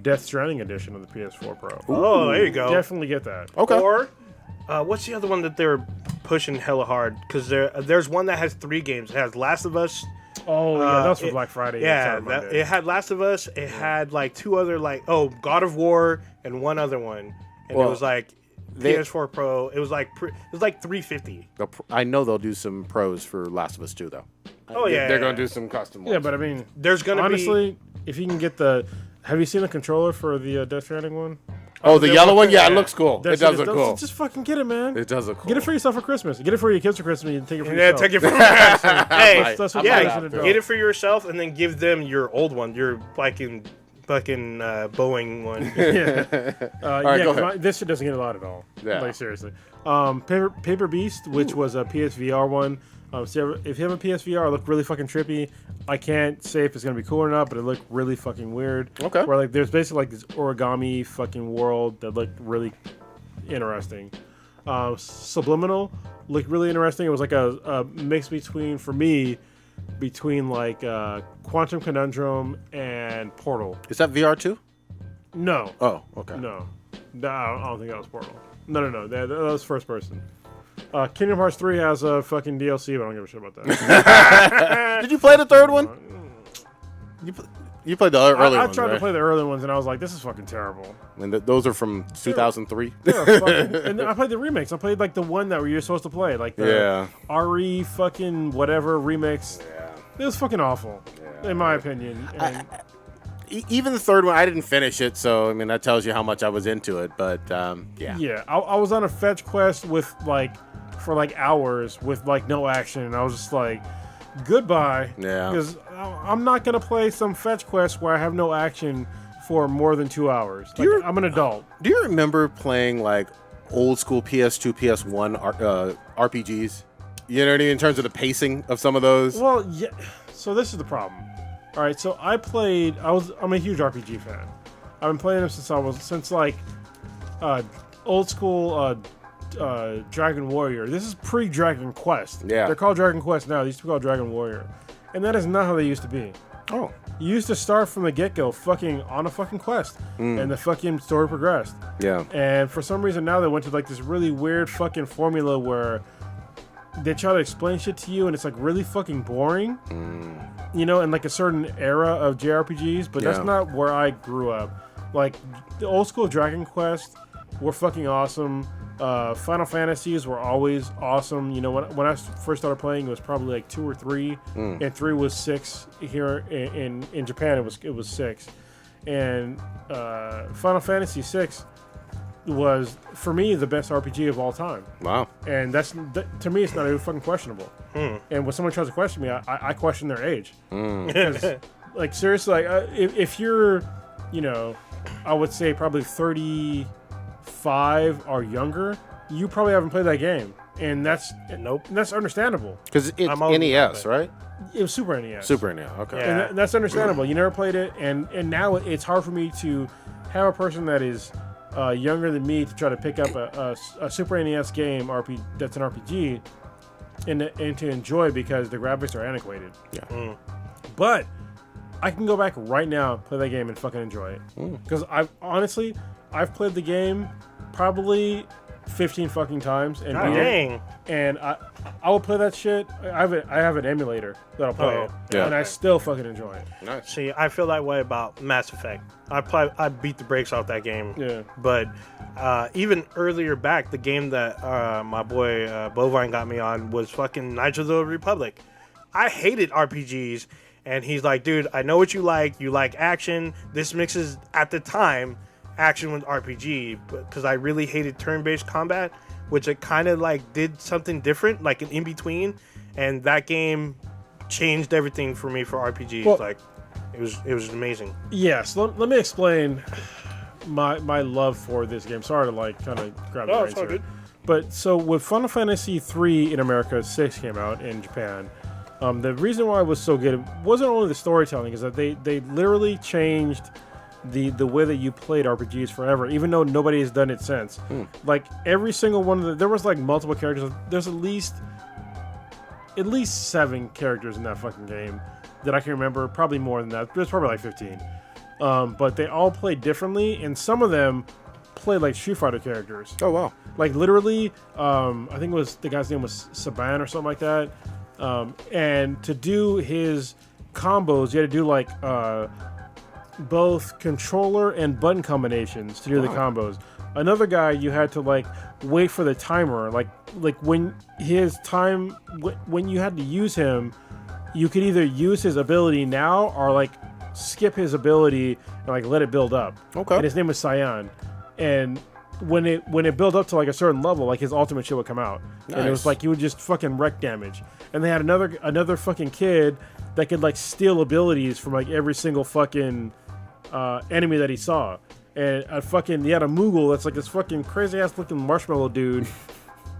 Death Stranding edition of the PS4 Pro, Oh, there you go. definitely get that. Okay. Or what's the other one that they're pushing hella hard? Because there's one that has 3 games. It has Last of Us. Oh, yeah, that's for it- Black Friday. Yeah, and Cyber Monday. it had Last of Us. It had like 2 other God of War and one other one, and Well, it was like they- PS4 Pro. It was like $350. I know they'll do some pros for Last of Us 2, though. Oh yeah, They're going to do some custom ones. Yeah, but I mean, There's gonna honestly, if you can get have you seen the controller for the Death Stranding one? Oh, the yellow one? Yeah, it yeah. looks cool. It That's does look cool. Just fucking get it, man. It does look cool. Get it for yourself for Christmas. Get it for your kids for Christmas. You can take it for Yeah, yourself. take it from hey, That's what yeah, you should have done. get it for yourself and then give them your old one, your fucking Boeing one. Yeah, go 'cause ahead. this shit doesn't get a lot at all. Yeah. Like seriously. Paper Beast, which was a PSVR one. So if you have a PSVR, it looked really fucking trippy. I can't say if it's gonna be cool or not, but it looked really fucking weird. Okay. Where like there's basically like this origami fucking world that looked really interesting. Subliminal looked really interesting. It was like a mix between like Quantum Conundrum and Portal. Is that VR too? No. Oh, okay. No, I don't think that was Portal. No. That was first person. Kingdom Hearts 3 has a fucking DLC, but I don't give a shit about that. Did you play the third one? You played the early I ones, tried to right? play the early ones, and I was like, this is fucking terrible. And those are from 2003. And I played the remakes. I played like the one that you're supposed to play, like the Yeah. RE fucking whatever remix. Yeah. It was fucking awful, in my opinion. And Even the third one, I didn't finish it, so I mean that tells you how much I was into it. But yeah. yeah, I was on a fetch quest for hours with like no action, and I was just like, goodbye. Yeah. Because I'm not gonna play some fetch quest where I have no action for more than 2 hours. Like, I'm an adult. Do you remember playing like old school PS2, PS1 RPGs. You know what I mean? In terms of the pacing of some of those. Well, yeah. So this is the problem. All right. So I'm a huge RPG fan. I've been playing them since like old school Dragon Warrior. This is pre-Dragon Quest. Yeah. They're called Dragon Quest now. They used to be called Dragon Warrior, and that is not how they used to be. Oh. You used to start from the get-go fucking on a fucking quest, and the fucking story progressed. Yeah. And for some reason now they went to like this really weird fucking formula where they try to explain shit to you and it's like really fucking boring. You know, in like a certain era of JRPGs, but that's not where I grew up. Like the old school Dragon Quest were fucking awesome. Final Fantasies were always awesome. You know, when I first started playing, it was probably like 2 or 3, and 3 was 6 here in Japan. It was 6, and Final Fantasy 6 was for me the best RPG of all time. Wow. And to me, it's not even fucking questionable. And when someone tries to question me, I question their age. Because, like seriously, like if you're, you know, I would say probably 35 or younger, you probably haven't played that game, and that's understandable. Because it's NES, right? It was Super NES. Super NES. Okay. Yeah. And that's understandable. You never played it, and now it's hard for me to have a person that is younger than me to try to pick up a Super NES game that's an RPG and to enjoy because the graphics are antiquated. Yeah. But I can go back right now, play that game, and fucking enjoy it. Because I've played the game probably 15 fucking times and beat it. And I will play that shit. I have an emulator that'll play it, and I still fucking enjoy it. Nice. See, I feel that way about Mass Effect. I beat the brakes off that game. Yeah. But even earlier back, the game that my boy Bovine got me on was fucking Knights of the Republic. I hated RPGs, and he's like, dude, I know what you like. You like action. This mixes, at the time, action with RPG, because I really hated turn-based combat, which it kind of like did something different, like an in-between, and that game changed everything for me for RPGs. Well, like, it was amazing. Yes, let me explain my love for this game. Sorry to like kind of grab the reins it's all here. good. But so with Final Fantasy 3 in America, 6 came out in Japan. The reason why it was so good wasn't only the storytelling, is that they literally changed the way that you played RPGs forever, even though nobody has done it since. Like every single one of there was like multiple characters. There's at least 7 characters in that fucking game that I can remember. Probably more than that. There's probably like 15. But they all played differently, and some of them played like Street Fighter characters. Oh wow. Like literally, I think it was the guy's name was Saban or something like that. And to do his combos, you had to do like both controller and button combinations to do the combos. Another guy, you had to like wait for the timer, like when his time, when you had to use him, you could either use his ability now or like skip his ability and like let it build up. Okay. And his name was Cyan, and when it built up to like a certain level, like his ultimate shit would come out, and it was like he would just fucking wreck damage. And they had another fucking kid that could like steal abilities from like every single fucking enemy that he saw. And he had a Moogle that's like this fucking crazy ass looking marshmallow dude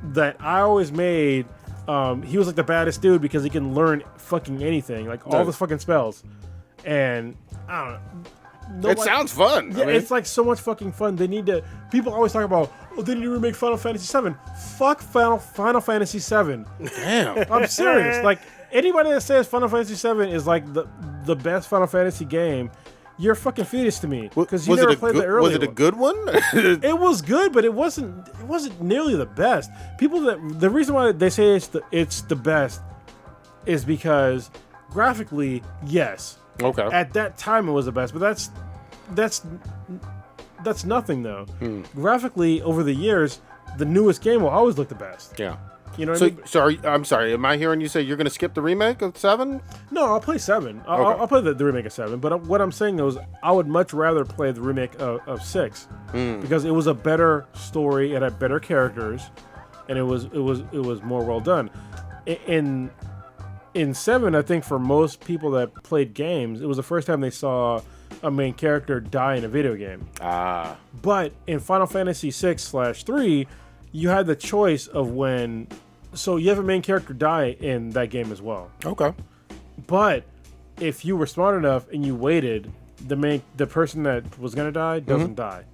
that I always made. He was like the baddest dude because he can learn fucking anything, like all the fucking spells. And I don't know. It sounds fun. Yeah, it's like so much fucking fun. They need to. People always talk about, they need to remake Final Fantasy VII. Fuck Final Fantasy VII. Damn. I'm serious. Like anybody that says Final Fantasy VII is like the best Final Fantasy game, you're a fucking fetus to me, because you never played the early one. Was it a good one? It was good, but it wasn't nearly the best. The reason why they say it's the best is because graphically, yes. Okay. At that time, it was the best, but that's nothing though. Graphically, over the years, the newest game will always look the best. Yeah. You know what I mean? So I'm sorry. Am I hearing you say you're going to skip the remake of 7? No, I'll play 7. I'll play the remake of 7. But what I'm saying though is, I would much rather play the remake of 6 because it was a better story. It had better characters, and it was more well done. In 7, I think for most people that played games, it was the first time they saw a main character die in a video game. Ah. But in Final Fantasy 6/3, you had the choice of when. So you have a main character die in that game as well. Okay. But if you were smart enough and you waited, the person that was gonna die doesn't die.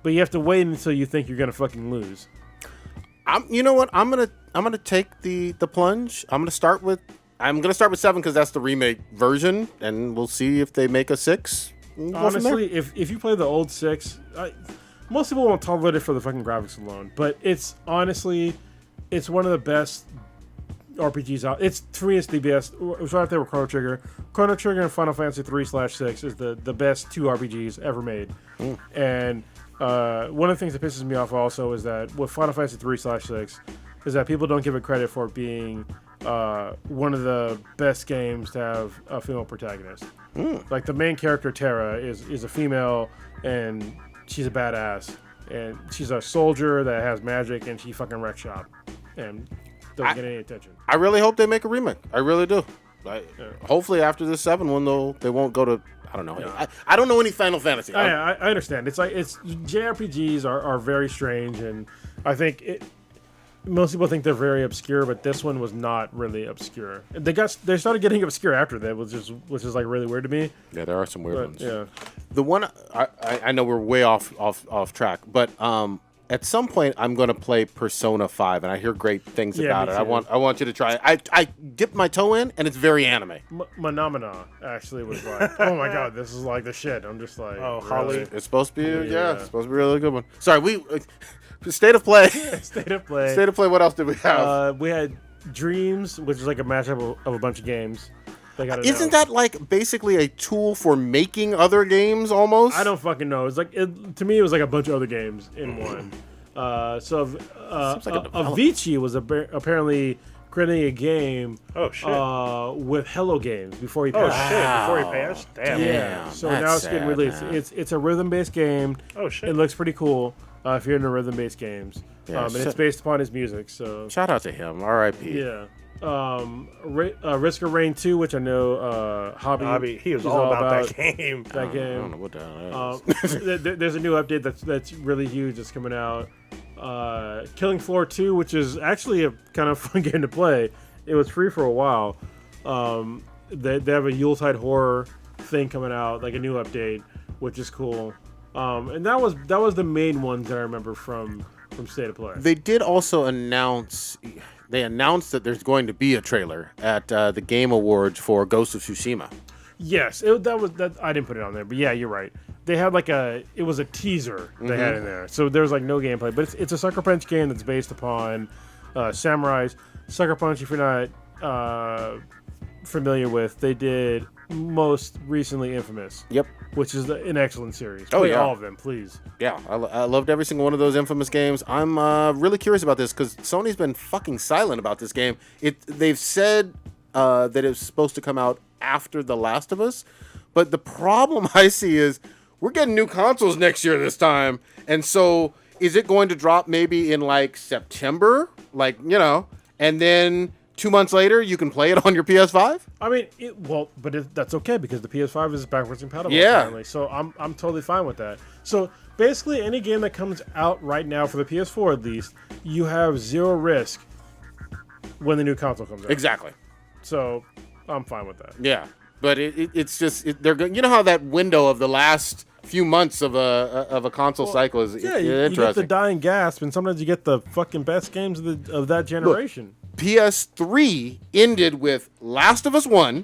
But you have to wait until you think you're gonna fucking lose. You know what? I'm gonna take the plunge. I'm gonna start with 7 because that's the remake version, and we'll see if they make a 6. Honestly, if you play the old 6, most people won't tolerate it for the fucking graphics alone. But it's one of the best RPGs out. For me, it's the best. It was right up there with Chrono Trigger. Chrono Trigger and Final Fantasy 3/6 is the best 2 RPGs ever made. And one of the things that pisses me off also is that with Final Fantasy 3/6 is that people don't give it credit for being one of the best games to have a female protagonist. Like the main character Terra is a female and she's a badass and she's a soldier that has magic and she fucking wrecks shop and doesn't get any attention. I really hope they make a remake. I really do. Hopefully after this 7 one, they won't go to. I don't know. Yeah. I don't know any Final Fantasy. I understand. It's JRPGs are very strange, and I think most people think they're very obscure, but this one was not really obscure. They started getting obscure after that, which is like really weird to me. Yeah, there are some weird ones. Yeah, the one I know we're way off track, but at some point I'm going to play Persona 5, and I hear great things about it. I want you to try it. I dipped my toe in, and it's very anime. Manamana actually was like, oh my god, this is like the shit. I'm just like, oh, really? Holly. It's supposed to be, it's supposed to be a really good one. Sorry, State of Play. State of Play. State of Play, what else did we have? We had Dreams, which is like a mashup of a bunch of games. Isn't that like basically a tool for making other games almost? I don't fucking know. It's like to me, it was like a bunch of other games in one. Avicii was apparently creating a game. Oh shit! With Hello Games before he passed. Before he passed. Damn. Yeah. So now it's getting released. It's a rhythm-based game. Oh shit! It looks pretty cool. If you're into rhythm-based games, and it's based upon his music. So shout out to him. R.I.P. Yeah. Risk of Rain 2, which I know Hobby he was all about that game. That game. I don't know what that is. There's a new update that's really huge that's coming out. Killing Floor 2, which is actually a kind of fun game to play. It was free for a while. They have a Yuletide horror thing coming out, like a new update, which is cool. And that was the main ones that I remember from State of Play. They did also announce. They announced that there's going to be a trailer at the Game Awards for Ghost of Tsushima. Yes, that I didn't put it on there, but yeah, you're right. They had it was a teaser they had in there, so there's like no gameplay, but it's a Sucker Punch game that's based upon samurais. Sucker Punch, if you're not familiar with, they did most recently Infamous. Yep. Which is an excellent series. Oh, Play yeah. all of them, please. Yeah, I loved every single one of those Infamous games. I'm really curious about this because Sony's been fucking silent about this game. They've said that it's supposed to come out after The Last of Us, but the problem I see is we're getting new consoles next year this time, and so is it going to drop maybe in like September? And then 2 months later, you can play it on your PS5? I mean, that's okay because the PS5 is backwards compatible. Yeah. Apparently, so I'm totally fine with that. So basically, any game that comes out right now for the PS4 at least, you have zero risk when the new console comes out. Exactly. So I'm fine with that. Yeah, but it's just they're you know how that window of the last few months of a console cycle is interesting. You get the dying gasp, and sometimes you get the fucking best games of that generation. Look, PS3 ended with Last of Us 1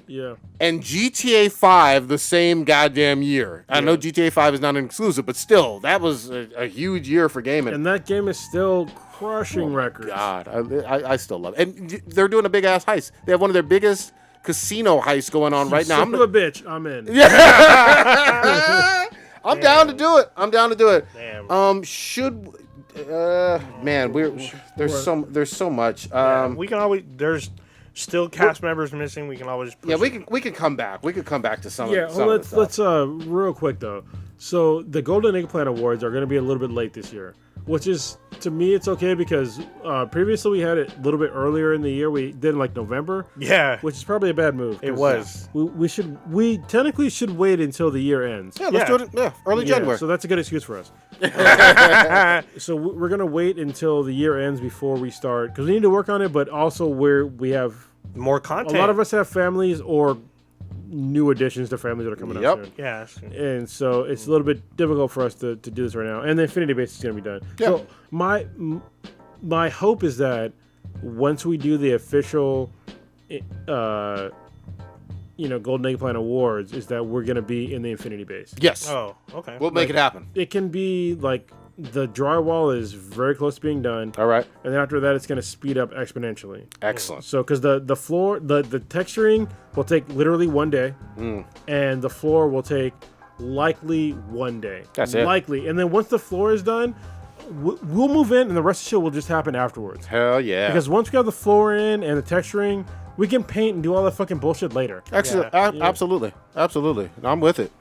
and GTA 5 the same goddamn year. I know GTA 5 is not an exclusive, but still, that was a huge year for gaming. And that game is still crushing records. God, I still love it. And they're doing a big-ass heist. They have one of their biggest casino heists going on right now. Son of a bitch, I'm in. Yeah. I'm down to do it. Damn. There's so much. We can always. There's still cast members missing. We can always. We can come back. We could come back to some. Yeah. Let's real quick though. So the Golden Eggplant Awards are going to be a little bit late this year. which is, to me, it's okay because previously we had it a little bit earlier in the year. We did like November. Yeah. Which is probably a bad move. It was. We technically should wait until the year ends. Yeah, let's do it. Yeah, early January. So that's a good excuse for us. So we're going to wait until the year ends before we start because we need to work on it, but also we have more content. A lot of us have families or new additions to families that are coming up soon. Yeah. And so it's a little bit difficult for us to do this right now. And the Infinity Base is going to be done. Yeah. So my hope is that once we do the official, Golden Eggplant Awards, is that we're going to be in the Infinity Base. Yes. Oh, okay. We'll make it happen. It can be like the drywall is very close to being done. All right. And then after that, it's going to speed up exponentially. Excellent. So, because the floor, the texturing will take literally 1 day, and the floor will take likely 1 day. That's it. Likely. And then once the floor is done, we'll move in, and the rest of the show will just happen afterwards. Hell yeah. Because once we have the floor in and the texturing, we can paint and do all that fucking bullshit later. Excellent. Absolutely. Absolutely. I'm with it.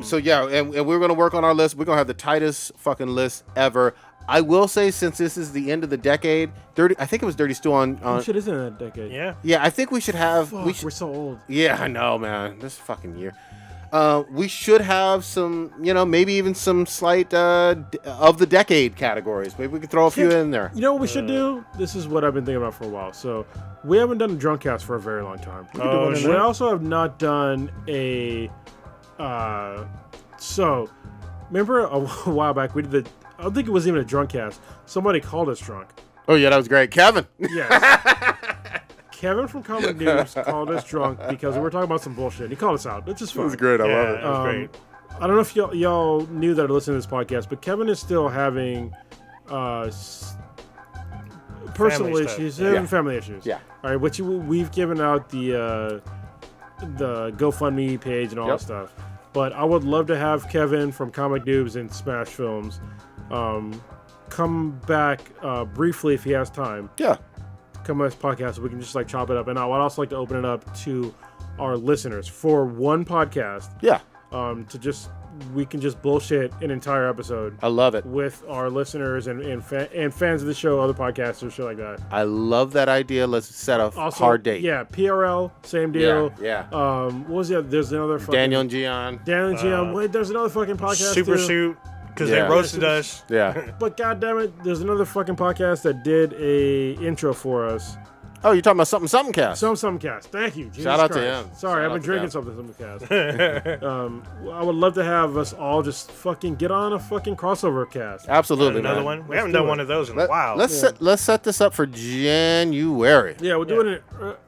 So yeah, and we're gonna work on our list. We're gonna have the tightest fucking list ever. I will say, since this is the end of the decade, I think it was Dirty Stew on. Shit isn't in that decade. Yeah. Yeah, I think we should have. Fuck, we're so old. Yeah, I know, man. This fucking year. We should have some, maybe even some slight of the decade categories. Maybe we could throw a few in there. You know what we should do? This is what I've been thinking about for a while. So we haven't done a drunk cast for a very long time. We also have not done a. So remember a while back we did I don't think it was even a drunk cast. Somebody called us drunk. Oh yeah, that was great, Kevin. Yes. Kevin from Comic News called us drunk because we were talking about some bullshit. He called us out. It's just fun. It was great. I love it. It was great. I don't know if y'all knew that or listened to this podcast, but Kevin is still having personal Family issues. stuff. He's having family issues. Yeah. All right, which we've given out the GoFundMe page and all that stuff. But I would love to have Kevin from Comic Noobs and Smash Films come back briefly if he has time. Yeah. Come on this podcast so we can just like chop it up. And I would also like to open it up to our listeners for one podcast. Yeah. We can just bullshit an entire episode. I love it. With our listeners and fans of the show, other podcasters, shit like that. I love that idea. Let's set a hard date. Yeah, PRL, same deal. Yeah. What was the other? There's another fucking... Daniel and Gian. Wait, there's another fucking podcast Super too. Suit, because they roasted us. Yeah. But goddammit, there's another fucking podcast that did a intro for us. Oh, you're talking about something cast. Something cast. Thank you. Jesus Shout out Christ. to him. Sorry, I've been drinking something cast. I would love to have us all just fucking get on a fucking crossover cast. Absolutely, Another man. one. We haven't done one of those in a while. Let's set this up for January. Yeah, we'll do it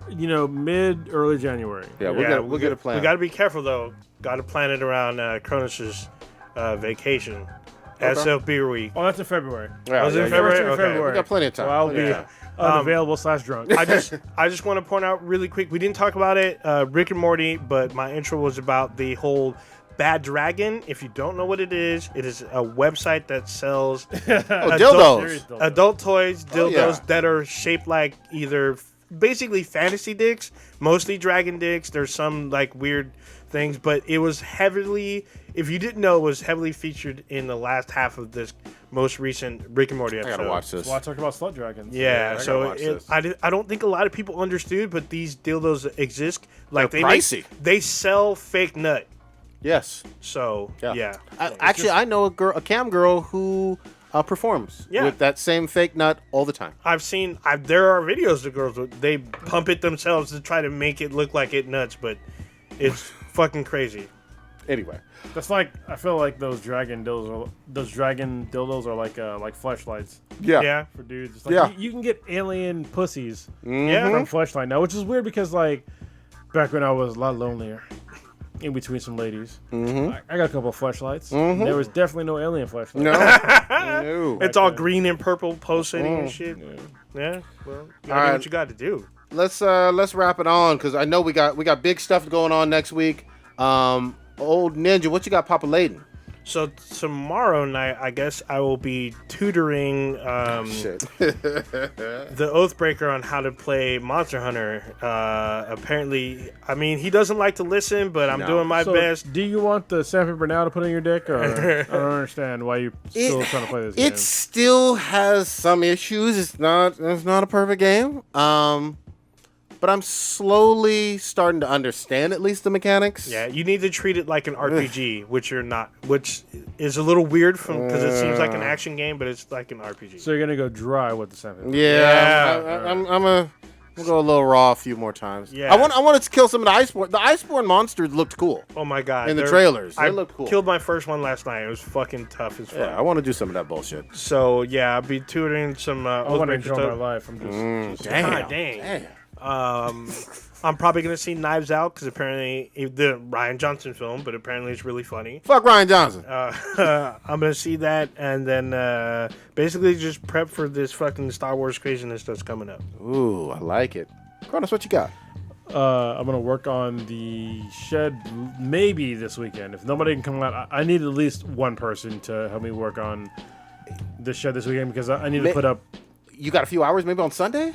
in early January. Yeah, we'll get a plan. We got to be careful though. Got to plan it around Cronus's vacation. SF Beer Week. Oh, that's in February. Yeah, Was it in February? In Okay. February. We got plenty of time. So I'll be unavailable / drunk. I just want to point out really quick. We didn't talk about it, Rick and Morty, but my intro was about the whole Bad Dragon. If you don't know what it is a website that sells dildos. Adult toys, dildos yeah. that are shaped like either basically fantasy dicks, mostly dragon dicks. There's some like weird things, but it was heavily, if you didn't know, it was heavily featured in the last half of this most recent Rick and Morty episode. I gotta watch this. Well, I talked about slut dragons. Yeah, I so gotta watch this. I don't think a lot of people understood, but these dildos exist. Like They're pricey. They sell fake nut. Yes. So yeah. I know a cam girl who performs with that same fake nut all the time. I've seen. There are videos of girls they pump it themselves to try to make it look like it nuts, but it's fucking crazy. Anyway, that's like, I feel like those dragon dildos are like fleshlights. Yeah. For dudes. It's like you can get alien pussies from Fleshlight now, which is weird because like back when I was a lot lonelier. In between some ladies, I got a couple of fleshlights. There was definitely no alien fleshlight. No. It's all green and purple pulsating and shit. Yeah. Well, you gotta do what you got to do. Let's wrap it on because I know we got big stuff going on next week. Old Ninja, what you got populating? So tomorrow night, I guess I will be tutoring Shit. the Oathbreaker on how to play Monster Hunter. Apparently, I mean, he doesn't like to listen, but I'm doing my best. Do you want the sandpaper now to put on your dick, or I don't understand why you're still trying to play this game? It still has some issues. It's not a perfect game. But I'm slowly starting to understand at least the mechanics. Yeah, you need to treat it like an RPG, which you're not, which is a little weird because it seems like an action game, but it's like an RPG. So you're gonna go dry with the sandpaper. Yeah. I'm gonna go a little raw a few more times. Yeah. I wanted to kill some of the Iceborne. The Iceborne monsters looked cool. Oh my god! In the trailers, they I looked cool. Killed my first one last night. It was fucking tough as fuck. Yeah, I want to do some of that bullshit. So yeah, I'll be tutoring some. I want to enjoy my life. I'm just God dang. I'm probably gonna see Knives Out because apparently the Rian Johnson film, but apparently it's really funny. Fuck Rian Johnson. I'm gonna see that and then basically just prep for this fucking Star Wars craziness that's coming up. Ooh, I like it. Cronus, what you got? I'm gonna work on the shed maybe this weekend. If nobody can come out, I need at least one person to help me work on the shed this weekend because I need to put up. You got a few hours, maybe on Sunday.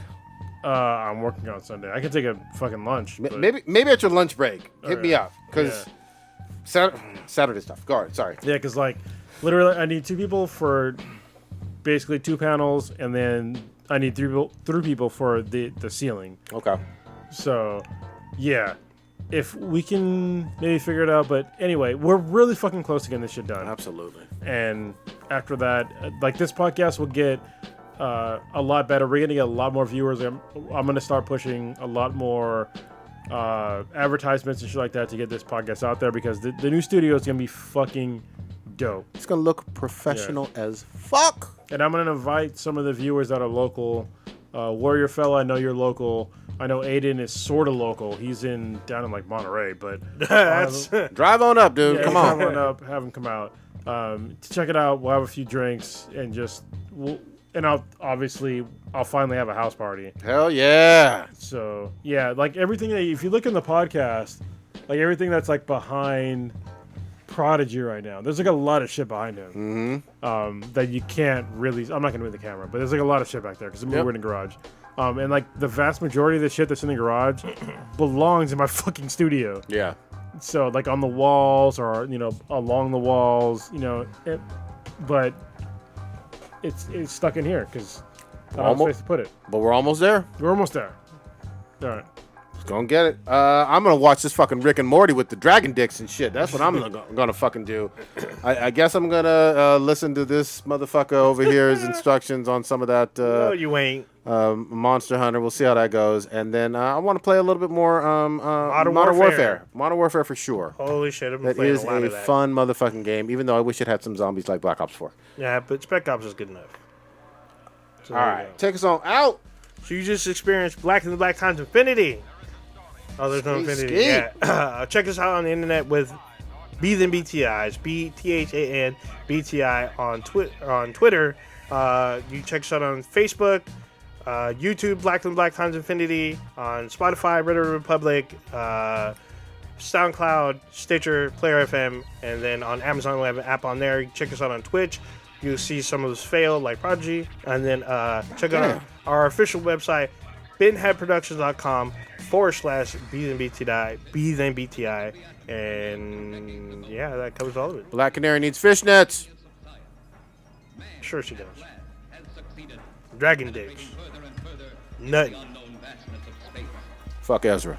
I'm working on Sunday. I can take a fucking lunch. Maybe at your lunch break. Hit me up because Saturday's tough. Go ahead, sorry. Yeah, because like literally, I need 2 people for basically 2 panels, and then I need 3 people for the ceiling. Okay. So, yeah, if we can maybe figure it out. But anyway, we're really fucking close to getting this shit done. Absolutely. And after that, like this podcast will get a lot better. We're gonna get a lot more viewers. I'm gonna start pushing a lot more advertisements and shit like that to get this podcast out there because the new studio is gonna be fucking dope. It's gonna look professional as fuck. And I'm gonna invite some of the viewers that are local. Warrior Fella, I know you're local. I know Aiden is sort of local. He's down in like Monterey, but Drive on up, dude. yeah, Come on. Drive on up, have him come out. To check it out, we'll have a few drinks and I'll finally have a house party. Hell yeah. So yeah, like everything if you look in the podcast, like everything that's like behind Prodigy right now, there's like a lot of shit behind him. Mm-hmm. That you can't really. I'm not gonna move the camera, but there's like a lot of shit back there because we're in the garage. And like the vast majority of the shit that's in the garage belongs in my fucking studio. Yeah. So like on the walls or along the walls, but it's stuck in here because I don't have space to put it. But we're almost there. We're almost there. All right. Let's go and get it. I'm gonna watch this fucking Rick and Morty with the dragon dicks and shit. That's what I'm gonna fucking do. I guess I'm gonna listen to this motherfucker over here's instructions on some of that. No, you ain't. Monster Hunter. We'll see how that goes, and then I want to play a little bit more Modern Warfare. Modern Warfare for sure. Holy shit! I've been That playing is a lot a of that. fun motherfucking game. Even though I wish it had some zombies like Black Ops 4. Yeah, but Spec Ops is good enough. So All right, take us on out. So you just experienced Black and the Black times Infinity. Oh, there's no Infinity. Yeah. Check us out on the internet with Beathan BTIs, BTHAN BTI on Twitter. You check us out on Facebook, YouTube, Black and Black times Infinity, on Spotify, Reddit Republic, SoundCloud, Stitcher, Player FM, and then on Amazon. We have an app on there. You check us out on Twitch. You'll see some of us fail like Prodigy. And then check out our official website, binheadproductions.com/BTHAN. And yeah, that covers all of it. Black Canary needs fishnets. Sure she does. Dragon dicks. Nutty. Fuck Ezra.